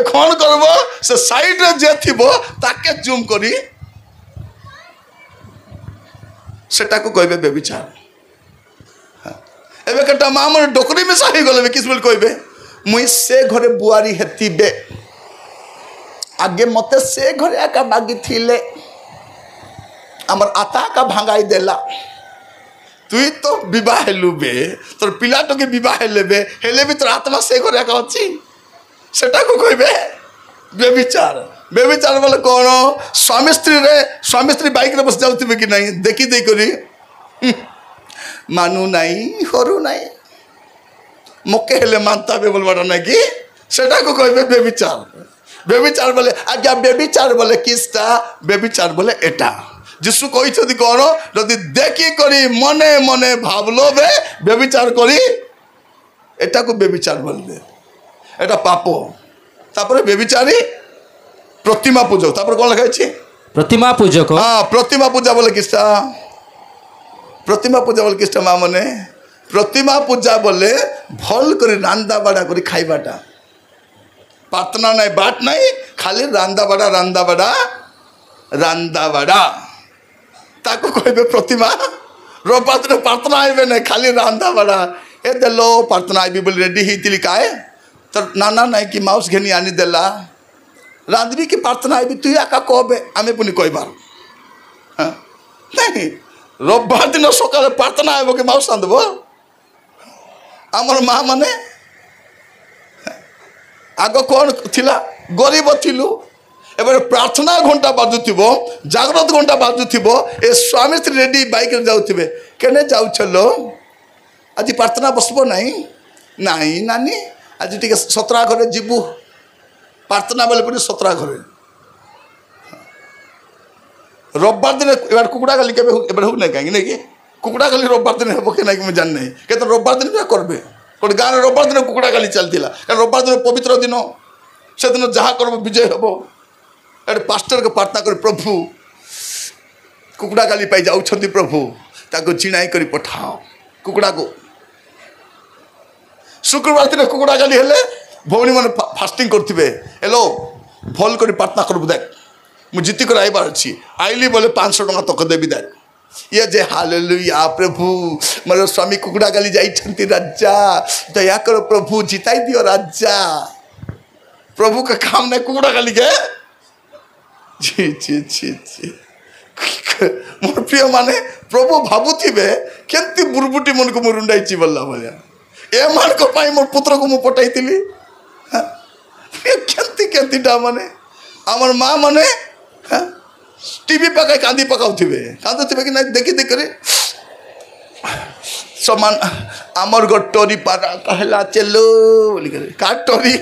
कोन करबो से साइड रे जे थिबो ताके जूम करी सेटा को कहबे व्यभिचार एबे कटा मामर डोकरी में सही गले किस बोल कहबे मुई से घरे बुआरी हेतिबे आगे मते से घरे आका बागी थिले आमर आता का भांगाई देला तुई तो विवाह हेलुबे तोर पिला तो के विवाह लेबे हेले भी तोर आत्मा से घरे आका अछि सेटा को कहबे व्यभिचार व्यभिचार बोले कौन स्वामी स्त्री बाइक रे बस जाउथिबे कि नहीं देखि दे करी मानु नहीं हरु नहीं मके हेले मानता बे बोलबाटा नहीं कि सेटा को कहबे व्यभिचार व्यभिचार बोले आज्ञा व्यभिचार बोले किसटा व्यभिचार बोले एटा जिसु कहि छथि कोन जदि देखि करी मने मने भावलो बे व्यभिचार करी एटा को व्यभिचार बोलबे एटा पाप तापर व्यभिचारी प्रतिमा पूजक तापर कोन लिखा अछि प्रतिमा पूजक हां प्रतिमा पूजा बोले किसटा प्रतिमा पूजा बोले किसटा मा मने प्रतिमा पूजा बोले भल करी रांदा बाड़ा करी खाइबाटा प्रार्थना नहीं बाट नहीं खाली रांदा बड़ा ताको कहबे प्रतिमा रोपात्र प्रार्थना आइबे नहीं खाली रांदा बड़ा ए देलो प्रार्थना आइबे बोल रेडी हितिली काए तो नाना नहीं कि माउस घेनी आनी देला रांदबी की प्रार्थना आइबे तू आका कहबे आमे पुनी कहबार हां नहीं रविवार दिन सकाले प्रार्थना आइबो कि माउस आंदबो हमर मां माने आग कौन थिला गरीब थिलु एबार प्रार्थना घंटा बाजुथिबो जागृत घंटा बाजुथिबो ए स्वामी स्त्री रेडी बाइक रे जाउथिबे केने जाउ छलो आज प्रार्थना बसबो नहीं नहीं नानी आज टिके 17 घरे जिबु प्रार्थना बेले पुनी 17 घरे रविवार दिन एबार कुकुड़ा गाली केबे एबार हो नै काहे नै कि कुकुड़ा गाली रविवार दिन हेबो के नै कि म जान नै के तो रविवार दिन करबे गोटे गाँव में रविवार दिन कुकुड़ा गाली चलता कारण रविवार दिन पवित्र दिन से दिन जहाँ करब विजय हम एट पास्टर को प्रार्थना कर प्रभु कुकुड़ा गाली पाई जाऊँ प्रभु ताको चिणाई कर पठाओ कुकुड़ा को शुक्रवार दिन कुकुड़ा गाली हेले भौणी मैंने फास्टिंग करेंगे हेलो भल कर प्रार्थना करबू देख मुझे जीति कर आइबार अच्छी आइली बोले 500 टका तक देवी देख ये जे हालेलुया प्रभु मोर स्वामी कुकुड़ा गाली जाइछंती राजा दया करो प्रभु जिताई दियो राजा प्रभु का काम नहीं कुकुड़ा गाली के जी जी जी जी मोर प्रिय माने प्रभु भाबुथिबे केंती बुरबुटी मन को मुरुंडाई बोलला भलिया ए मान को पाई मोर पुत्र को मु पटाइतिली केंती केंतीटा माने हमर मां माने टीवी पकाई कांदी पकाउथिबे कांदुथिबे कि नहीं देखि देख करे समान आमर गटोरी पारा कहला चलो बोली करे काटोरी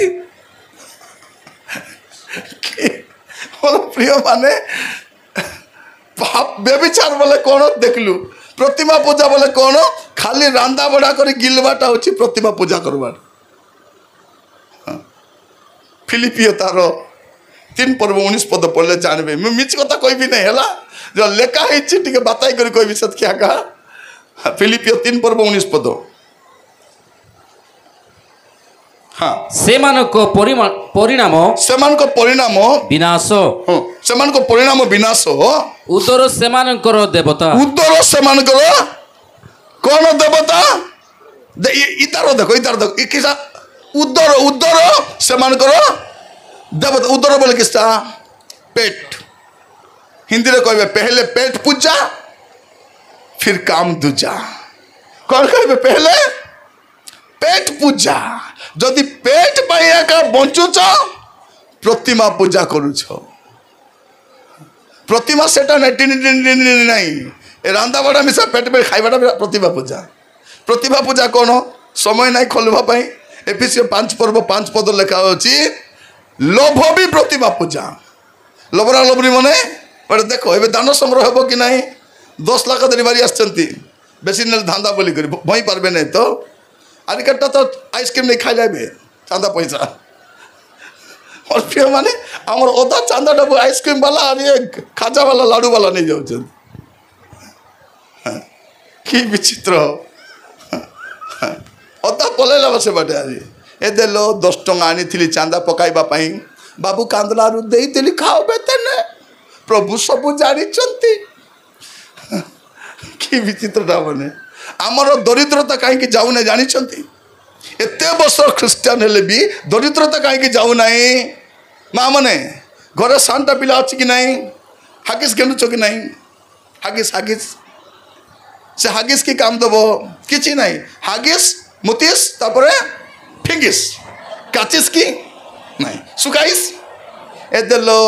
मोर प्रिय माने पाप व्यभिचार बोले कौन देखलु प्रतिमा पूजा बोले कौन खाली रांदा बड़ा कर गिलवाटा होची प्रतिमा पूजा करवार फिलिपियो तार 3 पर्व 19 पद पढ़ले जानबे मैं मिछ कथा कहबी नहीं हला जो लेखा है बाताई कर कोई भी सत क्या कहा फिलिपियो 3 पर्व 19 पद हाँ ସେମାନଙ୍କ ପରିଣାମ ସେମାନଙ୍କ ପରିଣାମ ବିନାଶ ହଁ ସେମାନଙ୍କ ପରିଣାମ ବିନାଶ ଉଦର ସେମାନଙ୍କର ଦେବତା ଉଦର ସେମାନଙ୍କର କଣ ଦେବତା ଇତାର ଦେଖ କିସା ଉଦର ଉଦର ସେମାନଙ୍କର ଦେବତା ଉଦର ବୋଲେ କିସା पेट हिंदी रे कहबे पहले पेट पूजा फिर काम दूजा कौन कहबे पहले पेट पूजा जदि पेट पाइया का बंचुच प्रतिमा पूजा करुछ प्रतिमा सेटा नहीं रांदा बड़ा मिसा पेट पे खाइबाटा प्रतिमा पूजा कौन समय नहीं खोलवा पाई एफिसियो 5 पर्व 5 पद लिखा अछि लोभ भी प्रतिमा पूजा लबरा लबरी मने बड़े देखो ए दान संग्रह हम कि नहीं 10 लाख धरी आसती बेसी ने धांदा बोली कर भई पारबे नहीं तो आरिकटा तो आइसक्रीम नहीं खाई जाबे चांदा पैसा और फिर माने हमर ओदा चांदा डबो आइसक्रीम वाला और ये खाजा वाला लाडू वाला नहीं जाउ कि विचित्र ओदा पलेला बसे बाटे आज ए देलो 10 टंगा आनी थिली चांदा पकाइबा पई बाबू कांदलारू देली खाओ बेतने प्रभु सबू जानी कि विचित्रता बने आमर दरिद्रता कहीं जाऊ ना जानी एत वर्ष ख्रीस्टान हेले भी दरिद्रता कहीं जाऊ ना माँ मैंने घरे सानटा पिला अच्छी कि नहीं हागिस घेनुच कि नहीं हागिस हागिस से हागिस की काम दब कि नहीं हागिस मुतीस तापर फिंगिस काचिस की नहीं सुकाइस ए देलो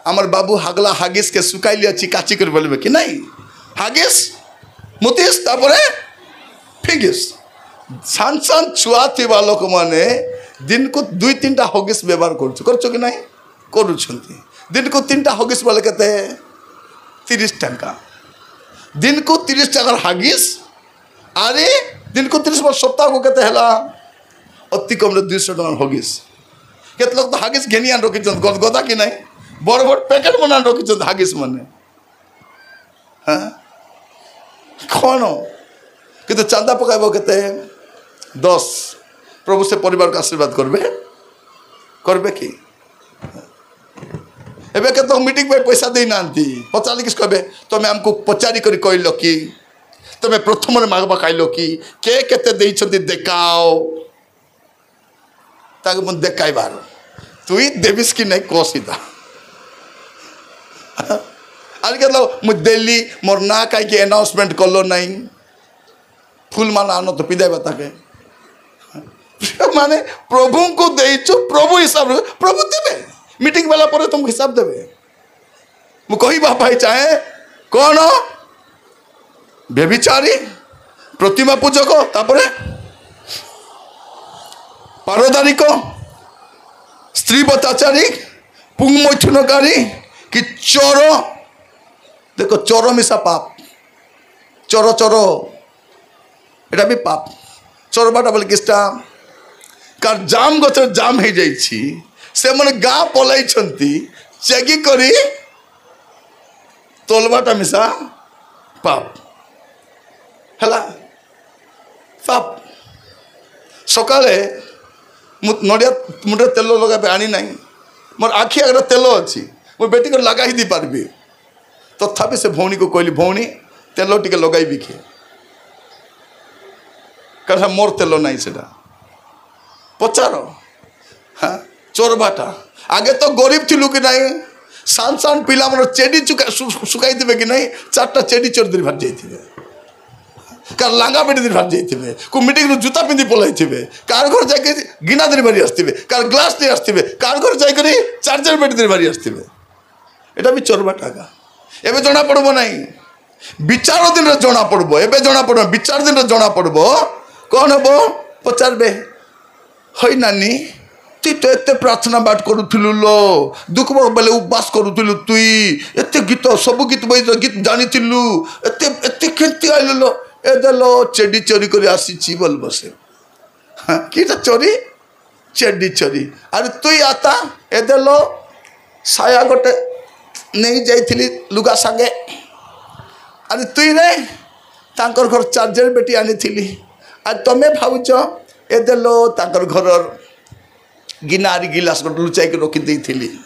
आमर बाबू हागला हागिस के सुकाई लिया काची कर बोलबे कि नहीं हागिस मुतीस तापरे फिंगिस सान सान छुआ थिबा लोक माने दिन को 2-3टा हगिस व्यवहार करछ कि नहीं करूछंती दिन को 3टा हगिस बोले केते 30 टका दिन को 30 टका हागिस अरे दिन को 30 सप्ताह को केते हला अति कम 200 टका हगिस केत लोग तो हागिस घेनी आन रखी गदगदा कि नहीं बड़ बड़ पैकेट बना रखी हागिस मने हाँ कौन किंतु चांदा पकाइब केते 10 प्रभु से परिवार का आशीर्वाद करबे कि एबे के तो मीटिंग पे पैसा दे नांती पचाली किस कहबे तमे हमको पचारी करी कहलो कि तमे प्रथम रे मागबा कहलो कि के केते देई छथि देखाओ ताके मन देखाइबार तुई देविस कि नहीं कोसीदा आज के लो मु दिल्ली मोर ना कहीं के अनाउंसमेंट करलो नहीं फूल माला आनो तो पिदाई बता के माने प्रभु को देइछु प्रभु हिसाब प्रभु देबे मीटिंग वाला पर तुम हिसाब देबे मु कही भाई चाहे कौन व्यभिचारी प्रतिमा पूजक तापरे पारदारिक स्त्री बताचारी पुंगमैथुनकारी कि चोर देखो चोर मिसा पाप चोर चोर एटा भी पाप चोर बाटा बोले किसटा कार जाम गचर जाम हो जाइछि से मन गाँ पलाई चेकी करी तोलबाटा मिसा पाप हैला पाप सकाले नड़िया मुंडे तेल लगा आनी ना मोर आखि आगे तेल अच्छी मो बेटी को लगा ही दी पार्बी तथापि से भौणी को कहली भौणी तेल टिके लगाइबी कि कहला मोर तेल नहीं से पचार हाँ चोर बाटा आगे तो गरीब थी कि नहीं सान सान पिला मन चेडी सुखाई देवे कि नहीं 4टा चेडी चोर दिन भाग जाइए कार लांगा पेटी दिन भाग जाइए को मीटिंग जूता पिंधि पलाई कार घर जाके गिना दिन भारी आसवे कार ग्लास नहीं आसवे कार घर जाकर चार्जर पेटी दिन भारी आसवे एटा भी चोर बाटा का एबे जना पड़बो नहीं विचार दिन जना पड़बो एबे जना पड़बो विचार दिन जना पड़बो कौन हेबो पचारबे हई नानी तुई तो एत प्रार्थना बाट करूलु लो दुख बेले उपवास करूलु तुई एत गीत सब गीत गीत जानी एत केमती आइल लो ए देलो चेडी चोरी कर आसी बोल बसे हाँ किटा चोरी चेडी चोरी अरे तुई आता ए देलो साया गोटे नहीं जाइली लुगा सागे अरे तुई रे तांकर घर चार्जर बेटी आनी थी आज तुम्हें भावुच ए देलो तांकर घर गिनारी गिलास गोटे लुचाई के रखी थी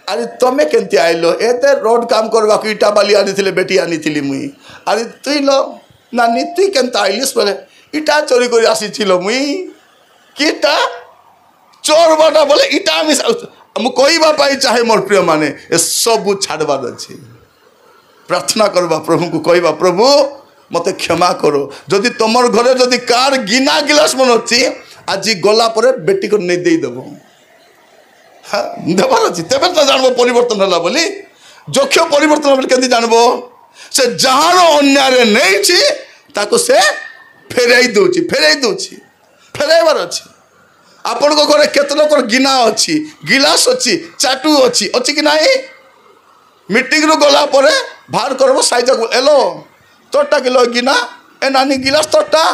अरे तुम्हें केमती आइल एते रोड काम करवा इटा बाली आनी थी बेटी आनी थी मुई अरे तुई लो नानी तुई केमता आइलिस बोले इटा चोरी कर आसी मुई किटा चोर बाटा बोले इटा मु कहवा चाहे मोर प्रिय माने ए सब छाड़बार अच्छे प्रार्थना करवा प्रभु को कहवा प्रभु मते क्षमा करो जदि तुमर घरे जदि कार गिना गिलास मन अच्छी आज गला पर बेटी को नहीं दे देव हाँ देवार अच्छी तेज तो जानव परिवर्तन है बोली जोक्ष परिवर्तन बोली केमती जानव से जार अन्याय नहीं से फेराई दौची फेराइबार अच्छी आपण को घरे केत लोक गिना अच्छी गिलास अच्छी चाटू अच्छी अच्छी कि नहीं मीटिंग रु गला पर बाहर करब साइज एलो तोटा किलो गिना ए नानी गिलास तोटा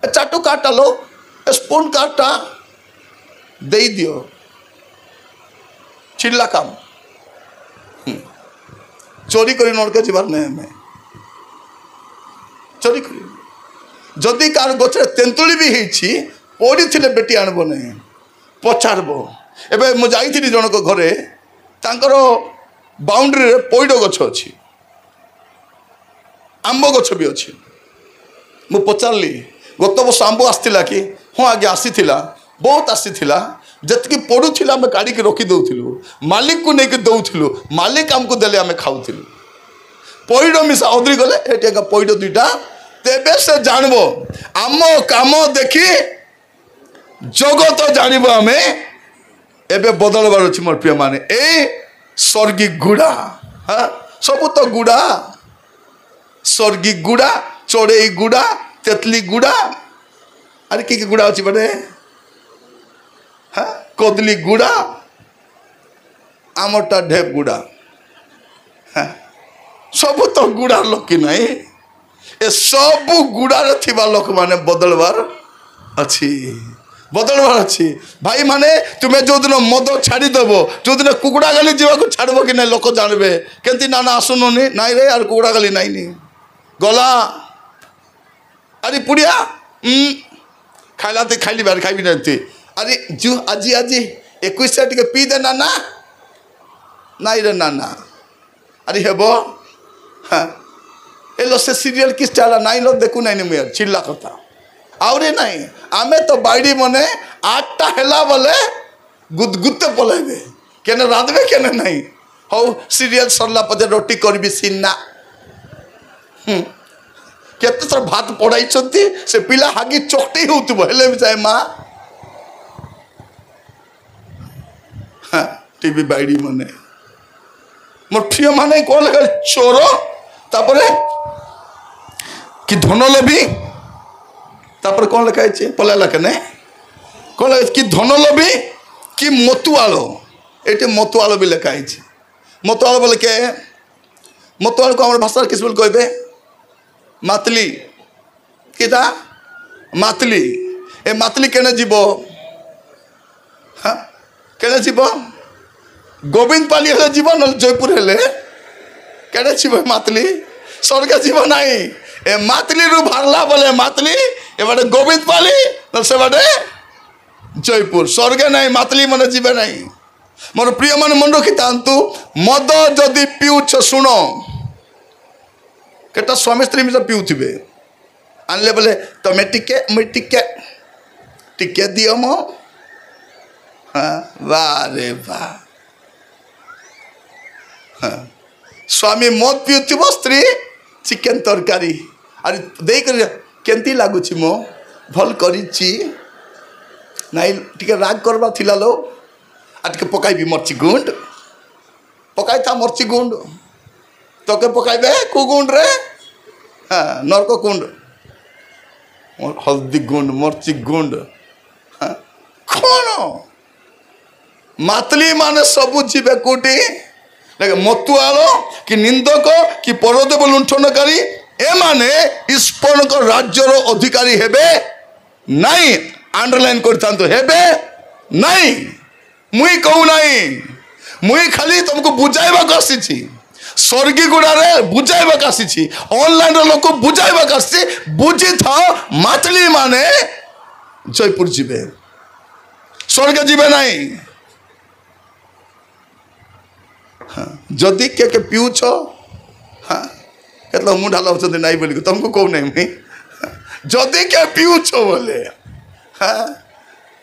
चाटू काटा लो स्पून काटा दे दियो चिल्ला काम चोरी करी नड़के जीवार नहीं हमें चोरी करी जदि कार गचरे तेंतुली भी होती पड़ी थे बेटी आणब नहीं पचारब एवं मुझे जाइली जनक घरे तांकर बाउंड्री रे पैड गछ अच्छी आंब गछ भी अच्छी मु पचारि गत वर्ष आंब आसला कि हाँ आगे आसीला बहुत आसीला जितकी पड़ूला आम काढ़ी रखी दौलू मालिक को लेकिन दौलू मालिक आमको देले आम खाऊलु पैड मिशा अदरी गले ये पैड दुईटा तेबे से जानब आम काम देखी जगत जानब आम एबे बदलबार अच्छी मोर प्रिय माने ए स्वर्गी गुड़ा हाँ सब तो गुड़ा स्वर्गी गुड़ा चढ़ई गुड़ा तेतली गुड़ा अरे कि गुड़ा अच्छी बड़े हाँ कदली गुड़ा आमटा ढेप गुड़ा हाँ सब तो गुड़ा लोक कि नहीं ए सब गुड़ारे थिबा लोक माने बदलबार अच्छी बदलबार अच्छी भाई माने तुम्हें जो दिन मद छाड़देव जो दिन कुकुड़ा गाली जावाक छाड़ब कि नहीं लोक जानबे केमती ना ना आसुनी नाई रे यार कुकुड़ा गाली नाई नी गला अरे पुड़िया खाइला तो खाइली बार खाइबी नहीं अरे जु आजी आजी 21 टे पी दे नाना नाई रे नाना अरे हेब हाँ एलो से सीरियल किस चला नाई लो देखू नाई मुझे चिल्ला कथा आउरे नाई आमे तो बाड़ी मने 8टा हेला बोले गुदगुते पलैबे केने रांधबे केने नहीं हौ सीरियल सरला पजे रोटी करबी सिन्ना केते सर भात पड़ाई से पिला हागी चकटी होतबो हेले भी चाहे माँ हाँ टीवी बाड़ी मने मोर प्रिय माने कौन लगा चोर तापरे कि धन लोभी तापर कौन लिखा है पला लखे ने कौन लगे कि धन लोभी कि मतुआल ये मतुआल भी लिखा है मतुआल बोले के मतुआल को हमारे भाषा किस बोल कहबे मातली किता मातली ए मातली केने जीव हाँ केने जीव गोविंद पाली हेले जीव न जयपुर हेले केने जीव मातली स्वर्ग जीव नहीं ए मातली रु भारला बोले मातली ए बाटे गोविंद पाली न से बाटे जयपुर स्वर्ग नहीं मातली मन जीवे नहीं मोर प्रिय मन मन रखी तांतु मद जदि पिउछ सुन केटा स्वामी स्त्री मिसा पिउथिबे आनले बोले तमे टिके दियो मो हाँ वाह रे वाह हाँ स्वामी मद पिउथिबो स्त्री चिकेन तरकारी अरे दे कर केमती लगुच मो भल करिछि नाई टिके राग करबा थिला लो आटके पकाइबी मर्ची गुंड पकाई था मर्ची गुंड तोके पकाइबे कु गुंड रे हाँ नरक गुंड हल्दी गुंड मर्ची गुंड हाँ कौन मातली माने सबू जीवे कोटी मतुआल कि निंदक कि परदेव लुंठनकारी ए माने ईश्वर को राज्यर अधिकारी हेबे नहीं अंडरलाइन करथांतो हेबे नहीं मुई कहू नहीं मुई खाली तुमको बुझाइबाक आसी स्वर्गी गुड़ारे बुझाइबाक आसी ऑनलाइन लोक बुझाइबाक आसी बुझी था मातली माने जयपुर जीवे स्वर्ग जीवे नहीं जदि के पिउछ हाँ केतला मुंडा लाउछन्ति नाई बोली तुमको कहू नहीं मुई जदि के पिउछ बोले हाँ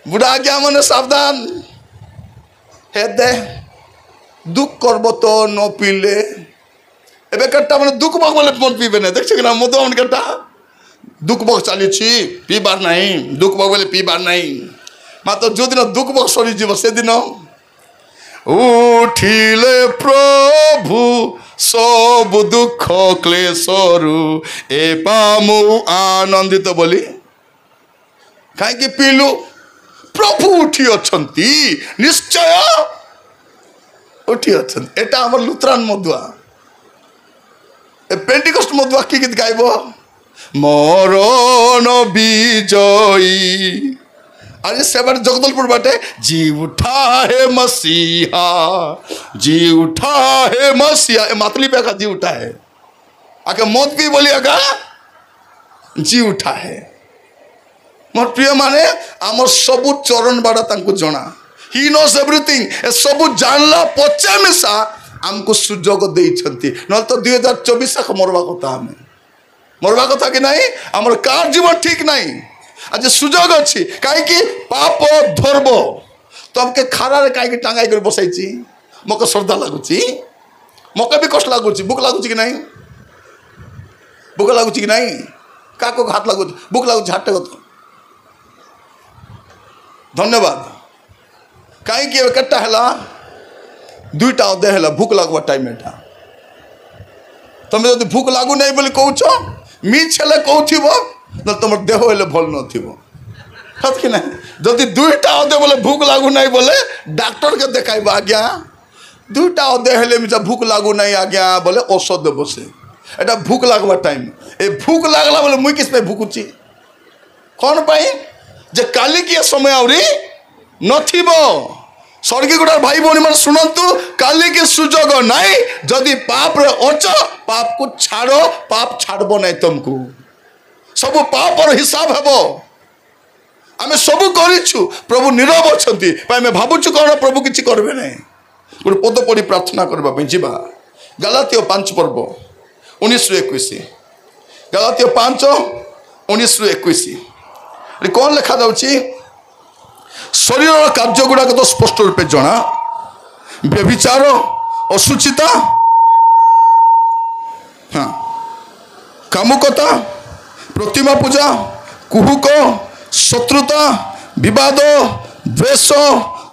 बुढ़ा क्या मने सावधान हे दे दुख करब तो न पीले एबे कट्टा माने दुख बक बोले मन पीबे ना देखछ कि ना मद मन कट्टा दुख बक चली पीबार नहीं दुख बक बोले पीबार नहीं मात्र जो दिन दुख बक सरी जीव से दिन उठिले प्रभु सब दुख क्लेशरु ए पामु आनंदित बोली कहीं पीलु प्रभु उठी अछंती निश्चय उठी अछंती एटा हमर लुथरान मधुआ ए पेंटिकस्ट मधुआ की गीत गाइबो मरण विजयी अरे सेवन जगदलपुर बाटे जी उठा है मसीहा जी उठा है मसीहा ए मातली पे का जी उठा है आके मौत भी बोली आका जी उठा है मोर प्रिय माने आमर सबु चरण बाड़ा तांको जना ही नोस एवरीथिंग ए सबु जानला पचे मिसा हमको सुजोग देइछंती न तो 2024 तक मरवा कथा कि नहीं आमर कार जीवन ठीक नहीं आज सुजोग अच्छी कहीं पाप धरब तो हमके खारा रे कहीं टांगाई कर बसाई मके श्रद्धा लगुच मके भी कष्ट लगुच बुक लगुच कि नहीं बुक लगुच कि नहीं का हाथ लगुच बुक लगुच हाथ टेक धन्यवाद कहीं कट्टा है दुईटा अध्याय है भूख लगवा टाइम एटा तुम जो भूख लागू नहीं बोली कौच मिछे कौथब ना तुम देह हेल्ले भल न कि ना जदि दुईटा अध्याय बोले भूख लागू नहीं बोले डॉक्टर के देखाइब आज्ञा दुईटा अध्याय हेल्ले मिजा भूख लागू नहीं आज्ञा बोले औषध देव से एटा भूख लगवा टाइम ए भूख लगला बोले मुई किस पे भूकुची कौन पाई जे काली की समय आवरी नथिबो स्वर्गी गुड़ार भाई भौणी मान शुणु काली की सुजोग नाई जदि पाप रे अच पाप को छाड़ो पाप छाड़ब नहीं तुमको सब पाप हिसाब हेबो आमे सब करिछु प्रभु नीरव अछंती आमे भाबुछु कौन प्रभु किछि करबे नहीं गोटे पद पढ़ी प्रार्थना करबा पे जीवा गलातियो 5 पर्व 19 ରୁ 21 गलातियो 5 19 ରୁ 21 कौन लिखा जाउछि शरीर कार्य गुड़ाक तो स्पष्ट रूपे जना व्यभिचार अशुचिता हाँ कामुकता प्रतिमा पूजा कुहुक शत्रुता विवाद द्वेष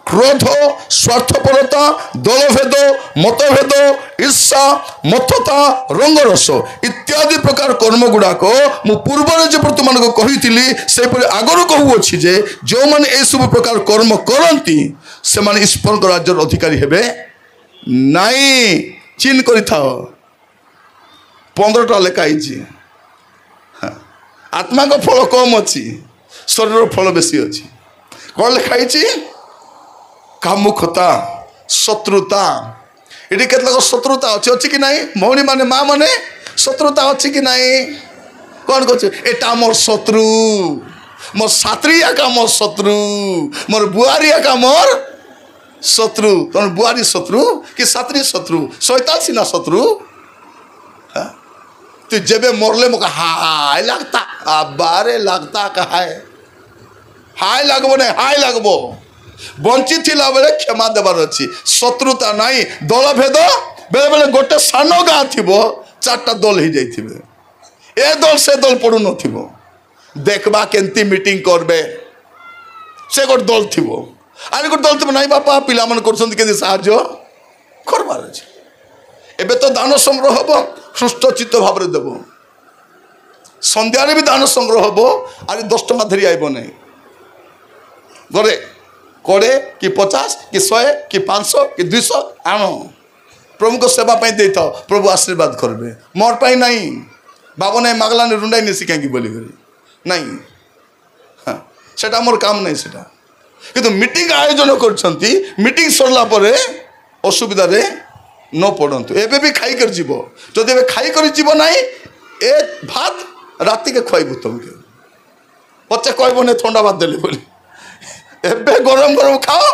क्रोध स्वार्थपरता दलभेद मतभेद ईर्षा मथता रंगरस इत्यादि प्रकार कर्म गुड़ाक मु पूर्व जो तुम कही से आगर कहूँ जे जो मैंने ये सब प्रकार कर्म करती से माने ईश्वर राज्यर अधिकारी हेबे नाई चिन्ह कर 15टा लिखाई आत्मा का फल कम अच्छी शरीर फल बेसी अच्छी कौन लिखाई कामुकता शत्रुता ये केतक शत्रुता अच्छी कि नहीं भौणी माने माँ माने शत्रुता अच्छी कि नहीं कौन कह एटा मोर शत्रु मोर सात्री एका मोर शत्रु मोर बुआरी एका मोर शत्रु तुम बुआरी शत्रु कि सात्री शत्रु शैतान सीना शत्रु तू जेबे मरले मुका हाय लगता बारे लगता कहा हाय लगबो नहीं हाय लगबो बंची थिला बेले क्षमा देवार अच्छी शत्रुता नहीं दल भेद बेले बेले गोटे सान गाँ थी 4टा दल हो जाइए ए दल से दल पड़ू न देखबा केंती मीटिंग करबे से गोटे दल थी आरे गोटे दल थी नहीं बापा पिला मन कर साहाଯ୍य करबार अच्छे एबे तो दान संग्रह हम सुस्थ चित्त भाव में देव संध्यारे भी दान संग्रह हम आज 10 टଙ୍କା धरी आइब नहीं गरे कोड़े कि 50 कि 100 कि 500 कि 200 आण प्रभु को सेवा पाई दे था प्रभु आशीर्वाद करबे मोर पाई नहीं बाबा नहीं मागला ने रुंडाई नहीं शिखाई बोली नहीं हाँ सेटा मोर काम नहीं सेटा किंतु मीटिंग आयोजन करछंती मीटिंग सरला परे ଅସୁବିଧାରେ ନ ପଡ଼ନ୍ତୁ। ଏବେ ବି ଖାଇକରି ଯିବ, ଯଦି ଏବେ ଖାଇକରି ଯିବ ନାହିଁ ଏ ଭାତ ରାତିକେ ଖୁଆଇବୁ ତୁମକୁ, ପଛେ କହିବନି ଥଣ୍ଡା ଭାତ ଦେଲି ବୋଲି। ଏବେ ଗରମ ଗରମ ଖାଅ,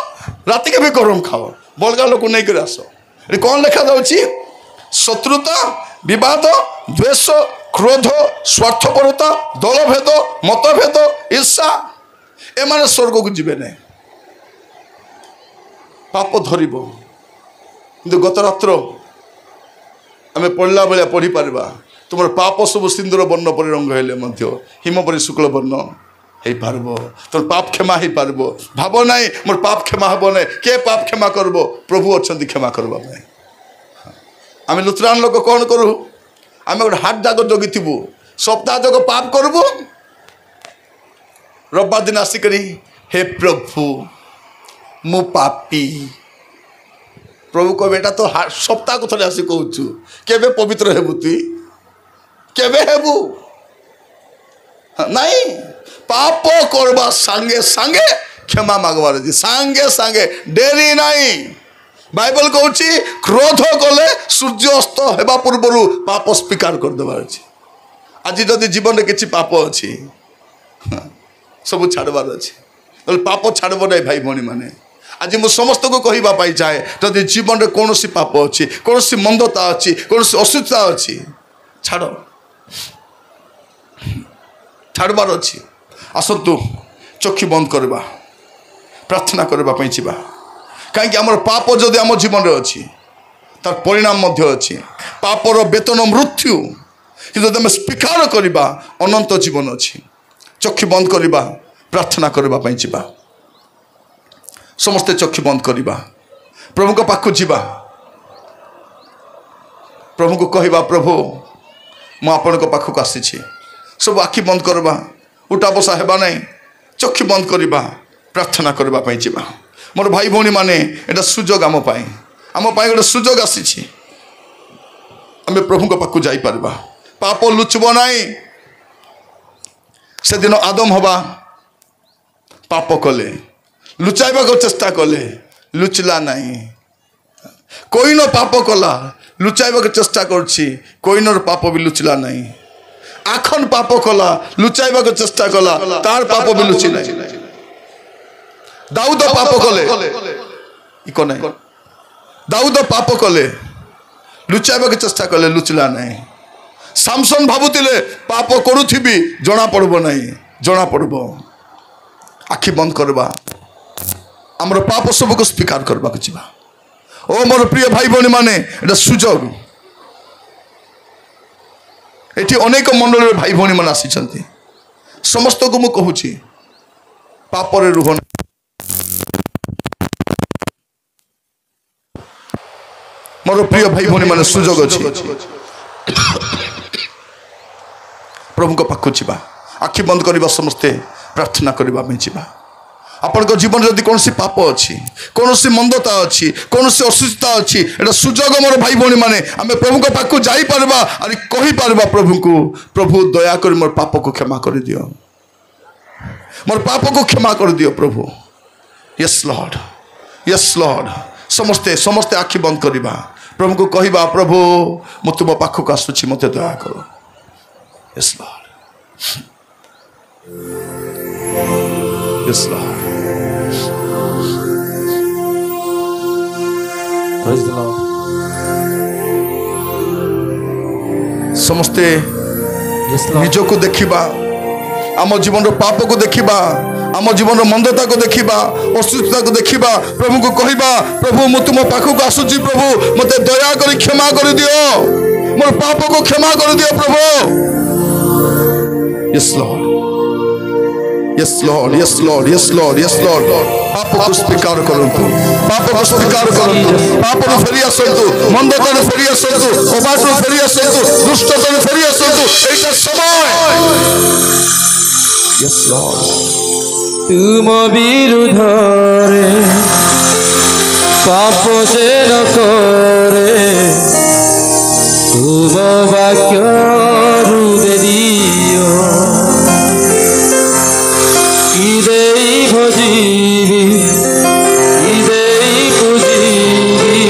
ରାତିକେ ବି ଗରମ ଖାଅ, ବଳଗା ଲୋକ ନେଇକରି ଆସ। ଏଠି କ'ଣ ଲେଖାଯାଉଛି? ଶତ୍ରୁତା, ବିବାଦ, ଦ୍ୱେଷ, କ୍ରୋଧ, ସ୍ୱାର୍ଥପରତା, ଦଳଭେଦ, ମତଭେଦ, ଈର୍ଷା, ଏମାନେ ସ୍ୱର୍ଗକୁ ଯିବେ ନାହିଁ। ପାପ ଧରିବ। କିନ୍ତୁ ଗତ ରାତ୍ର ଆମେ ପଢ଼ିଲା ଭଳିଆ ପଢ଼ିପାରିବା, ତୁମର ପାପ ସବୁ ସିନ୍ଦୁର ବର୍ଣ୍ଣ ପରି ରଙ୍ଗ ହେଲେ ମଧ୍ୟ ହିମ ପରି ଶୁକ୍ଳ ବର୍ଣ୍ଣ ହେଇପାରିବ। ତୁମର ପାପ କ୍ଷମା ହେଇପାରିବ। ଭାବ ନାହିଁ ମୋର ପାପ କ୍ଷମା ହେବ ନାହିଁ। କିଏ ପାପ କ୍ଷମା କରିବ? ପ୍ରଭୁ ଅଛନ୍ତି କ୍ଷମା କରିବା ପାଇଁ। ଆମେ ଲୁଥରାନ ଲୋକ କ'ଣ କରୁ? ଆମେ ଗୋଟେ ହାଟ ଯାକ ଜଗିଥିବୁ, ସପ୍ତାହ ଯାକ ପାପ କରିବୁ, ରବିବାର ଦିନ ଆସିକରି ହେ ପ୍ରଭୁ ମୁଁ ପାପୀ। ପ୍ରଭୁ କହିବେ ଏଇଟା ତ ସପ୍ତାହକୁ ଥରେ ଆସି କହୁଛୁ, କେବେ ପବିତ୍ର ହେବୁ? ତୁଇ କେବେ ହେବୁ? ନାଇଁ, ପାପ କରବା ସାଙ୍ଗେ ସାଙ୍ଗେ କ୍ଷମା ମାଗବାର ଅଛି, ସାଙ୍ଗେ ସାଙ୍ଗେ, ଡେରି ନାହିଁ। ବାଇବଲ କହୁଛି କ୍ରୋଧ କଲେ ସୂର୍ଯ୍ୟ ଅସ୍ତ ହେବା ପୂର୍ବରୁ ପାପ ସ୍ୱୀକାର କରିଦେବାର ଅଛି। ଆଜି ଯଦି ଜୀବନରେ କିଛି ପାପ ଅଛି ସବୁ ଛାଡ଼ବାର ଅଛି, ତାହେଲେ ପାପ ଛାଡ଼ିବ ନାହିଁ ଭାଇ ଭଉଣୀମାନେ। ଆଜି ମୁଁ ସମସ୍ତଙ୍କୁ କହିବା ପାଇଁ ଚାହେଁ, ଯଦି ଜୀବନରେ କୌଣସି ପାପ ଅଛି, କୌଣସି ମନ୍ଦତା ଅଛି, କୌଣସି ଅସୁସ୍ଥତା ଅଛି, ଛାଡ଼, ଛାଡ଼ବାର ଅଛି। ଆସନ୍ତୁ ଚକ୍ଷୁ ବନ୍ଦ କରିବା, ପ୍ରାର୍ଥନା କରିବା ପାଇଁ ଯିବା। କାହିଁକି ଆମର ପାପ ଯଦି ଆମ ଜୀବନରେ ଅଛି ତାର ପରିଣାମ ମଧ୍ୟ ଅଛି। ପାପର ବେତନ ମୃତ୍ୟୁ, କିନ୍ତୁ ଯଦି ଆମେ ସ୍ୱୀକାର କରିବା ଅନନ୍ତ ଜୀବନ ଅଛି। ଚକ୍ଷୁ ବନ୍ଦ କରିବା, ପ୍ରାର୍ଥନା କରିବା ପାଇଁ ଯିବା। ସମସ୍ତେ ଚକ୍ଷୁ ବନ୍ଦ କରିବା, ପ୍ରଭୁଙ୍କ ପାଖକୁ ଯିବା, ପ୍ରଭୁଙ୍କୁ କହିବା ପ୍ରଭୁ ମୁଁ ଆପଣଙ୍କ ପାଖକୁ ଆସିଛି। ସବୁ ଆଖି ବନ୍ଦ କରିବା, ଉଠା ବସା ହେବା ନାହିଁ, ଚକ୍ଷୁ ବନ୍ଦ କରିବା, ପ୍ରାର୍ଥନା କରିବା ପାଇଁ ଯିବା। ମୋର ଭାଇ ଭଉଣୀମାନେ, ଏଇଟା ସୁଯୋଗ ଆମ ପାଇଁ ଗୋଟେ ସୁଯୋଗ ଆସିଛି। ଆମେ ପ୍ରଭୁଙ୍କ ପାଖକୁ ଯାଇପାରିବା। ପାପ ଲୁଚିବ ନାହିଁ। ସେଦିନ ଆଦମ ହବା ପାପ କଲେ, ଲୁଚାଇବାକୁ ଚେଷ୍ଟା କଲେ, ଲୁଚିଲା ନାହିଁ। କଇନ ପାପ କଲା, ଲୁଚାଇବାକୁ ଚେଷ୍ଟା କରୁଛି, କଇନର ପାପ ବି ଲୁଚିଲା ନାହିଁ। ଆଖନ ପାପ କଲା, ଲୁଚାଇବାକୁ ଚେଷ୍ଟା କଲା, ତାର ପାପ ବି ଲୁଚି ନାହିଁ। ଦାଉଦ ପାପ କଲେ, ଦାଉଦ ପାପ କଲେ, ଲୁଚାଇବାକୁ ଚେଷ୍ଟା କଲେ, ଲୁଚିଲା ନାହିଁ। ସାମସନ ଭାବୁଥିଲେ ପାପ କରୁଥିବି, ଜଣା ପଡ଼ିବ ନାହିଁ, ଜଣା ପଡ଼ିବ। ଆଖି ବନ୍ଦ କରିବା, ଆମର ପାପ ସବୁକୁ ସ୍ୱୀକାର କରିବାକୁ ଯିବା। ଓ ମୋର ପ୍ରିୟ ଭାଇ ଭଉଣୀମାନେ, ଏଇଟା ସୁଯୋଗ। ଏଠି ଅନେକ ମଣ୍ଡଳୀର ଭାଇ ଭଉଣୀମାନେ ଆସିଛନ୍ତି। ସମସ୍ତଙ୍କୁ ମୁଁ କହୁଛି ପାପରେ ରୁହ ନାହିଁ। ମୋର ପ୍ରିୟ ଭାଇ ଭଉଣୀମାନେ, ସୁଯୋଗ ଅଛି। ପ୍ରଭୁଙ୍କ ପାଖକୁ ଯିବା, ଆଖି ବନ୍ଦ କରିବା, ସମସ୍ତେ ପ୍ରାର୍ଥନା କରିବା ପାଇଁ ଯିବା। ଆପଣଙ୍କ ଜୀବନରେ ଯଦି କୌଣସି ପାପ ଅଛି, କୌଣସି ମନ୍ଦତା ଅଛି, କୌଣସି ଅସୁସ୍ଥତା ଅଛି, ଏଇଟା ସୁଯୋଗ ମୋର ଭାଇ ଭଉଣୀମାନେ। ଆମେ ପ୍ରଭୁଙ୍କ ପାଖକୁ ଯାଇପାରିବା ଆଉ କହିପାରିବା ପ୍ରଭୁଙ୍କୁ, ପ୍ରଭୁ ଦୟାକରି ମୋର ପାପକୁ କ୍ଷମା କରିଦିଅ, ମୋର ପାପକୁ କ୍ଷମା କରିଦିଅ ପ୍ରଭୁ। Yes Lord, Yes Lord. ସମସ୍ତେ ସମସ୍ତେ ଆଖି ବନ୍ଦ କରିବା, ପ୍ରଭୁଙ୍କୁ କହିବା ପ୍ରଭୁ ମୁଁ ତୁମ ପାଖକୁ ଆସୁଛି, ମୋତେ ଦୟା କର। Yes Lord, Yes Lord. Praise the Lord. ସମସ୍ତେ Yes, Lord. ନିଜକୁ ଦେଖିବା, ଆମ ଜୀବନର ପାପକୁ ଦେଖିବା, ଆମ ଜୀବନର ମନ୍ଦତାକୁ ଦେଖିବା, ଅସୁସ୍ଥତାକୁ ଦେଖିବା। ପ୍ରଭୁଙ୍କୁ କହିବା ପ୍ରଭୁ ମୁଁ ତୁମ ପାଖକୁ ଆସୁଛି, ପ୍ରଭୁ ମୋତେ ଦୟାକରି କ୍ଷମା କରିଦିଅ, ମୋର ପାପକୁ କ୍ଷମା କରିଦିଅ ପ୍ରଭୁ। Yes Lord, yes Lord, yes Lord, yes Lord, yes Lord। ପାପକୁ ସ୍ୱୀକାର କରନ୍ତୁ, ପାପକୁ ସ୍ୱୀକାର କରନ୍ତୁ, ପାପରୁ ଫେରି ଆସନ୍ତୁ, ମନ୍ଦତାରୁ ଫେରି ଆସନ୍ତୁ, ଅବାଟରୁ ଫେରି ଆସନ୍ତୁ, ଦୁଷ୍ଟତାରୁ ଫେରି ଆସନ୍ତୁ। ଏଇଟା ସମୟ। Yes Lord। ତୁମ ବିରୁଦ୍ଧରେ ପାପ ଯେ ନ କରେ, ତୁମ ବାକ୍ୟରୁ ଦେରିଅ କି ଦେଇ ଭଜିବି, କି ଦେଇ ପୂଜିବି,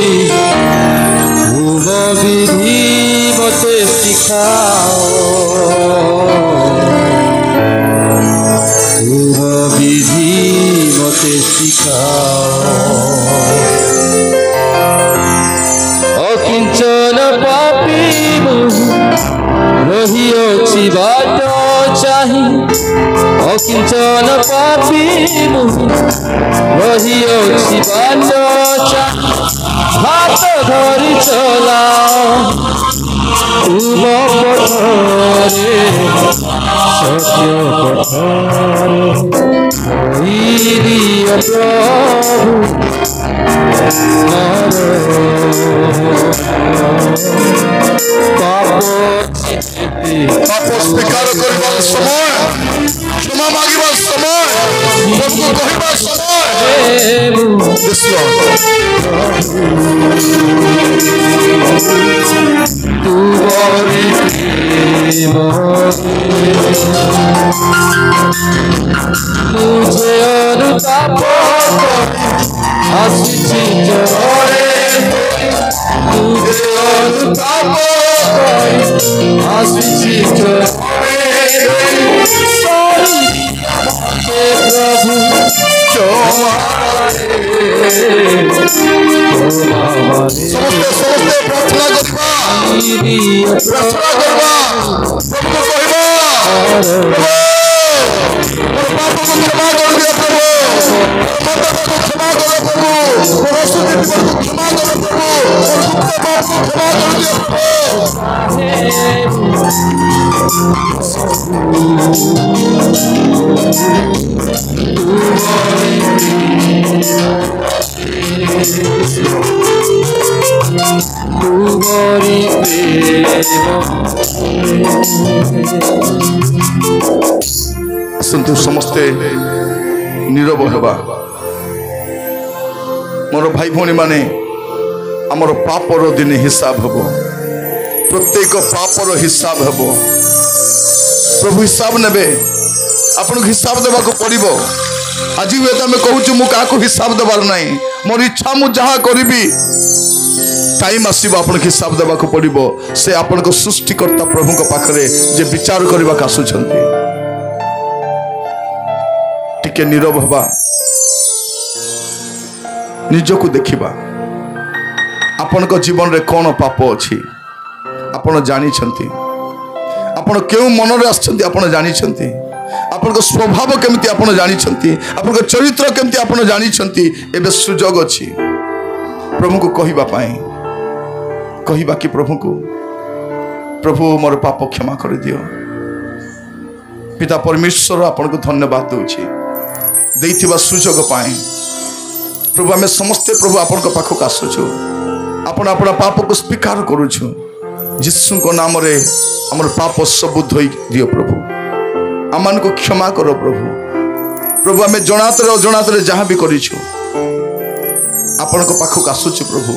অকিঞ্চন পাপি মুহি রহিଅছি বাঞ্ছা হাত ধরি চলাও তুম পথরে সত্য পথরে দিয় প্রভু পাপ পাপ স্বীকার করিবার সময়, ক্ষমা মাগিবার সময়, প্রভু কহিবার সময়। Yes, Lord. তুমরি প্রেম মুঝে অনুতাপ আসিছি চরণে মুঝে অনুতাপ আসিছি চরণে প্রভু ସମସ୍ତେ ପ୍ରାର୍ଥନା କରିବା, ପ୍ରାର୍ଥନା କରିବା, ପ୍ରଭୁକୁ କହିବା, ପ୍ରଭୁ ମୋର ପାପକୁ କ୍ଷମା କରିଦିଅ ପ୍ରଭୁ, ମୋ ପାପକୁ କ୍ଷମା କର ପ୍ରଭୁ, ମୋର ଅଶୁଦ୍ଧି ବିପଦକୁ କ୍ଷମା କର ପ୍ରଭୁ, ମୋର ଗୁପ୍ତ ପାପକୁ କ୍ଷମା କରିଦିଅ তুমরি ଆସନ୍ତୁ ସମସ୍ତେ ନୀରବ ହେବା। ମୋର ଭାଇ ଭଉଣୀମାନେ, ଆମର ପାପର ଦିନେ ହିସାବ ହେବ, ପ୍ରତ୍ୟେକ ପାପର ହିସାବ ହେବ। ପ୍ରଭୁ ହିସାବ ନେବେ, ଆପଣଙ୍କୁ ହିସାବ ଦେବାକୁ ପଡ଼ିବ। ଆଜି ହୁଏତ ଆମେ କହୁଛୁ ମୁଁ କାହାକୁ ହିସାବ ଦେବାର ନାହିଁ, ମୋର ଇଚ୍ଛା ମୁଁ ଯାହା କରିବି। ଟାଇମ୍ ଆସିବ ଆପଣଙ୍କୁ ହିସାବ ଦେବାକୁ ପଡ଼ିବ। ସେ ଆପଣଙ୍କ ସୃଷ୍ଟିକର୍ତ୍ତା ପ୍ରଭୁଙ୍କ ପାଖରେ ଯେ ବିଚାର କରିବାକୁ ଆସୁଛନ୍ତି। ଟିକେ ନୀରବ ହେବା, ନିଜକୁ ଦେଖିବା। ଆପଣଙ୍କ ଜୀବନରେ କ'ଣ ପାପ ଅଛି ଆପଣ ଜାଣିଛନ୍ତି? ଆପଣ କେଉଁ ମନରେ ଆସିଛନ୍ତି ଆପଣ ଜାଣିଛନ୍ତି? ଆପଣଙ୍କ ସ୍ୱଭାବ କେମିତି ଆପଣ ଜାଣିଛନ୍ତି? ଆପଣଙ୍କ ଚରିତ୍ର କେମିତି ଆପଣ ଜାଣିଛନ୍ତି? ଏବେ ସୁଯୋଗ ଅଛି ପ୍ରଭୁଙ୍କୁ କହିବା ପାଇଁ। କହିବା କି ପ୍ରଭୁଙ୍କୁ, ପ୍ରଭୁ ମୋର ପାପ କ୍ଷମା କରିଦିଅ। ପିତା ପରମେଶ୍ୱର ଆପଣଙ୍କୁ ଧନ୍ୟବାଦ ଦେଉଛି ଦେଇଥିବା ସୁଯୋଗ ପାଇଁ। ପ୍ରଭୁ ଆମେ ସମସ୍ତେ ପ୍ରଭୁ ଆପଣଙ୍କ ପାଖକୁ ଆସୁଛୁ, ଆପଣ ଆପଣ ପାପକୁ ସ୍ୱୀକାର କରୁଛୁ। ଯୀଶୁଙ୍କ ନାମରେ ଆମର ପାପ ସବୁ ଧୋଇ ଦିଅ ପ୍ରଭୁ, ଆମମାନଙ୍କୁ କ୍ଷମା କର ପ୍ରଭୁ। ପ୍ରଭୁ ଆମେ ଜଣାତରେ ଅଜଣାତରେ ଯାହା ବି କରିଛୁ ଆପଣଙ୍କ ପାଖକୁ ଆସୁଛୁ ପ୍ରଭୁ।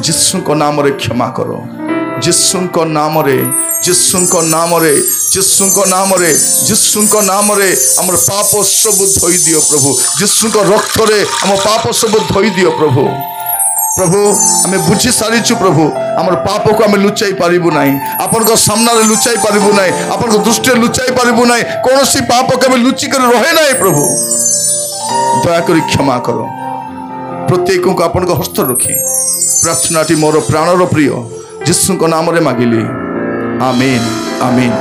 ଯୀଶୁଙ୍କ ନାମରେ କ୍ଷମା କର, ଯୀଶୁଙ୍କ ନାମରେ, ଯୀଶୁଙ୍କ ନାମରେ, ଯୀଶୁଙ୍କ ନାମରେ, ଯୀଶୁଙ୍କ ନାମରେ ଆମର ପାପ ସବୁ ଧୋଇ ଦିଅ ପ୍ରଭୁ। ଯୀଶୁଙ୍କ ରକ୍ତରେ ଆମ ପାପ ସବୁ ଧୋଇ ଦିଅ ପ୍ରଭୁ। ପ୍ରଭୁ ଆମେ ବୁଝି ସାରିଛୁ ପ୍ରଭୁ, ଆମର ପାପକୁ ଆମେ ଲୁଚାଇ ପାରିବୁ ନାହିଁ, ଆପଣଙ୍କ ସାମ୍ନାରେ ଲୁଚାଇ ପାରିବୁ ନାହିଁ, ଆପଣଙ୍କ ଦୃଷ୍ଟିରେ ଲୁଚାଇ ପାରିବୁ ନାହିଁ। କୌଣସି ପାପ କେବେ ଲୁଚିକରି ରହେ ନାହିଁ ପ୍ରଭୁ। ଦୟାକରି କ୍ଷମା କର। ପ୍ରତ୍ୟେକଙ୍କୁ ଆପଣଙ୍କ ହସ୍ତ ରଖି ପ୍ରାର୍ଥନାଟି ମୋର ପ୍ରାଣର ପ୍ରିୟ ଯୀଶୁଙ୍କ ନାମରେ ମାଗିଲି, ଆମେନ୍, ଆମେନ୍।